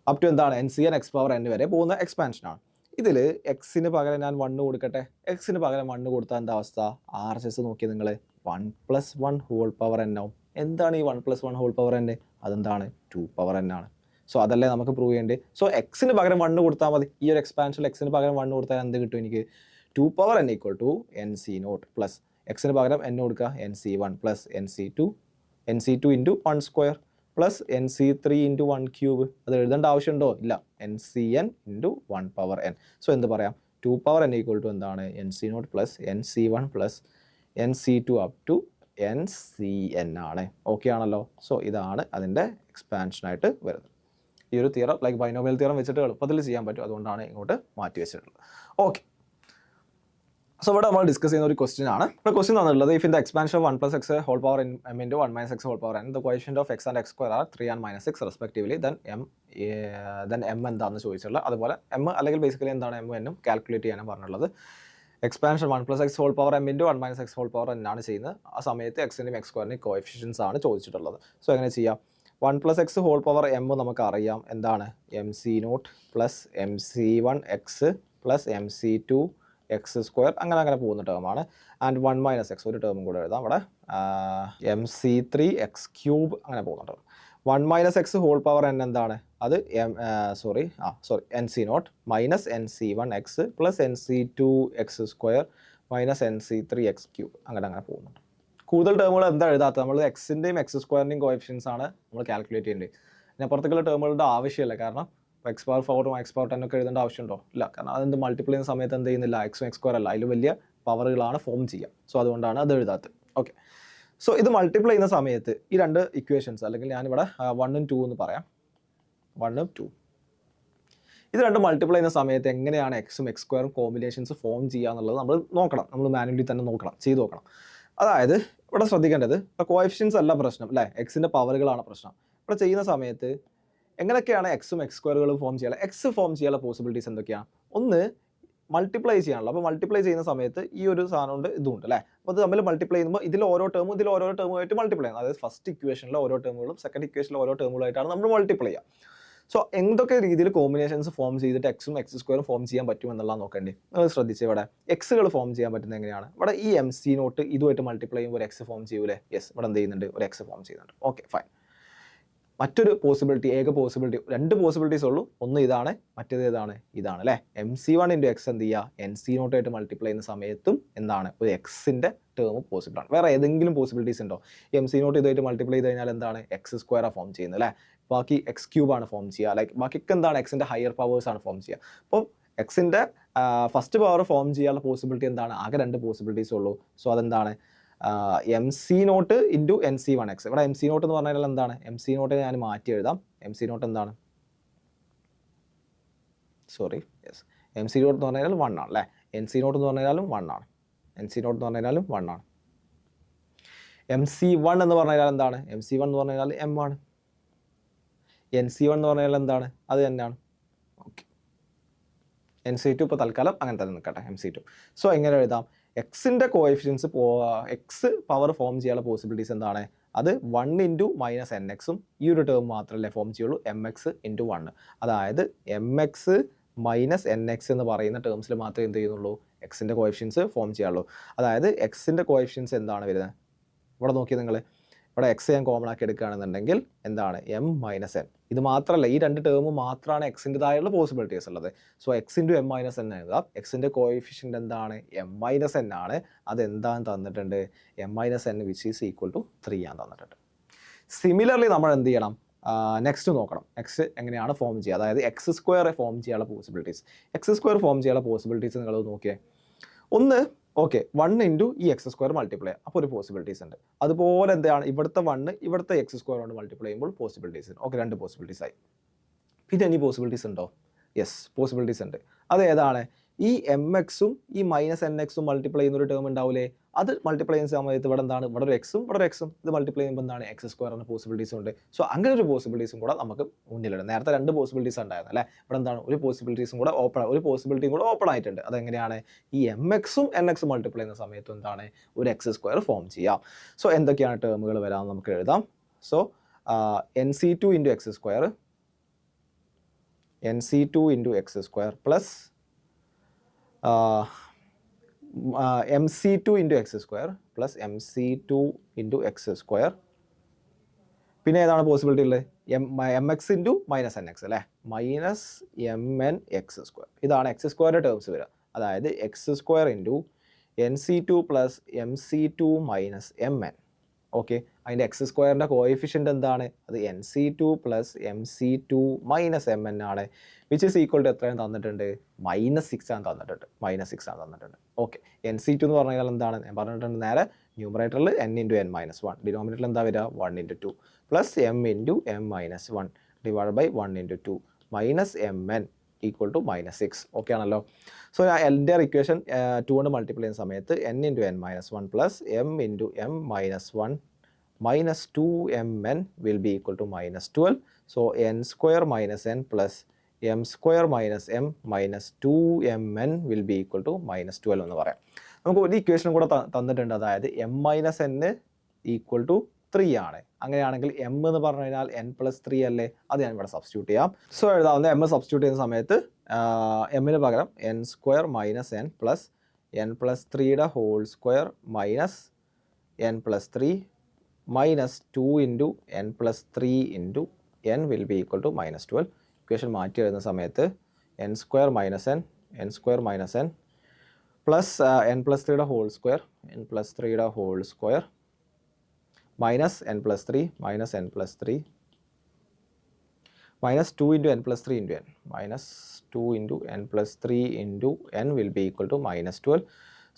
up to എന്താണ്? NCn എക്സ് പവർ n വരെ പോകുന്ന എക്സ്പാൻഷനാണ്. ഇതിൽ എക്സിന് പകരം ഞാൻ 1 കൊടുക്കട്ടെ. എക്സിന് പകരം 1 കൊടുത്താൽ എന്താ അവസ്ഥ? RHS നോക്കിയാൽ നിങ്ങൾ 1 + 1 ഹോൾ പവർ n ആവും. എന്താണ് ഈ 1 + 1 ഹോൾ പവർ n? അതെന്താണ്? 2 പവർ n ആണ്. സോ അതല്ലേ നമുക്ക് പ്രൂവ് ചെയ്യേണ്ടത്. സോ എക്സിന് പകരം 1 കൊടുത്താൽ മതി. ഈ ഒരു എക്സ്പാൻഷനിൽ എക്സിന് പകരം 1 കൊടുത്താൽ എന്ത് കിട്ടും എനിക്ക്? 2 പവർ n = NC0 പ്ലസ് എക്സിന് പകരം n കൊടുക്കുക NC1 plus NC2 × 1² plus NC3 × 1³ അത് എഴുതേണ്ട ആവശ്യമുണ്ടോ? ഇല്ല. NCn × 1 power n. സോ എന്ത് പറയാം? 2 പവർ n = എന്താണ്? NC0 plus NC1 plus NC2 up to NCn ആണ്. ഓക്കെ ആണല്ലോ. സോ ഇതാണ് അതിൻ്റെ എക്സ്പാൻഷനായിട്ട് വരുന്നത്. ഈ ഒരു തിയറം ലൈക്ക് ബൈനോമിയൽ തിയറം വെച്ചിട്ട് എളുപ്പത്തിൽ ചെയ്യാൻ പറ്റും. അതുകൊണ്ടാണ് ഇങ്ങോട്ട് മാറ്റി വെച്ചിട്ടുള്ളത്. ഓക്കെ. സോ ഇവിടെ നമ്മൾ ഡിസ്കസ് ചെയ്യുന്ന ഒരു ക്വസ്റ്റ്യൻ ആണ്. ഇവിടെ ക്വസ്റ്റ്യൻ തന്നിട്ടുള്ളത് if in the expansion of 1 + x whole power m × 1 - x whole power n the coefficient of x and x² are 3 and -6 respectively then m എന്താണെന്ന് ചോദിച്ചിട്ടുള്ളത്. അതുപോലെ m അല്ലെങ്കിൽ ബേസിക്കലി എന്താണ് m എന്നും കാൽക്കുലേറ്റ് ചെയ്യാനാണ് പറഞ്ഞിട്ടുള്ളത്. Expansion 1 + x whole power m × 1 - x whole power n ആണ് ചെയ്യുന്നത്. ആ സമയത്ത് എക്സിൻ്റെയും x²ൻ്റെയും കോഎഫിഷ്യൻസ് ആണ് ചോദിച്ചിട്ടുള്ളത്. സോ എങ്ങനെ ചെയ്യാം? 1 + x ഹോൾ പവർ m നമുക്ക് അറിയാം എന്താണ്? MC0 plus MC1x plus MC2 x² അങ്ങനെ പോകുന്ന ടേമാണ്. ആൻഡ് 1 - x ഒരു ടേമും കൂടെ എഴുതാം ഇവിടെ MC3 x³ അങ്ങനെ പോകുന്ന term. 1 - x whole power n എന്താണ്? അത് NC0 minus NC1x plus NC2 x² minus NC3 x³ അങ്ങനെ പോകുന്നുണ്ട്. കൂടുതൽ ടേമുകൾ എന്താ എഴുതാത്തത്? നമ്മൾ എക്സിൻ്റെയും x²ൻ്റെയും കോഎഫിഷ്യൻസ് ആണ് നമ്മൾ കാൽക്കുലേറ്റ് ചെയ്യേണ്ടത്. പിന്നെ പുറത്തേക്കുള്ള ടേമുകളുടെ ആവശ്യമില്ല. കാരണം x⁴ x⁴ ഒക്കെ എഴുതേണ്ട ആവശ്യമുണ്ടോ? ഇല്ല. കാരണം അതെന്ത് മൾട്ടിപ്ലൈ ചെയ്യുന്ന സമയത്ത് എന്ത് ചെയ്യുന്നില്ല? എക്സും x² അല്ല, അതിൽ വലിയ പവറുകളാണ് ഫോം ചെയ്യുക. സോ അതുകൊണ്ടാണ് അത് എഴുതാത്തത്. ഓക്കെ. സോ ഇത് മൾട്ടിപ്ലൈ ചെയ്യുന്ന സമയത്ത് ഈ രണ്ട് ഇക്വേഷൻസ് അല്ലെങ്കിൽ ഞാനിവിടെ 1 ഉം 2 എന്ന് പറയാം. 1 ഉം 2 ഇത് രണ്ടും മൾട്ടിപ്ലൈ ചെയ്യുന്ന സമയത്ത് എങ്ങനെയാണ് എക്സും x² കോമ്പിനേഷൻസ് ഫോം ചെയ്യുക എന്നുള്ളത് നമ്മൾ നോക്കണം. നമ്മൾ മാനുവലി തന്നെ ചെയ്ത് നോക്കണം. അതായത് ഇവിടെ ശ്രദ്ധിക്കേണ്ടത് കോഎഫിഷ്യൻസ് അല്ല പ്രശ്നം അല്ലേ, എക്സിൻ്റെ പവറുകളാണ് പ്രശ്നം. ഇവിടെ ചെയ്യുന്ന സമയത്ത് എങ്ങനെയൊക്കെയാണ് എക്സും x² ഫോം ചെയ്യാൻ? എക്സ് ഫോം ചെയ്യാനുള്ള പോസിബിലിറ്റീസ് എന്തൊക്കെയാണ്? ഒന്ന് മൾട്ടിപ്ലൈ ചെയ്യാനുള്ളത്. അപ്പോൾ മൾട്ടിപ്ലൈ ചെയ്യുന്ന സമയത്ത് ഈ ഒരു സാധനമുണ്ട്, ഇതുണ്ട് അല്ലേ. അപ്പോൾ അത് തമ്മിൽ മൾട്ടിപ്ലൈ ചെയ്യുമ്പോൾ ഇതിൽ ഓരോ ടേമുമായിട്ട് മൾട്ടിപ്ലൈ ചെയ്യണം. അതായത് ഫസ്റ്റ് ഇക്വേഷനിലെ ഓരോ ടേമുകളും സെക്കൻഡ് ഇക്വേഷനിലെ ഓരോ ടേമുകളായിട്ടാണ് നമ്മൾ മൾട്ടിപ്ലൈ ചെയ്യുക. സോ എന്തൊക്കെ രീതിയിൽ കോമ്പിനേഷൻസ് ഫോം ചെയ്തിട്ട് എക്സും x² ഫോം ചെയ്യാൻ പറ്റും എന്നുള്ളത് നോക്കേണ്ടി. നിങ്ങൾ ശ്രദ്ധിച്ച് ഇവിടെ എക്സുകൾ ഫോം ചെയ്യാൻ പറ്റുന്നത് എങ്ങനെയാണ്? ഇവിടെ ഈ MC0 ഇതുമായിട്ട് മൾട്ടിപ്ലൈ ചെയ്യുമ്പോൾ ഒരു എക്സ് ഫോം ചെയ്യൂലേ? യെസ്. ഇവിടെ എന്ത് ചെയ്യുന്നുണ്ട്? ഒരു എക്സ് ഫോം ചെയ്യുന്നുണ്ട്. Okay, fine. മറ്റൊരു പോസിബിലിറ്റി, രണ്ട് പോസിബിലിറ്റീസ് ഉള്ളൂ. ഒന്ന് ഇതാണ്, മറ്റേത് ഇതാണ് അല്ലേ. MC1 × x എന്ത് ചെയ്യുക? NC0 ആയിട്ട് മൾട്ടിപ്ലൈ ചെയ്യുന്ന സമയത്തും എന്താണ്? ഒരു എക്സിൻ്റെ ടേം പോസിബിൾ ആണ്. വേറെ ഏതെങ്കിലും പോസിബിലിറ്റീസ് ഉണ്ടോ? MC0 ഇതായിട്ട് മൾട്ടിപ്ലൈ ചെയ്ത് കഴിഞ്ഞാൽ എന്താണ്? x² ഫോം ചെയ്യുന്നത് അല്ലേ. ബാക്കി x³ ആണ് ഫോം ചെയ്യുക. ലൈക്ക് ബാക്കിയൊക്കെ എന്താണ്? എക്സിൻ്റെ ഹയർ പവേഴ്സ് ആണ് ഫോം ചെയ്യുക. അപ്പോൾ എക്സിൻ്റെ ഫസ്റ്റ് പവർ ഫോം ചെയ്യാനുള്ള പോസിബിലിറ്റി എന്താണ്? ആകെ രണ്ട് പോസിബിലിറ്റീസ് ഉള്ളൂ. സോ അതെന്താണ്? MC0 × NC1x. ഇവിടെ MC0 എന്ന് പറഞ്ഞാൽ എന്താണ്? MC0 ഞാൻ മാറ്റി എഴുതാം. MC0 എന്താണ്? MC0 എന്ന് പറഞ്ഞാൽ 1 ആണ് അല്ലേ. NC0 എന്ന് പറഞ്ഞാലും 1 ആണ്. NC0 എന്ന് പറഞ്ഞാലും 1 ആണ്. MC1 എന്ന് പറഞ്ഞാൽ എന്താണ്? MC1 എന്ന് പറഞ്ഞാൽ m ആണ്. NC1 എന്ന് പറഞ്ഞാൽ എന്താണ്? അത് തന്നെയാണ്. ഓക്കെ. NC2 ഇപ്പോൾ തൽക്കാലം അങ്ങനെ തന്നെ നിൽക്കട്ടെ, MC2. സോ എങ്ങനെ എഴുതാം? എക്സിൻ്റെ കോഎഫിഷ്യൻസ് എക്സ് പവർ ഫോം ചെയ്യാനുള്ള പോസിബിലിറ്റീസ് എന്താണ്? അത് 1 × -nx ഈ ഒരു ടേം മാത്രമല്ലേ ഫോം ചെയ്യുള്ളൂ, mx × 1. അതായത് mx - nx എന്ന് പറയുന്ന ടേംസിൽ മാത്രമേ എന്ത് ചെയ്യുന്നുള്ളൂ? എക്സിൻ്റെ കോഎഫിഷ്യൻസ് ഫോം ചെയ്യാനുള്ളൂ. അതായത് എക്സിൻ്റെ കോഎഫിഷ്യൻസ് എന്താണ് വരുന്നത്? ഇവിടെ നോക്കിയാൽ നിങ്ങൾ ഇവിടെ എക്സ് ഞാൻ കോമൺ ആക്കി എടുക്കുകയാണെന്നുണ്ടെങ്കിൽ എന്താണ്? m - n. ഇത് മാത്രമല്ല, ഈ രണ്ട് ടേം മാത്രമാണ് എക്സിൻ്റെതായുള്ള പോസിബിലിറ്റീസ് ഉള്ളത്. സോ x × m - n എഴുതാം. എക്സിൻ്റെ കോഎഫിഷ്യൻ്റ് എന്താണ്? m - n ആണ്. അതെന്താന്ന് തന്നിട്ടുണ്ട്? m - n which is equal to 3 ആണ് തന്നിട്ടുണ്ട്. സിമിലർലി നമ്മൾ എന്ത് ചെയ്യണം? നെക്സ്റ്റ് നോക്കണം എക്സ് എങ്ങനെയാണ് ഫോം ചെയ്യുക. അതായത് x² ഫോം ചെയ്യാനുള്ള x² ഫോം ചെയ്യാനുള്ള പോസിബിലിറ്റീസ് നിങ്ങൾ നോക്കിയേ. ഒന്ന് ഓക്കെ, 1 × ഈ x² മൾട്ടിപ്ലൈ, അപ്പോൾ ഒരു പോസിബിലിറ്റീസ് ഉണ്ട്. അതുപോലെ എന്താണ്? ഇവിടുത്തെ 1 ഇവിടുത്തെ x² കൊണ്ട് മൾട്ടിപ്ലൈ ചെയ്യുമ്പോൾ പോസിബിലിറ്റീസ് ഉണ്ട്. ഓക്കെ, രണ്ട് പോസിബിലിറ്റീസ് ആയി. പിന്നെ ഇനി പോസിബിലിറ്റീസ് ഉണ്ടോ? യെസ്, പോസിബിലിറ്റീസ് ഉണ്ട്. അത് ഏതാണ്? ഈ mx ഈ -nx മൾട്ടിപ്ലൈ ചെയ്യുന്ന ഒരു ടേം ഉണ്ടാവില്ലേ, അത് മൾട്ടിപ്ലൈ ചെയ്യുന്ന സമയത്ത് ഇവിടെ എന്താണ്? ഇവിടെ ഒരു എക്സും ഇവിടെ ഒരു എക്സും ഇത് മൾട്ടിപ്ലൈ ചെയ്യുമ്പോൾ എന്താണ്? x² എന്ന പോസിബിലിറ്റീസും ഉണ്ട്. സോ അങ്ങനെ ഒരു പോസിബിലിറ്റീസും കൂടെ നമുക്ക് മുന്നിലുണ്ട്. നേരത്തെ രണ്ട് പോസിബിലിറ്റീസ് ഉണ്ടായിരുന്നു അല്ലേ. ഇവിടെ എന്താണ്? ഒരു പോസിബിലിറ്റിയും കൂടെ ഓപ്പൺ ആയിട്ടുണ്ട്. അതെങ്ങനെയാണ്? ഈ mx nx മൾട്ടിപ്ലൈ ചെയ്യുന്ന സമയത്ത് എന്താണ്? ഒരു x² ഫോം ചെയ്യാം. സോ എന്തൊക്കെയാണ് ടേമുകൾ വരാമെന്ന് നമുക്ക് എഴുതാം. So NC2 × x² NC2 × x² plus MC2 into X square plus MC2 into X square. പിന്നെ ഏതാണ് പോസിബിലിറ്റി ഉള്ളത്? MX ഇൻറ്റു മൈനസ് NX അല്ലേ, മൈനസ് MNX സ്ക്വയർ. ഇതാണ് എക്സ് സ്ക്വയറിൻ്റെ ടേംസ് വരിക. അതായത് X square into NC2 plus MC2 minus MN. Okay, അതിൻ്റെ X സ്ക്വയറിൻ്റെ കോഎഫിഷ്യൻ്റ് എന്താണ്? അത് NC2 plus MC2 minus MN ആണ്, വിച്ച് ഈസ് ഈക്വൽ ടു എത്രയാണ് തന്നിട്ടുണ്ട്? -6 ആണ് തന്നിട്ടുണ്ട്. -6 ആണ് തന്നിട്ടുണ്ട്. ഓക്കെ, NC2 എന്ന് പറഞ്ഞു കഴിഞ്ഞാൽ എന്താണ് ഞാൻ പറഞ്ഞിട്ടുണ്ട് നേരെ, ന്യൂമറേറ്ററിൽ n ഇൻറ്റു n മൈനസ് 1, ഡിനോമിനേറ്ററിൽ എന്താ വരിക? 1 into 2 plus m into m minus 1 divide by 1 into 2 minus MN equal to -6. Okay ആണല്ലോ. സോ എൻ്റെ ഇക്വേഷൻ 2 കൊണ്ട് മൾട്ടിപ്ലൈ ചെയ്യുന്ന സമയത്ത് n into n minus 1 plus m into m minus 1 minus 2mn will be equal to minus 12. So n square minus n plus m square minus m minus 2mn will be equal to minus 12 എന്ന് പറയാം. നമുക്ക് ഒരു equation കൂടെ തന്നിട്ടുണ്ട്, അതായത് m minus n equal to 3 ആണ്. അങ്ങനെയാണെങ്കിൽ m എന്ന് പറഞ്ഞു കഴിഞ്ഞാൽ n പ്ലസ് 3 അല്ലേ, അത് ഞാൻ ഇവിടെ സബ്സ്റ്റിറ്റ്യൂട്ട് ചെയ്യാം. സോ എഴുതാവുന്ന m സബ്സ്റ്റിറ്റ്യൂട്ട് ചെയ്യുന്ന സമയത്ത് എമ്മിന് പകരം n square minus n plus n plus 3യുടെ whole square minus n plus 3 minus 2 into n plus 3 into n will be equal to minus 12. Equation മാറ്റി എഴുതുന്ന സമയത്ത് n square minus n square minus n plus n plus 3യുടെ whole square, n plus 3യുടെ whole square minus n plus 3 minus n plus 3 minus 2 into n plus 3 into n minus 2 into n plus 3 into n will be equal to minus 12.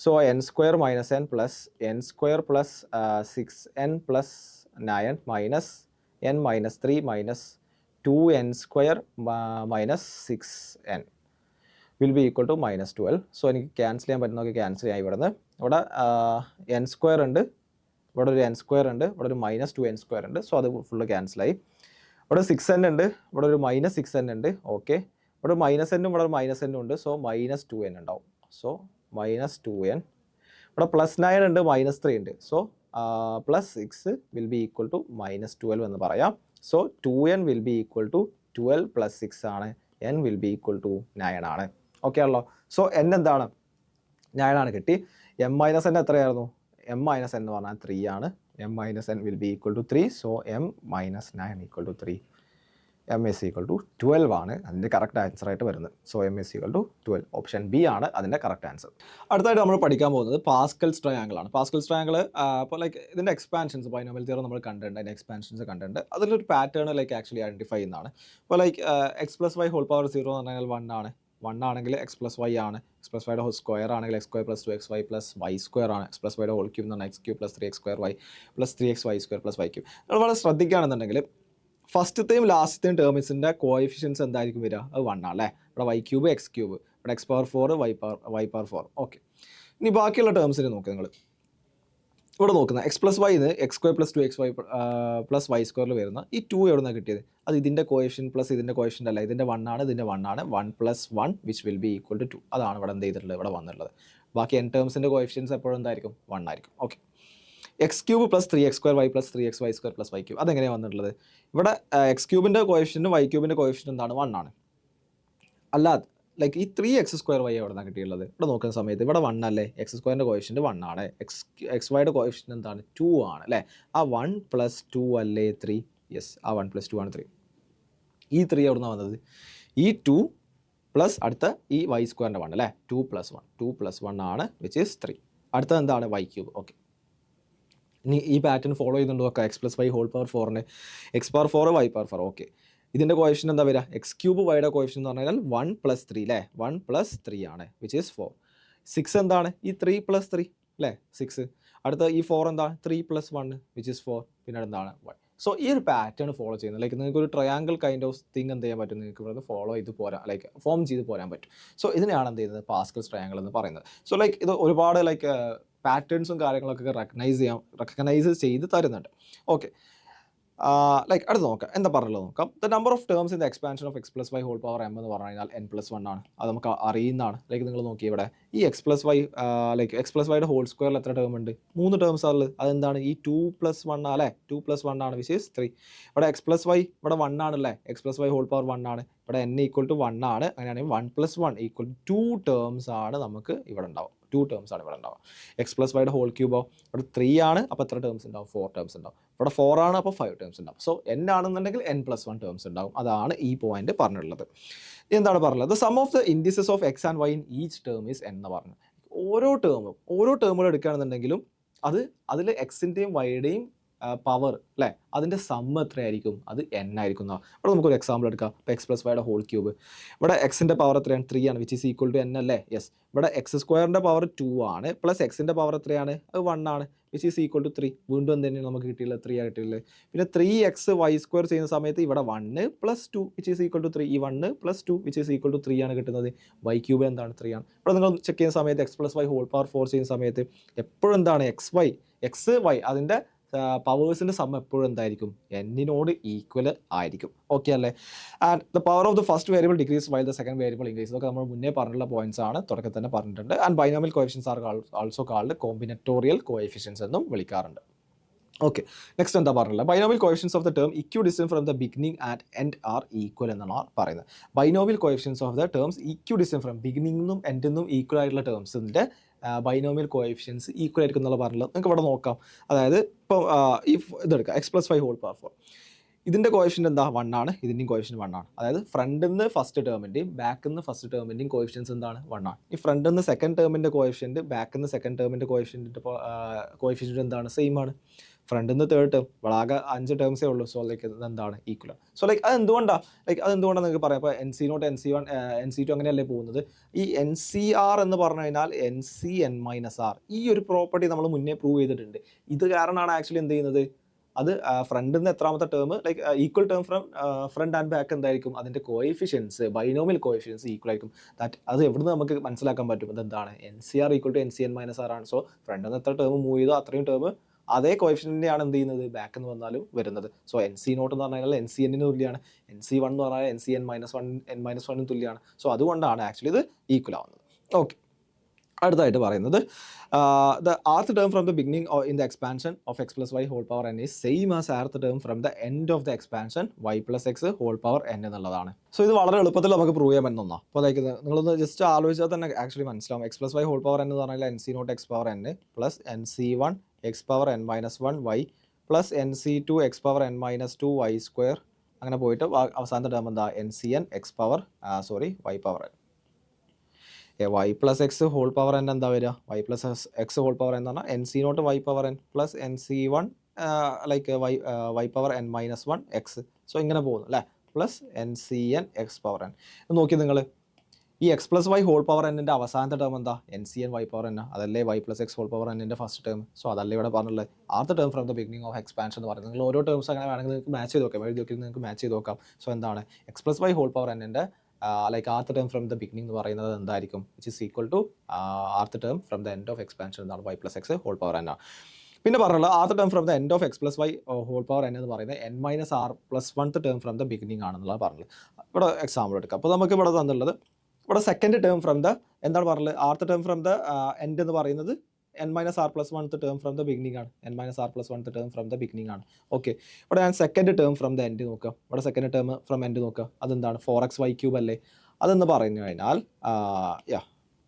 So n square minus n plus n square plus 6n plus 9 minus n minus 3 minus 2n square minus 6n will be equal to minus 12. So എനിക്ക് cancel ചെയ്യാൻ പറ്റുന്നതൊക്കെ cancel ചെയ്യാം. ഇവിടെ n square ഉണ്ട്, ഇവിടെ ഒരു n square ഉണ്ട്, ഇവിടെ ഒരു മൈനസ് 2n സ്ക്വയർ ഉണ്ട്. സോ അത് ഫുള്ള് ക്യാൻസലായി. ഇവിടെ 6n ഉണ്ട്, ഇവിടെ ഒരു മൈനസ് 6n ഉണ്ട്. ഓക്കെ, ഇവിടെ മൈനസ് എന്നും ഇവിടെ ഒരു മൈനസ് എന്നും ഉണ്ട്. സോ മൈനസ് 2n ഉണ്ടാവും. So minus 2n. ഇവിടെ പ്ലസ് 9 ഉണ്ട്, മൈനസ് 3 ഉണ്ട്. So plus 6 will be equal to minus 12 എന്ന് പറയാം. So 2n will be equal to 12 plus 6 ആണ്, n will be equal to 9 ആണ്. ഓക്കെ ആണല്ലോ. സോ n എന്താണ്? 9 ആണ് കിട്ടി. m മൈനസ് n എത്രയായിരുന്നു? m മൈനസ് n എന്ന് പറഞ്ഞാൽ 3 ആണ്. m minus n will be equal to 3. So m minus 9 equal to 3. m is equal to 12 ആണ് അതിൻ്റെ കറക്റ്റ് ആൻസർ ആയിട്ട് വരുന്നത്. So m is equal to 12. Option B ആണ് അതിൻ്റെ കറക്റ്റ് ആൻസർ. അടുത്തായിട്ട് നമ്മൾ പഠിക്കാൻ പോകുന്നത് പാസ്കൽസ് ട്രയാങ്കിൾ ആണ്. പാസ്കൽസ് ട്രയാങ്കിൾ അപ്പോൾ ലൈക്ക് ഇതിൻ്റെ എക്സ്പാൻഷൻസ് ബൈനോമിയൽ തിയറം നമ്മൾ കണ്ടിട്ടുണ്ട്, അതിൻ്റെ എക്സ്പാൻഷൻസ് കണ്ടിട്ടുണ്ട്. അതിലൊരു പാറ്റേൺ ലൈക്ക് ആക്ച്വലി ഐഡൻറ്റിഫൈ ചെയ്യുന്നതാണ്. ഇപ്പോൾ like X plus Y whole power 0 എന്ന് പറഞ്ഞാൽ 1 ആണ്. 1 ആണെങ്കിൽ എക്സ് പ്ലസ് വൈ ആണ്. എക്സ് പ്ലസ് വൈയുടെ സ്ക്വയർ ആണെങ്കിൽ x square plus 2xy plus Y square ആണ്. എക്സ് പ്ലസ് വൈയുടെ ഹോൾ ക്യൂബ് എന്ന് പറഞ്ഞാൽ x cube plus 3x square y plus 3xy square plus y cube. നമ്മൾ വളരെ ശ്രദ്ധിക്കുകയാണെന്നുണ്ടെങ്കിൽ ഫസ്റ്റത്തെയും ലാസ്റ്റത്തെയും ടേംസിൻ്റെ കോഎഫിഷ്യൻസ് എന്തായിരിക്കും വരിക? അത് 1 ആണ് അല്ലേ. ഇവിടെ വൈ ക്യൂബ് എക്സ് ക്യൂബ്, ഇവിടെ X power 4 Y power 4. Okay, ഇനി ബാക്കിയുള്ള ടേംസിന് നോക്കുക. നിങ്ങൾ ഇവിടെ നോക്കുന്ന എക്സ് പ്ലസ് വൈന്ന് X square plus 2xy plus Y സ്ക്വയറിൽ വരുന്ന ഈ 2 എവിടെ നിന്നാണ് കിട്ടിയത്? അത് ഇതിൻ്റെ കോഎഫിഷ്യൻ പ്ലസ് ഇതിൻ്റെ കോഎഫിഷ്യൻ്റ് അല്ല, ഇതിൻ്റെ 1 ആണ്, ഇതിൻ്റെ 1 ആണ്. 1 പ്ലസ് 1 which will be equal to 2. അതാണ് ഇവിടെ എന്ത് ചെയ്തിട്ടുള്ളത്, ഇവിടെ വന്നിട്ടുള്ളത്. ബാക്കി n ടേംസിൻ്റെ കോഎഫിഷ്യൻസ് എപ്പോഴും എന്തായിരിക്കും? 1 ആയിരിക്കും. Okay, x cube plus 3x square y plus 3xy square plus y cube. അതെങ്ങനെയാണ് വന്നിട്ടുള്ളത്? ഇവിടെ എക്സ് ക്യൂബിൻ്റെ കോഎഫിഷ്യൻറ്റും വൈ ക്യൂബിൻ്റെ കോഎഫിഷ്യൻ്റ് എന്താണ്? 1 ആണ്. അല്ലാതെ ലൈക്ക് ഈ 3x സ്ക്വയർ വൈ എവിടെ നിന്നാണ് കിട്ടിയുള്ളത്? ഇവിടെ നോക്കുന്ന സമയത്ത് ഇവിടെ 1 അല്ലേ, എക്സ് സ്ക്വയറിൻ്റെ കോഎഫിഷ്യൻറ്റ് 1 ആണ്. എക്സ് വൈയുടെ കോഎഫിഷ്യൻറ്റ് എന്താണ്? 2 ആണ് അല്ലേ. ആ 1 പ്ലസ് 2 അല്ലേ 3? യെസ്, ആ 1 പ്ലസ് 2 ആണ് 3. ഈ 3 എവിടെ നിന്നാണ് വന്നത്? ഈ 2 പ്ലസ് അടുത്ത ഈ വൈ സ്ക്വയറിൻ്റെ 1 അല്ലേ. 2 പ്ലസ് 1 ആണ്, വിച്ച് ഈസ് 3. അടുത്തത് എന്താണ്? Y cube. ഓക്കെ, ഇനി ഈ പാറ്റേൺ ഫോളോ ചെയ്യുന്നുണ്ട് നോക്കാം. X plus Y whole power 4ന് X power 4 Y power 4. Okay, ഇതിൻ്റെ കോഎഫിഷ്യൻ എന്താ വരിക? എക്സ് ക്യൂബ് വൈയുടെ കോഎഫിഷ്യൻ എന്ന് പറഞ്ഞാൽ 1 പ്ലസ് 3 അല്ലേ. 1 പ്ലസ് 3 ആണ്, വിച്ച് ഈസ് 4. 6 എന്താണ്? ഈ 3 പ്ലസ് 3 അല്ലേ, 6. അടുത്ത ഈ 4 എന്താ? 3 പ്ലസ് 1 വിച്ച് ഈസ് 4. പിന്നെ എന്താണ്? 1. സോ ഈ ഒരു പാറ്റേൺ ഫോളോ ചെയ്യുന്നത് ലൈക്ക് നിങ്ങൾക്ക് ഒരു ട്രയാങ്കിൾ കൈൻഡ് ഓഫ് തിങ് എന്ത് ചെയ്യാൻ പറ്റും? നിങ്ങൾക്ക് ഇവിടെ ഫോളോ ചെയ്ത് പോരാൻ ലൈക്ക് ഫോം ചെയ്ത് പോരാൻ പറ്റും. സോ ഇതിനെയാണ് എന്ത് ചെയ്യുന്നത്? പാസ്കൽസ് ട്രയാങ്കിൾ എന്ന് പറയുന്നത്. സോ ലൈക്ക് ഇത് ഒരുപാട് ലൈക്ക് പാറ്റേൺസും കാര്യങ്ങളൊക്കെ റെക്കഗ്നൈസ് ചെയ്ത് തരുന്നുണ്ട്. ഓക്കെ, ലൈക്ക് അടുത്ത് നോക്കാം. എന്താ പറഞ്ഞുള്ളത് നോക്കാം. The number of terms in the expansion of X plus Y whole power m എന്ന് പറഞ്ഞു കഴിഞ്ഞാൽ n+1 ആണ്. അത് നമുക്ക് അറിയുന്നതാണ്. ലൈക്ക് നിങ്ങൾ നോക്കി ഇവിടെ ഈ X plus Y like X plus വൈയുടെ ഹോൾ സ്ക്വയറിൽ എത്ര ടേം ഉണ്ട്? 3 ടേംസ് ആണുള്ളത്. അതെന്താണ്? ഈ 2 പ്ലസ് 1 അല്ലേ. 2 പ്ലസ് 1 ആണ്, വിച്ച് ഈസ് 3. ഇവിടെ എക്സ് പ്ലസ് വൈ ഇവിടെ 1 ആണല്ലേ. X plus Y whole power 1 ആണ്. ഇവിടെ n ഈക്വൽ ടു 1 ആണ്. അങ്ങനെയാണെങ്കിൽ 1 + 1 ഈക്വൽ ടു 2 ടേംസ് ആണ് നമുക്ക് ഇവിടെ ഉണ്ടാവുക. 2 ടേംസ് ആണ് ഇവിടെ ഉണ്ടാവുക. എക്സ് പ്ലസ് വൈയുടെ ഹോൾ ക്യൂബോ ഇവിടെ 3 ആണ്. അപ്പോൾ എത്ര ടേംസ് ഉണ്ടാവും? 4 ടേംസ് ഉണ്ടാവും. ഇവിടെ 4 ആണ്, അപ്പോൾ 5 ടേംസ് ഉണ്ടാവും. സോ n ആണെന്നുണ്ടെങ്കിൽ n + 1 ടേംസ് ഉണ്ടാവും. അതാണ് ഈ പോയിന്റ് പറഞ്ഞിട്ടുള്ളത്. എന്താണ് പറഞ്ഞത്? The sum of the indices of x and y in each term is എന്ന് പറഞ്ഞു. ഓരോ ടേമുകൾ എടുക്കുകയാണെന്നുണ്ടെങ്കിലും അതിൽ എക്സിൻ്റെയും വൈയുടെയും പവർ അല്ലേ, അതിൻ്റെ സമ്മ് എത്രയായിരിക്കും? അത് n ആയിരിക്കും. ഇവിടെ നമുക്കൊരു എക്സാമ്പിൾ എടുക്കാം. ഇപ്പോൾ എക്സ് പ്ലസ് വൈയുടെ ഹോൾ ക്യൂബ്, ഇവിടെ എക്സിൻ്റെ പവർ എത്രയാണ്? 3 ആണ്, which is equal to n അല്ലേ? യെസ്. ഇവിടെ എക്സ് സ്ക്വയറിൻ്റെ പവർ 2 ആണ്, പ്ലസ് എക്സിൻ്റെ പവർ എത്രയാണ്? അത് 1 ആണ്, വിച്ച് ഈസ് ഈക്വൽ ടു 3. വീണ്ടും എന്ത് തന്നെയാണ് നമുക്ക് കിട്ടിയില്ല? 3 ആണ് കിട്ടിയില്ല. പിന്നെ 3x വൈ സ്ക്വയർ ചെയ്യുന്ന സമയത്ത് ഇവിടെ 1 + 2 വിച്ച് ഈസ് ഈക്വൽ ടു 3. ഈ 1 + 2 വിച്ച് ഈസ് ഈക്വൽ ടു 3 ആണ് കിട്ടുന്നത്. വൈ ക്യൂബ് എന്താണ്? 3 ആണ്. ഇവിടെ നിങ്ങൾ ചെക്ക് ചെയ്യുന്ന സമയത്ത് x plus Y whole power 4 ചെയ്യുന്ന സമയത്ത് എപ്പോഴും എന്താണ്? എക്സ് വൈ അതിൻ്റെ പവേഴ്സിൻ്റെ സം എപ്പോഴും എന്തായിരിക്കും? n-നോട് ഈക്വൽ ആയിരിക്കും. ഓക്കെ അല്ലേ? And the power of the first variable decrease while the second variable increase. ഇതൊക്കെ നമ്മൾ മുന്നേ പറഞ്ഞിട്ടുള്ള പോയിന്റ്സ് ആണ്, തുടക്കത്തിൽ തന്നെ പറഞ്ഞിട്ടുണ്ട്. And binomial coefficients are also called combinatorial coefficients എന്നും വിളിക്കാറുണ്ട്. ഓക്കെ, നെക്സ്റ്റ് എന്താ പറഞ്ഞിട്ടുള്ളത്? Binomial coefficients of the term equidistant from the beginning and end are equal എന്നാണ് പറയുന്നത്. Binomial coefficients of the terms equidistant from ബിഗിനിങ്ങും എൻഡിന്നും equal ആയിട്ടുള്ള ടേംസിൻ്റെ binomial coefficients equal ആയിരിക്കും എന്നുള്ള പറഞ്ഞിട്ടുള്ളത്. നിങ്ങൾക്ക് ഇവിടെ നോക്കാം. അതായത് ഇപ്പം ഈ ഇതെടുക്കാം, X plus Y whole power 4. ഇതിൻ്റെ കോഎഫിഷ്യൻ്റ് എന്താ? 1 ആണ്. ഇതിൻ്റെയും കോഎഫിഷ്യൻ്റ് 1 ആണ്. അതായത് ഫ്രണ്ടിൽ നിന്ന് ഫസ്റ്റ് ടേമിൻ്റെയും ബാക്കിൽ നിന്ന് ഫസ്റ്റ് ടേമിൻ്റെയും കോഎഫിഷ്യൻസ് എന്താണ്? 1 ആണ്. ഈ ഫ്രണ്ടിൽ നിന്ന് സെക്കൻഡ് ടേമിൻ്റെ കോഎഫിഷ്യൻ്റ്, ബാക്കിൽ നിന്ന് സെക്കൻഡ് ടേമിൻ്റെ കോഎഫിഷ്യൻ്റ് എന്താണ്? സെയിം ആണ്. ഫ്രണ്ടിൽ നിന്ന് തേർഡ് ടേം, വളാകെ 5 ടേംസേ ഉള്ളൂ. സോ ലൈക്ക് എന്താണ്? ഈക്വൽ. സോ ലൈക്ക് അതെന്തുകൊണ്ടാണ് നിങ്ങൾക്ക് പറയാം. ഇപ്പോൾ NC0 NC1 NC2 അങ്ങനെയല്ലേ പോകുന്നത്. ഈ NCR എന്ന് പറഞ്ഞു കഴിഞ്ഞാൽ NCn-R, ഈ ഒരു പ്രോപ്പർട്ടി നമ്മൾ മുന്നേ പ്രൂവ് ചെയ്തിട്ടുണ്ട്. ഇത് കാരണമാണ് ആക്ച്വലി എന്ത് ചെയ്യുന്നത്? അത് ഫ്രണ്ടിൽ നിന്ന് എത്രാമത്തെ term like equal term from front and back എന്തായിരിക്കും? അതിൻ്റെ കോഎഫിഷ്യൻസ്, ബൈനോമിയൽ കോഎഫിഷ്യൻസ് ഈക്വൽ ആയിരിക്കും. അത് എവിടുന്ന് നമുക്ക് മനസ്സിലാക്കാൻ പറ്റും? അതെന്താണ്? NCR ഈക്വൽ ടു NCn-R ആണ്. സോ ഫ്രണ്ടിൽ നിന്ന് എത്ര ടേം മൂവ് ചെയ്തോ അത്രയും ടേം അതേ കോഎഫിഷ്യൻ്റിനെയാണ് എന്ത് ചെയ്യുന്നത്? ബാക്കിൽ നിന്ന് വന്നാലും വരുന്നത്. സോ NC0 എന്ന് പറഞ്ഞു കഴിഞ്ഞാൽ NCn-ന് തുല്യമാണ്. NC1 എന്ന് പറഞ്ഞാൽ NCn-1 തുല്യമാണ്. സോ അതുകൊണ്ടാണ് ആക്ച്വലി ഇത് ഈക്വൽ ആവുന്നത്. ഓക്കെ, അടുത്തായിട്ട് പറയുന്നത് the rth term from the beginning in the expansion of x plus y whole power n is same as rth term from the end of the expansion y plus x whole power n എന്നുള്ളതാണ്. So ഇത് വളരെ എളുപ്പത്തിൽ നമുക്ക് prove ചെയ്യാൻ പറ്റുന്ന ഒന്നാണ്. അപ്പോൾ അതായത് നിങ്ങളൊന്ന് ജസ്റ്റ് ആലോചിച്ചാൽ തന്നെ ആക്ച്വലി മനസ്സിലാവും. x plus y whole power n എന്ന് പറഞ്ഞാൽ NC0 x power n plus NC1 x power n-1 y plus NC2 x power n-2 y square അങ്ങനെ പോയിട്ട് അവസാനത്തെ ടേം എന്താ? NCn x power y power n. y plus X whole power n എന്താ വരിക? y plus X whole power n എന്ന് പറഞ്ഞാൽ NC0 y പവർ n plus NC1 like y പവർ n-1 എക്സ്. സോ ഇങ്ങനെ പോകുന്നു അല്ലേ? പ്ലസ് NCn x പവർ n. നോക്കി നിങ്ങൾ, ഈ X plus Y whole power എന്നിൻ്റെ അവസാനത്തെ ടേം എന്താ? NCn y പവർ n. അതല്ലേ y plus X whole power എന്നിൻ്റെ ഫസ്റ്റ് ടേം. സോ അതല്ലേ ഇവിടെ പറഞ്ഞുള്ളത് ആദ്യത്തെ term from the beginning of expansion എന്ന് പറയുന്നത്. നിങ്ങൾ ഓരോ ടേംസ് അങ്ങനെ വേണമെങ്കിൽ നിങ്ങൾക്ക് മാച്ച് ചെയ്ത് നോക്കാം, എഴുതി നോക്കി നിങ്ങൾക്ക് മാച്ച് ചെയ്ത് നോക്കാം. സോ എന്താണ്? X plus Y whole power എന്നിൻ്റെ like rth term from the beginning എന്ന് പറയുന്നത് എന്തായിരിക്കും? Which is equal to rth term from the end of expansion എന്നാണ് y plus X whole power n. പിന്നെ പറഞ്ഞുള്ള rth term from the end of X plus Y whole power n എന്ന് പറയുന്നത് n-R+1 term from the beginning ആണെന്നുള്ളത് പറഞ്ഞത്. ഇവിടെ example എടുക്കാം. അപ്പോൾ നമുക്ക് ഇവിടെ തന്നുള്ളത് ഇവിടെ സെക്കൻഡ് ടേം ഫ്രം ദ എന്താണ് പറഞ്ഞത്? ആർത്ത് ടേം ഫ്രം ദ എൻഡ് എന്ന് പറയുന്നത് n-R+1 term from the beginning ആണ്. n-R+1 term from the beginning ആണ്. ഓക്കെ, ഇവിടെ ഞാൻ second term from the end നോക്കാം. ഇവിടെ സെക്കൻഡ് ടേം ഫ്രം എൻഡ് നോക്കുക. അതെന്താണ്? 4xy³ അല്ലേ? അതെന്ന് പറഞ്ഞു കഴിഞ്ഞാൽ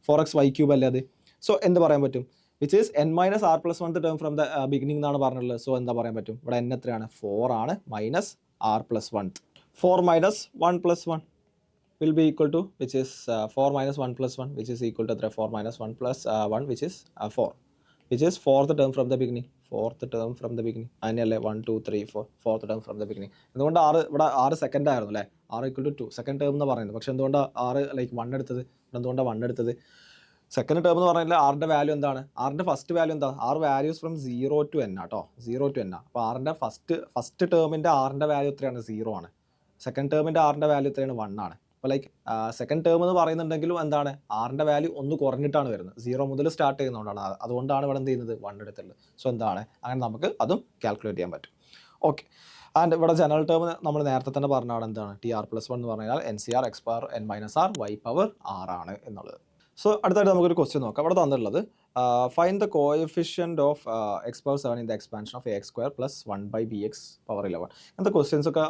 4xy³ അല്ലേ അത്? സോ എന്ത് പറയാൻ പറ്റും? Which is n-R+1 term from the beginning എന്നാണ് പറഞ്ഞിട്ടുള്ളത്. സോ എന്താ പറയാൻ പറ്റും? ഇവിടെ n എത്രയാണ്? 4 ആണ്. -R+1. 4 - 1 + 1 will be equal to, which is 4 - 1 + 1, which is equal to 4 - 1 + 1, which is 4, which is fourth term from the beginning. അതിനല്ലേ 1 2 3 4 fourth term from the beginning. എന്തുകൊണ്ട് ഇവിടെ 6 സെക്കൻഡ് ആയിരുന്നു അല്ലേ? R = 2 സെക്കൻഡ് ടേം എന്ന് പറയുന്നത്. പക്ഷേ എന്തുകൊണ്ടാണ് 6 ലൈക്ക് 1 എടുത്തത്? എന്തുകൊണ്ടാണ് 1 എടുത്തത്? സെക്കൻഡ് ടേം എന്ന് പറഞ്ഞാൽ ആറിൻ്റെ വാല്യൂ എന്താണ്? ആറിൻ്റെ ഫസ്റ്റ് വാല്യൂ എന്താ? R values from 0 to n കേട്ടോ, 0 to n. അപ്പോൾ ആറിൻ്റെ ഫസ്റ്റ് ടേമിൻ്റെ ആറിൻ്റെ വാല്യൂ എത്രയാണ്? 0 ആണ്. സെക്കൻഡ് ടേമിൻ്റെ ആറിൻ്റെ വാല്യൂ എത്രയാണ്? 1 ആണ്. അപ്പോൾ ലൈക്ക് സെക്കൻഡ് ടേം എന്ന് പറയുന്നുണ്ടെങ്കിലും എന്താണ്? ആറിൻ്റെ വാല്യൂ ഒന്ന് കുറഞ്ഞിട്ടാണ് വരുന്നത്. 0 മുതൽ സ്റ്റാർട്ട് ചെയ്യുന്നതുകൊണ്ടാണ്. അതുകൊണ്ടാണ് ഇവിടെ എന്ത് ചെയ്യുന്നത്? 1 എടുത്തുള്ളത്. സോ എന്താണ്? അങ്ങനെ നമുക്ക് അതും കാൽക്കുലേറ്റ് ചെയ്യാൻ പറ്റും. ഓക്കെ, ആൻഡ് ഇവിടെ ജനറൽ ടേം നമ്മൾ നേരത്തെ തന്നെ പറഞ്ഞാണ് എന്താണ്? TR+1 എന്ന് പറഞ്ഞാൽ NCR x power n-R y power R ആണ് എന്നുള്ളത്. സോ അടുത്തായിട്ട് നമുക്കൊരു ക്വസ്റ്റ്യൻ നോക്കാം. അവിടെ തന്നിട്ടുള്ളത് find the coefficient of X power 7 in the expansion of X square plus 1/bx power 11. അങ്ങനത്തെ ക്വസ്റ്റ്യൻസ് ഒക്കെ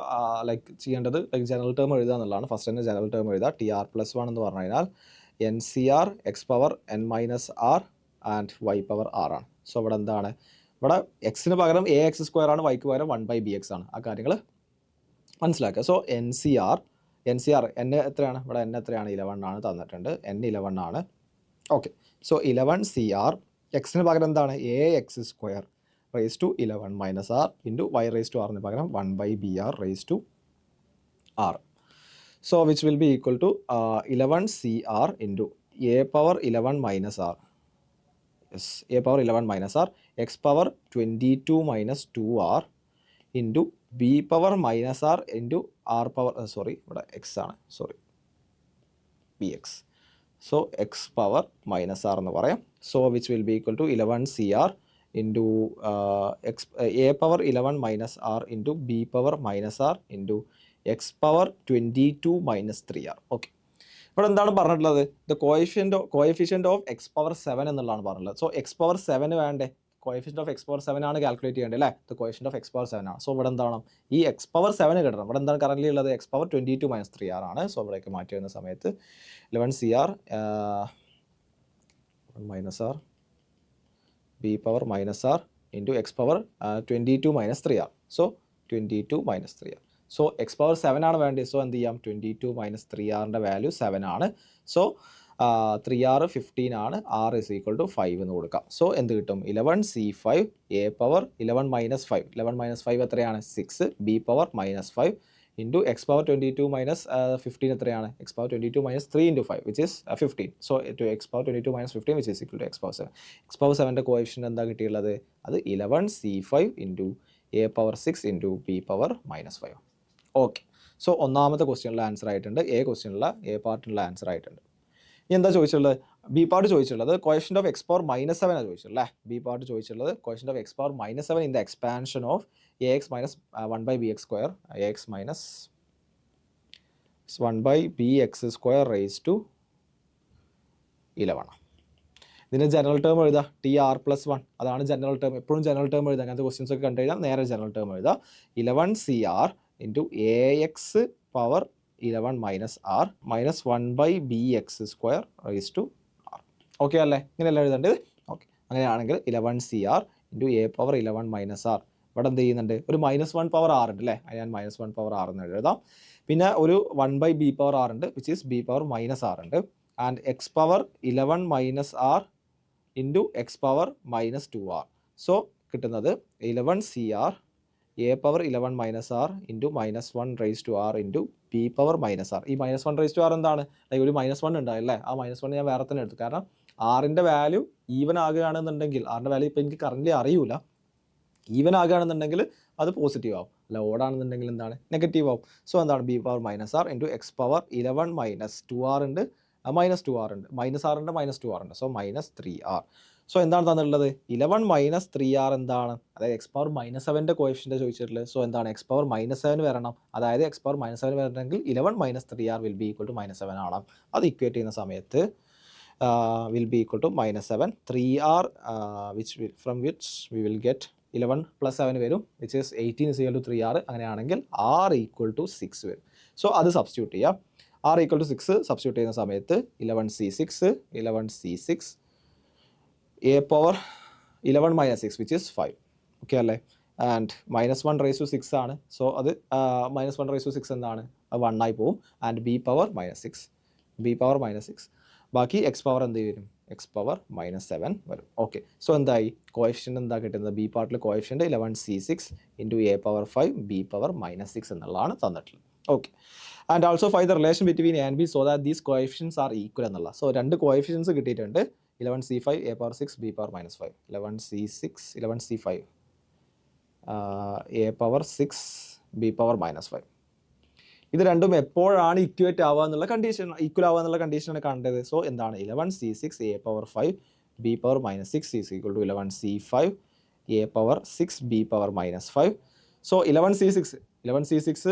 ലൈക്ക് ചെയ്യേണ്ടത് ലൈക്ക് ജനറൽ ടേം എഴുതുക എന്നുള്ളതാണ്. ഫസ്റ്റ് തന്നെ ജനറൽ ടേം എഴുതുക. TR+1 എന്ന് പറഞ്ഞു കഴിഞ്ഞാൽ NCR x power n-r and y power r ആണ്. സോ ഇവിടെ എന്താണ്, ഇവിടെ എക്സിന് പകരം ax² ആണ്, വൈക്ക് പകരം 1/bx ആണ്. ആ കാര്യങ്ങൾ മനസ്സിലാക്കുക. സോ NCR n എത്രയാണ്, ഇവിടെ n എത്രയാണ്, 11 ആണ് തന്നിട്ടുണ്ട്. n 11 ആണ്. ഓക്കെ, സോ 11CR എക്സിന് പകരം എന്താണ് ax² raise to 11 - r into y raise to ആറിന് പകരം 1/br raise to r. So which will be equal to 11CR into a power 11 - r, yes, a power 11 - r x power 22 - 2r into b power -r into r power ഇവിടെ x ആണ്, bx. So x power -r എന്ന് പറയാം. So which will be equal to 11CR into a power 11 - r into b power -r into X power 22 - 3r. Okay, ഇവിടെ എന്താണ് പറഞ്ഞിട്ടുള്ളത്, the coefficient of X power 7 എന്നുള്ളതാണ് പറഞ്ഞിട്ടുള്ളത്. So x power 7 വേണ്ടേ, coefficient of X power 7 ആണ് calculate ചെയ്യേണ്ടത് അല്ലേ. The coefficient of X power 7 ആണ്. സോ ഇവിടെ എന്താണ് ഈ എക്സ് പവർ 7 കിട്ടണം. ഇവിടെ എന്താണ് കറൻറ്റ്ലി ഉള്ളത്, എക്സ് പവർ 22 - 3r ആണ്. സോ ഇവിടേക്ക് മാറ്റി വരുന്ന സമയത്ത് 11CR -r b power -r into X power 22 - 3r. So 22 - 3r. So x power 7 ആണ് വേണ്ടത്. സോ എന്ത് ചെയ്യാം, 22 - 3rൻ്റെ വാല്യൂ 7 ആണ്. സോ 3r 15 ആണ്, r ഇസ് ഈക്വൽ ടു 5 എന്ന് കൊടുക്കാം. സോ എന്ത് കിട്ടും, 11C5 a പവർ 11 - 5, 11 - 5 എത്രയാണ് 6, b power -5 into X power 22 - 15 എത്രയാണ്, X power 22 - 3 into 5 which is 15. So two X power 22 - 15 which is equal to X power 7. X power 7ൻ്റെ coefficient എന്താ കിട്ടിയുള്ളത്, അത് 11C5 into a power 6 into b power -5. Okay, so ഒന്നാമത്തെ ക്വസ്റ്റ്യനിലെ answer ആയിട്ടുണ്ട്. A പാർട്ടിനുള്ള answer ആയിട്ടുണ്ട്. ഇനി എന്താ ചോദിച്ചുള്ളത്, ബി പാർട്ട് ചോദിച്ചുള്ളത് കോഎഫിഷ്യൻറ്റ് ഓഫ് എക്സ് പവർ -7 ആണ് ചോദിച്ചുള്ളത്. ബി പാർട്ട് ചോദിച്ചുള്ളത് coefficient of X power -7 in the expansion of ax minus 1/bx square, ax minus 1/bx square raised to 11. ഇതിന് ജനറൽ ടേം എഴുതുക, TR+1 അതാണ് ജനറൽ ടേം. എപ്പോഴും general term എഴുതുക. അങ്ങനത്തെ questions ഒക്കെ കണ്ടു കഴിഞ്ഞാൽ നേരെ ജനറൽ ടേം എഴുതുക. 11CR into ax power 11 - r minus 1/bx square raise to r. Okay അല്ലേ, ഇങ്ങനെയല്ല എഴുതേണ്ടത്. ഓക്കെ, അങ്ങനെയാണെങ്കിൽ 11CR into a power 11 - r. ഇവിടെ എന്ത് ചെയ്യുന്നുണ്ട്, ഒരു -1 പവർ r ഉണ്ട് അല്ലേ, അത് ഞാൻ -1 പവർ r എന്ന് എഴുതാം. പിന്നെ ഒരു 1/b പവർ r ഉണ്ട് which is b power -r ഉണ്ട്. And x power 11 - r into X power -2r. So കിട്ടുന്നത് 11CR a power 11 - r into -1 raise to r into b power -r. ഈ -1 raise to r എന്താണ്, ഒരു -1 ഉണ്ടാവില്ലേ, ആ -1 ഞാൻ വേറെ തന്നെ എടുത്തു. കാരണം ആറിൻ്റെ വാല്യൂ ഈവൻ ആകുകയാണെന്നുണ്ടെങ്കിൽ, ആറിൻ്റെ വാല്യൂ ഇപ്പോൾ എനിക്ക് കറൻറ്റ്ലി അറിയില്ല, ഈവൻ ആകുകയാണെന്നുണ്ടെങ്കിൽ അത് പോസിറ്റീവ് ആവും, അല്ല ഓടാണെന്നുണ്ടെങ്കിൽ എന്താണ് നെഗറ്റീവ് ആവും. സോ എന്താണ് b power -r into X power 11 - 2r ഉണ്ട്, -2r ഉണ്ട്, -r ഉണ്ട്, -2r ഉണ്ട്. So -3r. സോ എന്താണ് തന്നിട്ടുള്ളത്, 11 - 3r എന്താണ്, അതായത് എക്സ് പവർ -7ൻ്റെ കോഎഫിഷ്യൻ്റ് ചോദിച്ചിട്ടുള്ളത്. സോ എന്താണ് എക്സ് പവർ -7 വരണം, അതായത് എക്സ് പവർ -7 വരണമെങ്കിൽ 11 - 3r will be equal to -7 ആണ്. അത് ഇക്വേറ്റ് ചെയ്യുന്ന സമയത്ത് will be equal to -7 3r from which we will get 11 + 7 വരും വിച്ച് ഈസ് 18 = 3r. അങ്ങനെയാണെങ്കിൽ r ഈക്വൽ ടു 6 വരും. സോ അത് സബ്സ്റ്റിറ്റ്യൂട്ട് ചെയ്യാം. r ഈക്വൽ ടു 6 സബ്സ്റ്റിറ്റ്യൂട്ട് ചെയ്യുന്ന സമയത്ത് 11C6 a power 11 - 6 which is 5. Okay അല്ലേ, ആൻഡ് -1 റേസ് ടു 6 ആണ്. So അത് -1 റേസ് ടു 6 എന്താണ്, അത് 1 ആയി പോവും. ആൻഡ് b പവർ -6 ബാക്കി എക്സ് പവർ എന്ത് വരും, എക്സ് പവർ -7 വരും. ഓക്കെ, സോ എന്തായി കോഎഫിഷ്യൻ്റ് എന്താ കിട്ടുന്നത്, ബി പാർട്ടിൽ coefficient 11C6 into a power 5 b power -6 എന്നുള്ളതാണ് തന്നിട്ടുള്ളത്. Okay, and also find the relation between a and b so that these coefficients are equal എന്നുള്ള. സോ രണ്ട് കോഎഫിഷ്യൻസ് കിട്ടിയിട്ടുണ്ട്, 11C5 a power 6 b power -5, 11C5 a power 6 b power -5. ഇത് രണ്ടും എപ്പോഴാണ് equate ആവുക എന്നുള്ള കണ്ടീഷൻ, ഈക്വൽ ആവുക എന്നുള്ള കണ്ടീഷനാണ് കണ്ടത്. സോ എന്താണ് 11C6 a power 5 b power -6 is equal to 11C5 a power 6 b power -5. So 11C6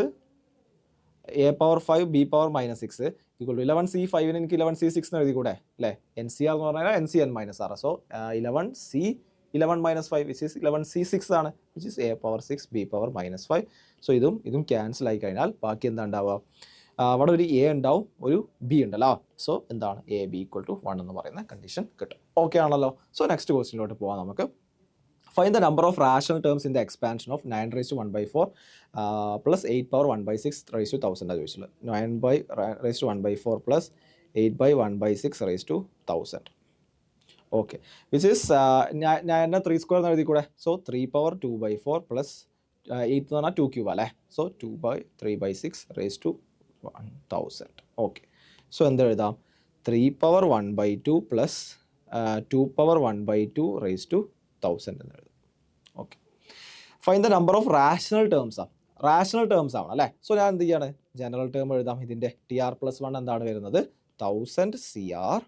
a power 5 b power -6 equal to 11C5 എനിക്ക് 11C6 എന്ന് എഴുതി കൂടെ അല്ലേ? NCR എന്ന് പറഞ്ഞാൽ NCn-R. So 11C11 - 5 which is 11C6 ആണ്, which is A⁻6 B⁻−5. So ഇതും cancel ആയി കഴിഞ്ഞാൽ ബാക്കി എന്താ ഉണ്ടാവുക? അവിടെ ഒരു A ഉണ്ടാവും, ഒരു B ഉണ്ടല്ലോ. സോ എന്താണ് AB = 1 എന്ന് പറയുന്ന കണ്ടീഷൻ കിട്ടും. ഓക്കെ ആണല്ലോ. സോ നെക്സ്റ്റ് ക്വസ്റ്റ്യനിലോട്ട് പോകാം നമുക്ക്. Find the number of rational terms in the expansion of 9⁻⁴ plus 8⁻⁴ ചോദിച്ചുള്ളത്. 9⁻⁴ plus 8/1/6 okay, which is ഞാൻ 3² എന്ന് എഴുതി കൂടെ. സോ 3⁻2/4 plus 8 എന്ന് പറഞ്ഞാൽ 2³ അല്ലേ? So 2/3/6 okay. സോ എന്ത് എഴുതാം? 3⁻1/2 plus 2⁻1/2 1000 എന്ന് എഴുതാം. Okay, find the number of rational terms ആണ് അല്ലേ? സോ ഞാൻ എന്ത് ചെയ്യാണ്? ജനറൽ ടേം എഴുതാം. ഇതിൻ്റെ TR+1 എന്താണ് വരുന്നത്? 1000 CR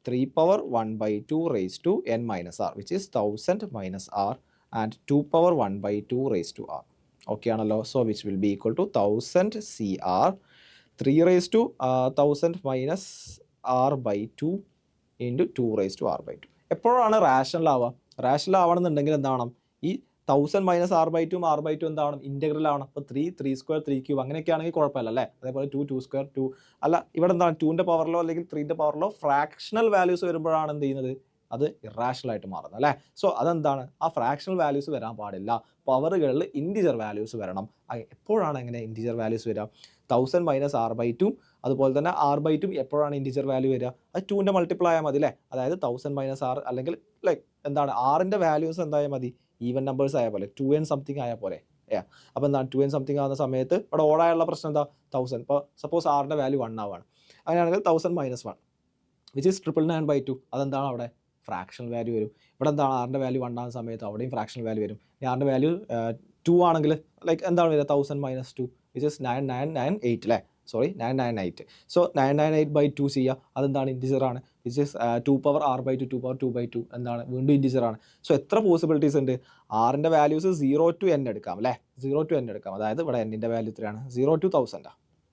3⁻1/2 n-R, which is 1000 - R and 2⁻1/2 okay ആണല്ലോ. So which will be equal to 1000 CR 31000 - R/2 into 2 എപ്പോഴാണ് റാഷണൽ ആവുക? റാഷണൽ ആവണമെന്നുണ്ടെങ്കിൽ എന്താവണം? ഈ 1000 - R/2 R/2 എന്താവണം? ഇൻ്റഗ്രൽ ആവണം. അപ്പോൾ 3 3² 3³ അങ്ങനെയൊക്കെ ആണെങ്കിൽ കുഴപ്പമില്ല അല്ലേ? അതേപോലെ 2 2² 2 അല്ല, ഇവിടെ എന്താണ് 2ൻ്റെ പവറിലോ അല്ലെങ്കിൽ 3ൻ്റെ പവറിലോ ഫ്രാക്ഷണൽ വാല്യൂസ് വരുമ്പോഴാണ് എന്ത് ചെയ്യുന്നത്? അത് ഇറാഷണൽ ആയിട്ട് മാറുന്നത് അല്ലേ? സോ അതെന്താണ്? ആ ഫ്രാക്ഷണൽ വാല്യൂസ് വരാൻ പാടില്ല. പവറുകളിൽ ഇൻറ്റിജർ വാല്യൂസ് വരണം. എപ്പോഴാണ് എങ്ങനെ ഇൻറ്റിജർ വാല്യൂസ് വരിക? 1000 - R/2 അതുപോലെ തന്നെ R/2 എപ്പോഴാണ് ഇൻറ്റിജർ വാല്യൂ വരിക? അത് 2ൻ്റെ മൾട്ടിപ്പിൾ ആയാൽ മതി അല്ലേ? അതായത് 1000 - R അല്ലെങ്കിൽ ലൈക്ക് എന്താണ് ആറിൻ്റെ വാല്യൂസ് എന്തായാൽ മതി? ഈവൻ നമ്പേഴ്സ് ആയ പോലെ 2n സംതിങ് ആയ പോലെ. അപ്പോൾ എന്താണ് 2n സംതിങ് ആവുന്ന സമയത്ത് ഇവിടെ ഓടായുള്ള പ്രശ്നം എന്താ? 1000. ഇപ്പോൾ സപ്പോസ് ആറിൻ്റെ വാല്യൂ 1 ആവുകയാണ്, അങ്ങനെയാണെങ്കിൽ 1000 - 1 വിച്ച് ഈസ് 999/2. അതെന്താണ് അവിടെ? ഫ്രാക്ഷണൽ വാല്യൂ വരും. ഇവിടെ എന്താണ് ആറിൻ്റെ വാല്യൂ 1 ആവുന്ന സമയത്ത് അവിടെയും ഫ്രാക്ഷണൽ വാല്യൂ വരും. ആറിൻ്റെ വാല്യൂ 2 ആണെങ്കിൽ ലൈക്ക് എന്താണ് വരിക? 1000 - 2 വിച്ച് ഈസ് 9998 അല്ലേ? സോറി 998. സോ 998/2 ചെയ്യുക. അതെന്താണ്? ഇൻറ്റിജർ ആണ്. വിച്ച് ഈസ് 2⁻R/2 2/2/2 എന്താണ്? വീണ്ടും ഇൻറ്റിജർ ആണ്. സോ എത്ര പോസിബിലിറ്റീസ് ഉണ്ട്? ആറിൻ്റെ വാല്യൂസ് 0 to n എടുക്കാം അല്ലേ? 0 to n എടുക്കാം. അതായത് ഇവിടെ n-ൻ്റെ വാല്യൂ എത്രയാണ്? 0 to 1000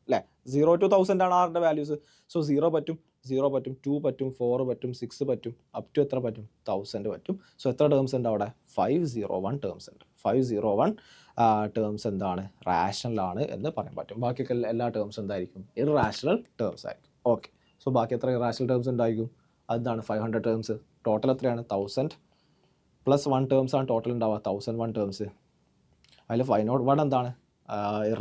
അല്ലേ? 0 to 1000 ആണ് ആറിൻ്റെ വാല്യൂസ്. സോ 0 പറ്റും, 0 പറ്റും, 2 പറ്റും, 4 പറ്റും, 6 പറ്റും, അപ് ടു എത്ര പറ്റും? 1000 പറ്റും. സോ എത്ര ടേംസ് ഉണ്ട് അവിടെ? 501 ടേംസ് ഉണ്ട്. 501 ടേംസ് എന്താണ്? റാഷണൽ ആണ് എന്ന് പറയാൻ പറ്റും. ബാക്കിയൊക്കെ എല്ലാ ടേംസ് എന്തായിരിക്കും? ഇറാഷണൽ ടേംസ് ആയിരിക്കും. ഓക്കെ, സോ ബാക്കി എത്ര ഇറാഷണൽ ടേംസ് ഉണ്ടായിരിക്കും? അതാണ് 500 ടേംസ്. ടോട്ടൽ എത്രയാണ്? 1000 + 1 ടേംസ് ആണ് ടോട്ടൽ ഉണ്ടാവുക. 1001 ടേംസ്. അതിൽ 501 എന്താണ്?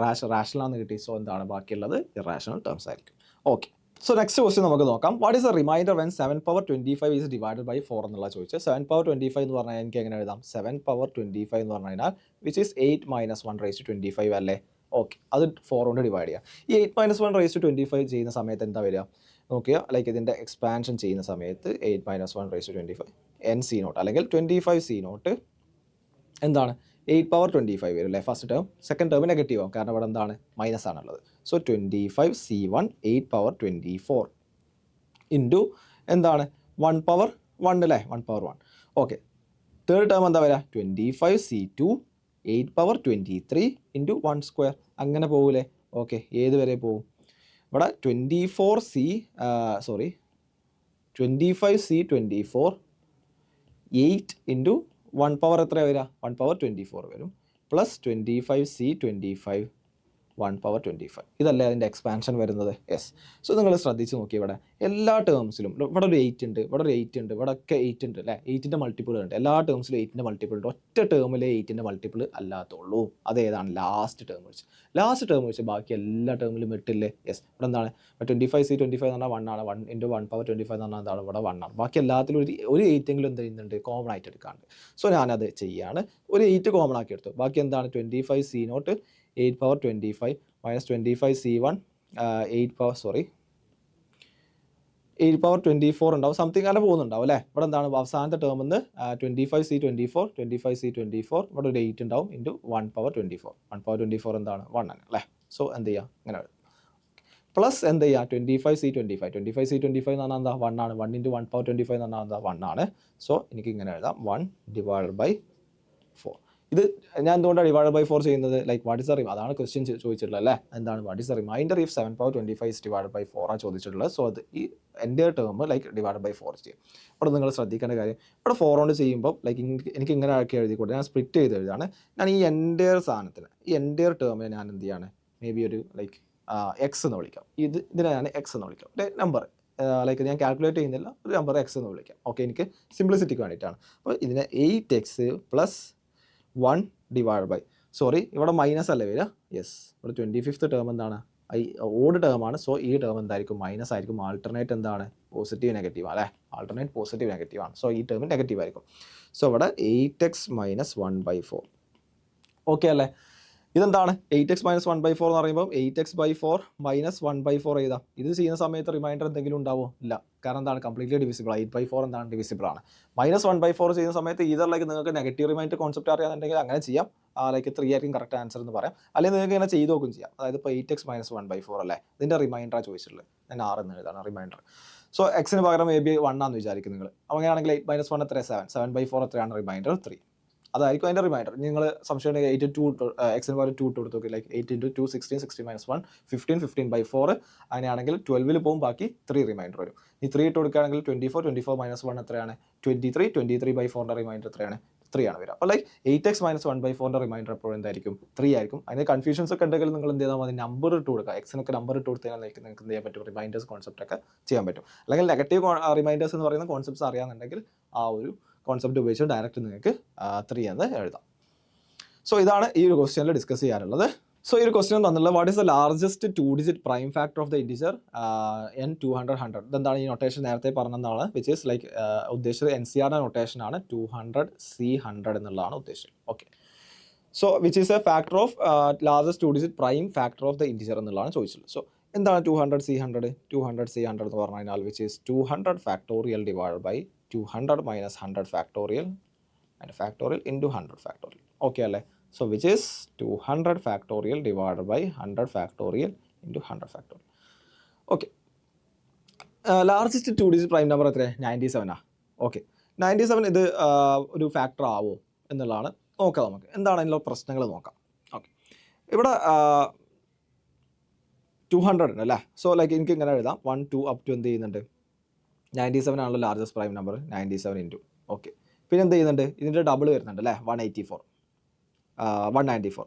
റാഷണൽ ആണെന്ന് കിട്ടി. സോ എന്താണ്? ബാക്കിയുള്ളത് ഇറാഷണൽ ടേംസ് ആയിരിക്കും. ഓക്കെ, സോ നെക്സ്റ്റ് ക്വസ്റ്റ്യൻ നമുക്ക് നോക്കാം. What is a reminder when 7⁻25 is divided by 4 എന്നുള്ള ചോദിച്ചത്. 7⁻25 എന്ന് പറഞ്ഞാൽ എനിക്ക് എങ്ങനെ എഴുതാം? 7⁻25 എന്ന് പറഞ്ഞു കഴിഞ്ഞാൽ വിച്ച് ഈസ് 8 - 1/25 അല്ലേ? ഓക്കെ, അത് 4 കൊണ്ട് ഡിവൈഡ് ചെയ്യാം. ഈ 8 - 1/25 ചെയ്യുന്ന സമയത്ത് എന്താ വരിക? നോക്കിയാൽ ലൈക്ക് ഇതിൻ്റെ എക്സ്പാൻഷൻ ചെയ്യുന്ന സമയത്ത് 8 - 1/25 NC0 അല്ലെങ്കിൽ 25C0 എന്താണ്? 8⁻25 വരും അല്ലേ? First term. Second term negative ആവും, കാരണം ഇവിടെ എന്താണ്? മൈനസ് ആണുള്ളത്. സോ 25C1 8⁻24 ഇൻറ്റു എന്താണ്? 1/1 അല്ലേ? 1/1. ഓക്കെ, തേർഡ് ടേം എന്താ വരിക? 25C2 8⁻23 ഇൻറ്റു 1² അങ്ങനെ പോകൂലേ? ഓക്കെ, ഏത് വരെ പോകും? ഇവിടെ 25C24 8 ഇൻറ്റു 1 എത്ര വരിക? 1/24 വരും. Plus 25C25 1/25. ഇതല്ലേ അതിൻ്റെ എക്സ്പാൻഷൻ വരുന്നത്? യെസ്. സോ നിങ്ങൾ ശ്രദ്ധിച്ച് നോക്കി, ഇവിടെ എല്ലാ ടേംസിലും ഇവിടെ ഒരു 8 ഉണ്ട്, ഇവിടെ ഒരു 8 ഉണ്ട്, ഇവിടെ ഒക്കെ 8 ഉണ്ട് അല്ലേ? 8ൻ്റെ മൾട്ടിപ്പിൾ ഉണ്ട്. എല്ലാ ടേംസിലും 8ൻ്റെ മൾട്ടിപ്പിൾ ഉണ്ട്. ഒറ്റ ടേമിലെ 8ൻ്റെ മൾട്ടിപ്പിൾ അല്ലാത്തുള്ളൂ. അതേതാണ്? ലാസ്റ്റ് ടേം വെച്ച് ബാക്കി എല്ലാ ടേമിലും 8 ഇല്ലേ? യെസ്. ഇവിടെ എന്താണ്? 25C25 എന്ന് പറഞ്ഞാൽ 1 ആണ്. 1 ഇൻറ്റു 1/25 എന്ന് പറഞ്ഞാൽ എന്താണ്? ഇവിടെ 1 ആണ്. ബാക്കി എല്ലാത്തിലും ഒരു 8 എങ്കിലും എന്ത് ചെയ്യുന്നുണ്ട്? കോമൺ ആയിട്ട് എടുക്കാണ്ട്. സോ ഞാനത് ചെയ്യാണ്. ഒരു 8 കോമൺ ആക്കി എടുത്തു. ബാക്കി എന്താണ്? 25C0 8/25 minus 25C1 8/24 ഉണ്ടാവും. സംതിങ് അങ്ങനെ പോകുന്നുണ്ടാവും അല്ലേ? ഇവിടെ എന്താണ്? അവസാനത്തെ ടേമിൽ നിന്ന് 25C24 ഇവിടെ ഒരു 8 ഉണ്ടാവും ഇൻറ്റു 1/24. 1/24 എന്താണ്? 1 ആണ് അല്ലേ? സോ എന്ത് ചെയ്യുക? അങ്ങനെ പ്ലസ് എന്ത് ചെയ്യുക? 25C25 എന്ന് പറഞ്ഞാൽ എന്താ? 1 ആണ്. 1 ഇൻറ്റു 1/25 എന്ന് പറഞ്ഞാൽ എന്താ? 1 ആണ്. സോ എനിക്ക് ഇങ്ങനെ എഴുതാം 1/4. ഇത് ഞാൻ എന്തുകൊണ്ടാണ് ഡിവൈഡ് ബൈ 4 ചെയ്യുന്നത്? ലൈക്ക് വാട്ട് ഇസ് ദ അതാണ് ക്വസ്റ്റ്യൻ ചോദിച്ചിട്ടുള്ളത് അല്ലേ? എന്താണ് what is the reminder if 7 power 25 is divide by 4 ആണ് ചോദിച്ചിട്ടുള്ളത്. സോ അത് ഈ എൻ്റെ ടേം ലൈക്ക് ഡിവൈഡ് ബൈ 4 ചെയ്യും. ഇവിടെ നിങ്ങൾ ശ്രദ്ധിക്കേണ്ട കാര്യം, ഇവിടെ 4 കൊണ്ട് ചെയ്യുമ്പോൾ ലൈക്ക് എനിക്ക് ഇങ്ങനെ ആക്കി എഴുതിക്കൂടെ, ഞാൻ സ്പ്ലിറ്റ് ചെയ്ത് എഴുതാണ്. ഞാൻ ഈ എൻ്റെയർ സാധനത്തിന് ഈ എൻ്റെയർ ടേമിനെ ഞാൻ എന്ത് ചെയ്യാണ്, മേ ബി ഒരു ലൈക്ക് എക്സ് എന്ന് വിളിക്കാം. ഇതിനെ ഞാൻ എക്സ് എന്ന് വിളിക്കാം. നമ്പർ ലൈക്ക് ഞാൻ കാൽക്കുലേറ്റ് ചെയ്യുന്നില്ല, ഒരു നമ്പർ എക്സ് എന്ന് വിളിക്കാം. ഓക്കെ, എനിക്ക് സിംപ്ലിസിറ്റിക്ക് വേണ്ടിയിട്ടാണ്. അപ്പോൾ ഇതിനെ 8x plus 1 divide by, sorry ഇവിടെ മൈനസ് അല്ലേ വരിക? യെസ്, ഇവിടെ 25th ടേം എന്താണ്? ഓഡ് ടേമാണ്. സോ ഈ ടേം എന്തായിരിക്കും? മൈനസ് ആയിരിക്കും. ആൾട്ടർനേറ്റ് എന്താണ്? പോസിറ്റീവ് നെഗറ്റീവ് അല്ലേ? ആൾട്ടർനേറ്റ് പോസിറ്റീവ് നെഗറ്റീവ് ആണ്. സോ ഈ ടേം നെഗറ്റീവ് ആയിരിക്കും. സോ ഇവിടെ 8x മൈനസ് 1/4. ഓക്കെ അല്ലേ? ഇതെന്താണ് 8x മൈനസ് 1/4 എന്ന് പറയുമ്പോൾ 8x/4 മൈനസ് 1/4 എഴുതാം. ഇത് ചെയ്യുന്ന സമയത്ത് റിമൈൻഡർ എന്തെങ്കിലും ഉണ്ടാവോ? ഇല്ല. കാരണം എന്താണ്? Completely divisible. 8/4 എന്താണ്? ഡിവിസിബിൾ ആണ്. മൈനസ് 1/4 ചെയ്യുന്ന സമയത്ത് ഈതർ ലൈക്ക് നിങ്ങൾക്ക് നെഗറ്റീവ് റിമൈൻഡർ കോൺസെപ്റ്റ് അറിയാന്നുണ്ടെങ്കിൽ അങ്ങനെ ചെയ്യാം. ലൈക്ക് 3 ആയിരിക്കും കറക്റ്റ് ആൻസർ എന്ന് പറയാം. അല്ലെങ്കിൽ നിങ്ങൾക്ക് ഇങ്ങനെ ചെയ്ത് നോക്കും ചെയ്യാം. അതായത് ഇപ്പോൾ 8x മൈനസ് 1/4 അല്ലേ, ഇതിൻ്റെ റിമൈൻഡറാണ് ചോദിച്ചിട്ടുള്ളത്. ഞാൻ 6 എന്ന് എഴുതാണ് റിമൈൻഡർ. സോ എക്സിന് പകരം മേ ബി 1 ആണെന്ന് വിചാരിക്കും നിങ്ങൾ. അങ്ങനെയാണെങ്കിൽ 8 മൈനസ് 1 എത്ര? 7. 7/4 എത്രയാണ്? റിമൈൻഡർ 3. അതായിരിക്കും അതിൻ്റെ റിമൈൻഡർ. നിങ്ങൾ സംശയം 8 2 എക്സിന് പകരം 2 ഇട്ട് കൊടുത്തു നോക്കി. Like 8 × 2 16, 16 minus 1 15, 15/4. അങ്ങനെയാണെങ്കിൽ 12 പോകും, ബാക്കി 3 റിമൈൻഡർ വരും. ഈ 3 ഇട്ട് കൊടുക്കുകയാണെങ്കിൽ 24, 24 മൈനസ് 1 എത്രയാണ്? 23, 23/4 റിമൈൻഡർ എത്രയാണ്? 3 ആണ് വരിക. അപ്പോൾ ലൈക്ക് 8x മൈനസ് 1/4 റിമൈൻഡർ എപ്പോഴും എന്തായിരിക്കും? 3 ആയിരിക്കും. അതിന് കൺഫ്യൂഷൻസ് ഒക്കെ ഉണ്ടെങ്കിൽ നിങ്ങൾ എന്ത് ചെയ്താൽ മതി? നമ്പർ ഇട്ട് കൊടുക്കുക. എക്സിനൊക്കെ നമ്പർ ഇട്ട് കൊടുത്താൽ നിങ്ങൾക്ക് എന്ത് ചെയ്യാൻ പറ്റും? റിമൈൻഡേഴ്സ് കോൺസെപ്റ്റ് ഒക്കെ ചെയ്യാൻ പറ്റും. അല്ലെങ്കിൽ നെഗറ്റീവ് റിമൈൻഡേഴ്സ് എന്ന് പറയുന്ന കോൺസെപ്റ്റ്സ് അറിയാമെന്നുണ്ടെങ്കിൽ ആ ഒരു കോൺസെപ്റ്റ് ഉപയോഗിച്ച് ഡയറക്റ്റ് നിങ്ങൾക്ക് 3 എന്ന് എഴുതാം. സോ ഇതാണ് ഈ ഒരു ക്വസ്റ്റ്യനിൽ ഡിസ്കസ് ചെയ്യാനുള്ളത്. സോ ഈ ഒരു ക്വസ്റ്റ്യൻ തന്നിട്ടുള്ളത് what is the largest 2 digit prime factor of the integer n 200 100. ഇതെന്താണ്? ഈ നൊട്ടേഷൻ നേരത്തെ പറഞ്ഞതാണ്, വിച്ച് ഈസ് ലൈക്ക് ഉദ്ദേശിച്ചത് NCRയുടെ നൊട്ടേഷൻ ആണ്. 200C100 എന്നുള്ളതാണ് ഉദ്ദേശിച്ചത്. Okay, so which is a factor of largest 2 digit prime factor of the integer എന്നുള്ളതാണ് ചോദിച്ചത്. സോ എന്താണ് 200C100? 200C100 എന്ന് പറഞ്ഞു കഴിഞ്ഞാൽ which is 200 factorial divide by 200 minus 100 factorial and factorial into 100 factorial. Okay അല്ലേ? So which is 200 factorial divided by 100 factorial into 100 factorial. Okay. Largest 2 digit prime number എത്ര? 97 ആ. Okay, 97 ഇത് ഒരു ഫാക്ടർ ആവോ എന്നുള്ളതാണ് നോക്കാം. നമുക്ക് എന്താണ് അതിനുള്ള പ്രശ്നങ്ങൾ നോക്കാം. ഓക്കെ, ഇവിടെ 200 ഉണ്ട് അല്ലേ? സോ ലൈക്ക് എനിക്ക് ഇങ്ങനെ എഴുതാം, 1 2 അപ് ടു എന്ത് ചെയ്യുന്നുണ്ട്? 97 ആണല്ലോ largest prime number. 97 into okay, പിന്നെ എന്ത് ചെയ്യുന്നുണ്ട്? ഇതിൻ്റെ ഡബിൾ വരുന്നുണ്ട് അല്ലേ? 184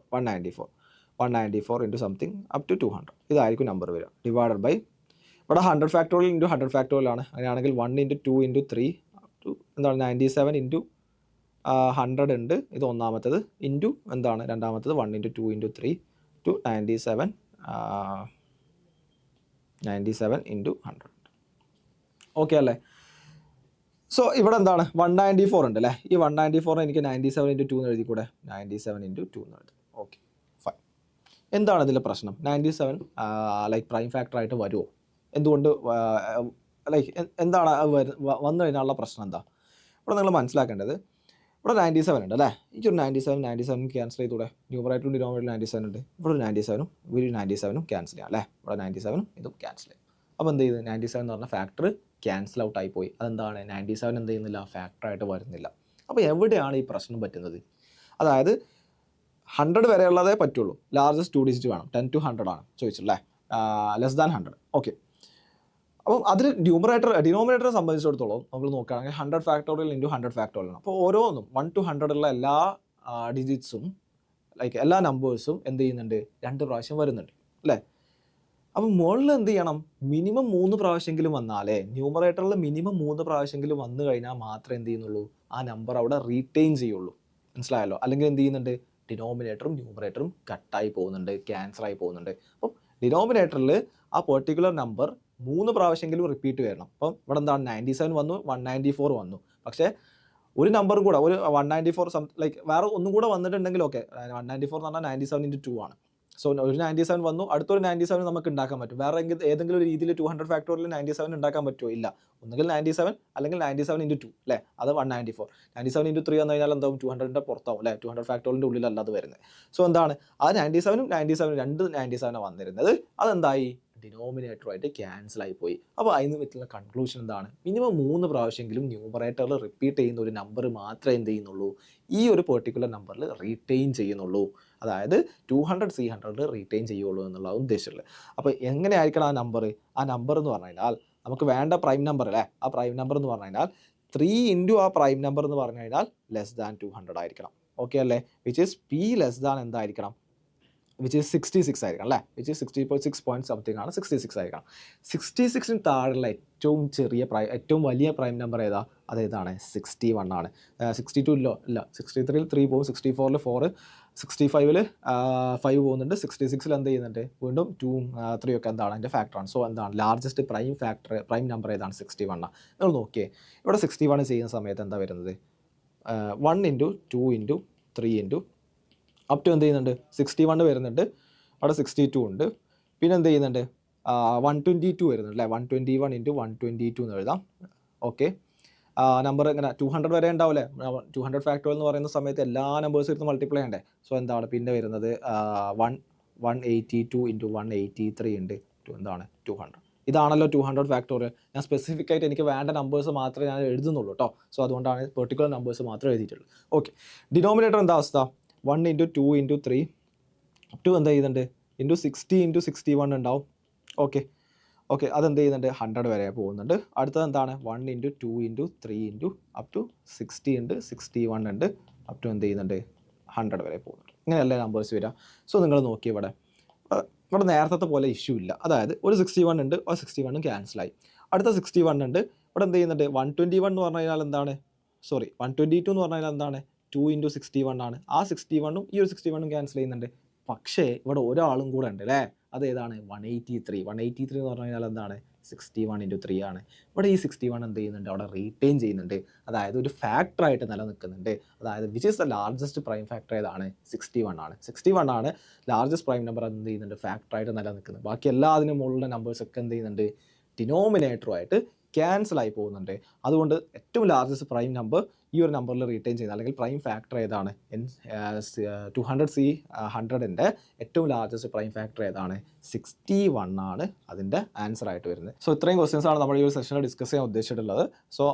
ഇൻറ്റു സംതിങ് അപ് ടു 200. ഇതായിരിക്കും നമ്പർ വരിക. ഡിവൈഡഡ് ബൈ ഇവിടെ 100 ഫാക്ടോറിയൽ ഇൻറ്റു 100 ഫാക്ടോറിയൽ ആണ്. അങ്ങനെയാണെങ്കിൽ 1 × 2 × 3 ടു എന്താണ്? 97 ഇൻറ്റു 100 ഉണ്ട്. ഇത് ഒന്നാമത്തത് ഇൻറ്റു എന്താണ്? രണ്ടാമത്തത് 1 × 2 × 3 ടു 97 ഇൻറ്റു 100. ഓക്കെ അല്ലേ? സോ ഇവിടെ എന്താണ്? 194 ഉണ്ട് അല്ലേ? ഈ 194 എനിക്ക് 97 × 2 എന്ന് എഴുതി കൂടെ? 97 × 2 എന്ന് എഴുതി. Okay fine. എന്താണ് ഇതിലെ പ്രശ്നം? 97 ലൈക്ക് പ്രൈം ഫാക്ടർ ആയിട്ട് വരുമോ? എന്തുകൊണ്ട് ലൈക്ക് എന്താണ് വന്നു കഴിഞ്ഞാലുള്ള പ്രശ്നം എന്താ? ഇവിടെ നിങ്ങൾ മനസ്സിലാക്കേണ്ടത്, ഇവിടെ 97 ഉണ്ട് അല്ലേ? ഈ ഒരു 97 ക്യാൻസൽ ചെയ്തൂടെ? ന്യൂമറേറ്ററും ഡിനോമിനേറ്ററും 97 ഉണ്ട്. ഇവിടെ ഒരു 97 ക്യാൻസൽ ചെയ്യാം അല്ലേ? ഇവിടെ 97 ഇതും ക്യാൻസൽ ചെയ്യും. അപ്പോൾ എന്ത് ചെയ്ത്? 97 എന്ന് പറഞ്ഞ ഫാക്ടർ ക്യാൻസൽ ഔട്ട് ആയിപ്പോയി. അതെന്താണ്? 97 എന്ത് ചെയ്യുന്നില്ല? ഫാക്ടറായിട്ട് വരുന്നില്ല. അപ്പോൾ എവിടെയാണ് ഈ പ്രശ്നം പറ്റുന്നത്? അതായത് 100 വരെയുള്ളതേ പറ്റുള്ളൂ. ലാർജസ്റ്റ് 2 ഡിജിറ്റ് വേണം. 10 to 100 ആണ് ചോദിച്ചല്ലേ? Less than 100. ഓക്കെ, അപ്പം അതിൽ ഡിനോമിനേറ്ററെ സംബന്ധിച്ചിടത്തോളം നമ്മൾ നോക്കുകയാണെങ്കിൽ 100 ഫാക്ടോറിയൽ ഇൻറ്റു 100 ഫാക്ടോറിയൽ. അപ്പോൾ ഓരോന്നും 1 to 100 ഉള്ള എല്ലാ ഡിജിറ്റ്സും ലൈക്ക് എല്ലാ നമ്പേഴ്സും എന്ത് ചെയ്യുന്നുണ്ട്? 2 പ്രാവശ്യം വരുന്നുണ്ട് അല്ലേ? അപ്പം മുകളിൽ എന്ത് ചെയ്യണം? മിനിമം 3 പ്രാവശ്യമെങ്കിലും വന്നാലേ, ന്യൂമറേറ്ററിൽ മിനിമം 3 പ്രാവശ്യമെങ്കിലും വന്നു കഴിഞ്ഞാൽ മാത്രമേ എന്ത് ചെയ്യുന്നുള്ളൂ? ആ നമ്പർ അവിടെ റീറ്റെയിൻ ചെയ്യുള്ളൂ. മനസ്സിലായല്ലോ? അല്ലെങ്കിൽ എന്ത് ചെയ്യുന്നുണ്ട്? ഡിനോമിനേറ്ററും ന്യൂമറേറ്ററും കട്ടായി പോകുന്നുണ്ട്, ക്യാൻസലായി പോകുന്നുണ്ട്. അപ്പം ഡിനോമിനേറ്ററിൽ ആ പെർട്ടിക്കുലർ നമ്പർ 3 പ്രാവശ്യമെങ്കിലും റിപ്പീറ്റ് വരണം. അപ്പം ഇവിടെ എന്താണ്? 97 വന്നു, 194 വന്നു. പക്ഷേ ഒരു നമ്പറും കൂടെ, ഒരു 194 ലൈക്ക് വേറെ ഒന്നും കൂടെ വന്നിട്ടുണ്ടെങ്കിൽ ഓക്കെ. 194 എന്ന് പറഞ്ഞാൽ 97 × 2 ആണ്. സോ ഒരു 97 വന്നു, അടുത്തൊരു 97 നമുക്ക് ഉണ്ടാക്കാൻ പറ്റും. വേറെ ഏതെങ്കിലും ഒരു രീതിയിൽ 200 ഫാക്ടോറിയൽ 97 ഉണ്ടാക്കാൻ പറ്റുമോ? ഇല്ല. ഒന്നുകിൽ 97 അല്ലെങ്കിൽ 97 × 2 അല്ലേ? അത് 194. 97 × 3 വന്നു കഴിഞ്ഞാൽ എന്താവും? 200ൻ്റെ പുറത്താവും അല്ലേ? 200 ഫാക്ടോറിയലിൻ്റെ ഉള്ളിലല്ല അത് വരുന്നത്. സോ എന്താണ്? ആ 97 രണ്ട് 97 വന്നിരുന്നത് അതെന്തായി? ഡിനോമിനേറ്ററുമായിട്ട് ക്യാൻസൽ ആയി പോയി. അപ്പോൾ അതിന് പറ്റുന്ന കൺക്ലൂഷൻ എന്താണ്? മിനിമം 3 പ്രാവശ്യമെങ്കിലും ന്യൂമറേറ്ററിൽ റിപ്പീറ്റ് ചെയ്യുന്ന ഒരു നമ്പർ മാത്രമേ എന്ത് ചെയ്യുന്നുള്ളൂ, ഈ ഒരു പെർട്ടിക്കുലർ നമ്പറിൽ റീറ്റെയിൻ ചെയ്യുന്നുള്ളൂ. അതായത് 200 300 റീറ്റെയിൻ ചെയ്യുള്ളൂ എന്നുള്ള ഉദ്ദേശമുള്ളത്. അപ്പോൾ എങ്ങനെയായിരിക്കണം ആ നമ്പർ? ആ നമ്പർ എന്ന് പറഞ്ഞു കഴിഞ്ഞാൽ നമുക്ക് വേണ്ട പ്രൈം നമ്പർ അല്ലേ, ആ പ്രൈം നമ്പർ എന്ന് പറഞ്ഞു കഴിഞ്ഞാൽ 3 ഇൻറ്റു ആ പ്രൈം നമ്പർ എന്ന് പറഞ്ഞു കഴിഞ്ഞാൽ ലെസ് ദാൻ 200 ആയിരിക്കണം. ഓക്കെ അല്ലേ? Which is P less than എന്തായിരിക്കണം? വിച്ച് ഈസ് 66 ആയിരിക്കണം അല്ലേ? വിച്ച് ഈസ് 60.6 പോയിൻറ്റ് സംതിങ് ആണ്, 66 ആയിരിക്കണം. 66ന് താഴെയുള്ള ഏറ്റവും വലിയ പ്രൈം നമ്പർ ഏതാ? അതേതാണ്? 61 ആണ്. 62 ഇല്ല, 63ൽ 3 പോകും, 64ൽ 4, 65ൽ 5 പോകുന്നുണ്ട്, 66ൽ എന്ത് ചെയ്യുന്നുണ്ട്? വീണ്ടും 2 3 ഒക്കെ എന്താണ്? അതിൻ്റെ ഫാക്ടറാണ്. സോ എന്താണ് ലാർജസ്റ്റ് പ്രൈം നമ്പർ ഏതാണ്? 61 ആണ്. നിങ്ങൾ നോക്കിയേ, ഇവിടെ 61 ചെയ്യുന്ന സമയത്ത് എന്താ വരുന്നത്? 1 into 2 into 3 into up to എന്ത് ചെയ്യുന്നുണ്ട്? 61 വരുന്നുണ്ട്, അവിടെ 62 ഉണ്ട്, പിന്നെ എന്ത് ചെയ്യുന്നുണ്ട്? 122 വരുന്നുണ്ട് അല്ലേ? 121 ഇൻറ്റു 122 എന്ന് എഴുതാം. ഓക്കെ, നമ്പർ ഇങ്ങനെ 200 വരെ ഉണ്ടാവില്ലേ? 200 ഫാക്ടോറിയൽ എന്ന് പറയുന്ന സമയത്ത് എല്ലാ നമ്പേഴ്സും എടുത്ത് മൾട്ടിപ്ലൈ ചെയ്യണ്ടേ? സോ എന്താണ് പിന്നെ വരുന്നത്? 182 ഇൻറ്റു 183 ഉണ്ട്, എന്താണ്? 200. ഇതാണല്ലോ 200 ഫാക്ടോറിയൽ. ഞാൻ സ്പെസിഫിക് ആയിട്ട് എനിക്ക് വേണ്ട നമ്പേഴ്സ് മാത്രമേ ഞാൻ എഴുതുന്നുള്ളൂ കേട്ടോ. സോ അതുകൊണ്ടാണ് പെർട്ടിക്കുലർ നമ്പേഴ്സ് മാത്രമേ എഴുതിയിട്ടുള്ളൂ. ഓക്കെ, ഡിനോമിനേറ്റർ എന്താ അവസ്ഥ? 1 ഇൻറ്റു 2 ഇൻറ്റു 3 അപ് ടു എന്ത് ചെയ്യുന്നുണ്ട്? ഇൻറ്റു 60 ഇൻറ്റു 61 ഉണ്ടാവും. ഓക്കെ, അതെന്ത് ചെയ്യുന്നുണ്ട്? 100 വരെ പോകുന്നുണ്ട്. അടുത്തത് എന്താണ്? 1 into 2 into 3 into up to 60 ഉണ്ട്, 61 ഉണ്ട്, അപ് ടു എന്ത് ചെയ്യുന്നുണ്ട്? 100 വരെ പോകുന്നുണ്ട്. ഇങ്ങനെയല്ലേ നമ്പേഴ്സ് വരിക. സോ നിങ്ങൾ നോക്കി ഇവിടെ നേരത്തെ പോലെ ഇഷ്യൂ ഇല്ല. അതായത് ഒരു 61 ഉണ്ട്, ആ 61 ക്യാൻസലായി. അടുത്ത 61 ഉണ്ട്, ഇവിടെ എന്ത് ചെയ്യുന്നുണ്ട്? 121 എന്ന് പറഞ്ഞു കഴിഞ്ഞാൽ എന്താണ്? 122 എന്ന് പറഞ്ഞു കഴിഞ്ഞാൽ എന്താണ്? 2 ഇൻറ്റു 61 ആണ്. ആ 61ഉം ഈ ഒരു 61ഉം ക്യാൻസൽ ചെയ്യുന്നുണ്ട്. പക്ഷേ ഇവിടെ ഒരാളും കൂടെ ഉണ്ട് അല്ലേ? അത് ഏതാണ്? 183 എന്ന് പറഞ്ഞു കഴിഞ്ഞാൽ എന്താണ്? 61 ഇൻറ്റു 3 ആണ്. ഇവിടെ ഈ 61 എന്ത് ചെയ്യുന്നുണ്ട്? അവിടെ റീറ്റെയിൻ ചെയ്യുന്നുണ്ട്. അതായത് ഒരു ഫാക്ടറായിട്ട് നിലനിൽക്കുന്നുണ്ട്. അതായത് which is the largest prime factor ഏതാണ്? 61 ആണ്. 61 ആണ് ലാർജസ്റ്റ് പ്രൈം നമ്പർ. എന്ത് ചെയ്യുന്നുണ്ട്? ഫാക്ടറായിട്ട് നിലനിൽക്കുന്നത്. ബാക്കി എല്ലാ അതിന് മുകളിലുള്ള നമ്പേഴ്സൊക്കെ എന്ത് ചെയ്യുന്നുണ്ട്? ഡിനോമിനേറ്ററുമായിട്ട് ക്യാൻസൽ ആയി പോകുന്നുണ്ട്. അതുകൊണ്ട് ഏറ്റവും ലാർജസ്റ്റ് പ്രൈം നമ്പർ ഈ ഒരു നമ്പറിൽ റീറ്റെയിൻ ചെയ്യുന്നത്, അല്ലെങ്കിൽ പ്രൈം ഫാക്ടർ ഏതാണ്? 200C 100ൻ്റെ ഏറ്റവും ലാർജസ്റ്റ് പ്രൈം ഫാക്ടർ ഏതാണ്? 61 ആണ് അതിൻ്റെ ആൻസർ ആയിട്ട് വരുന്നത്. സോ ഇത്രയും ക്വസ്റ്റ്യൻസ് ആണ് നമ്മൾ ഈ ഒരു സെഷനിൽ ഡിസ്കസ് ചെയ്യാൻ ഉദ്ദേശിച്ചിട്ടുള്ളത്. സോ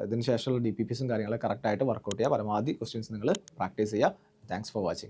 ഇതിന് ശേഷമുള്ള DPPസും കാര്യങ്ങളൊക്കെ കറക്റ്റായിട്ട് വർക്കൗട്ട് ചെയ്യുക. പരമാവധി ക്വസ്റ്റ്യൻസ് നിങ്ങൾ പ്രാക്ടീസ് ചെയ്യുക. Thanks for watching.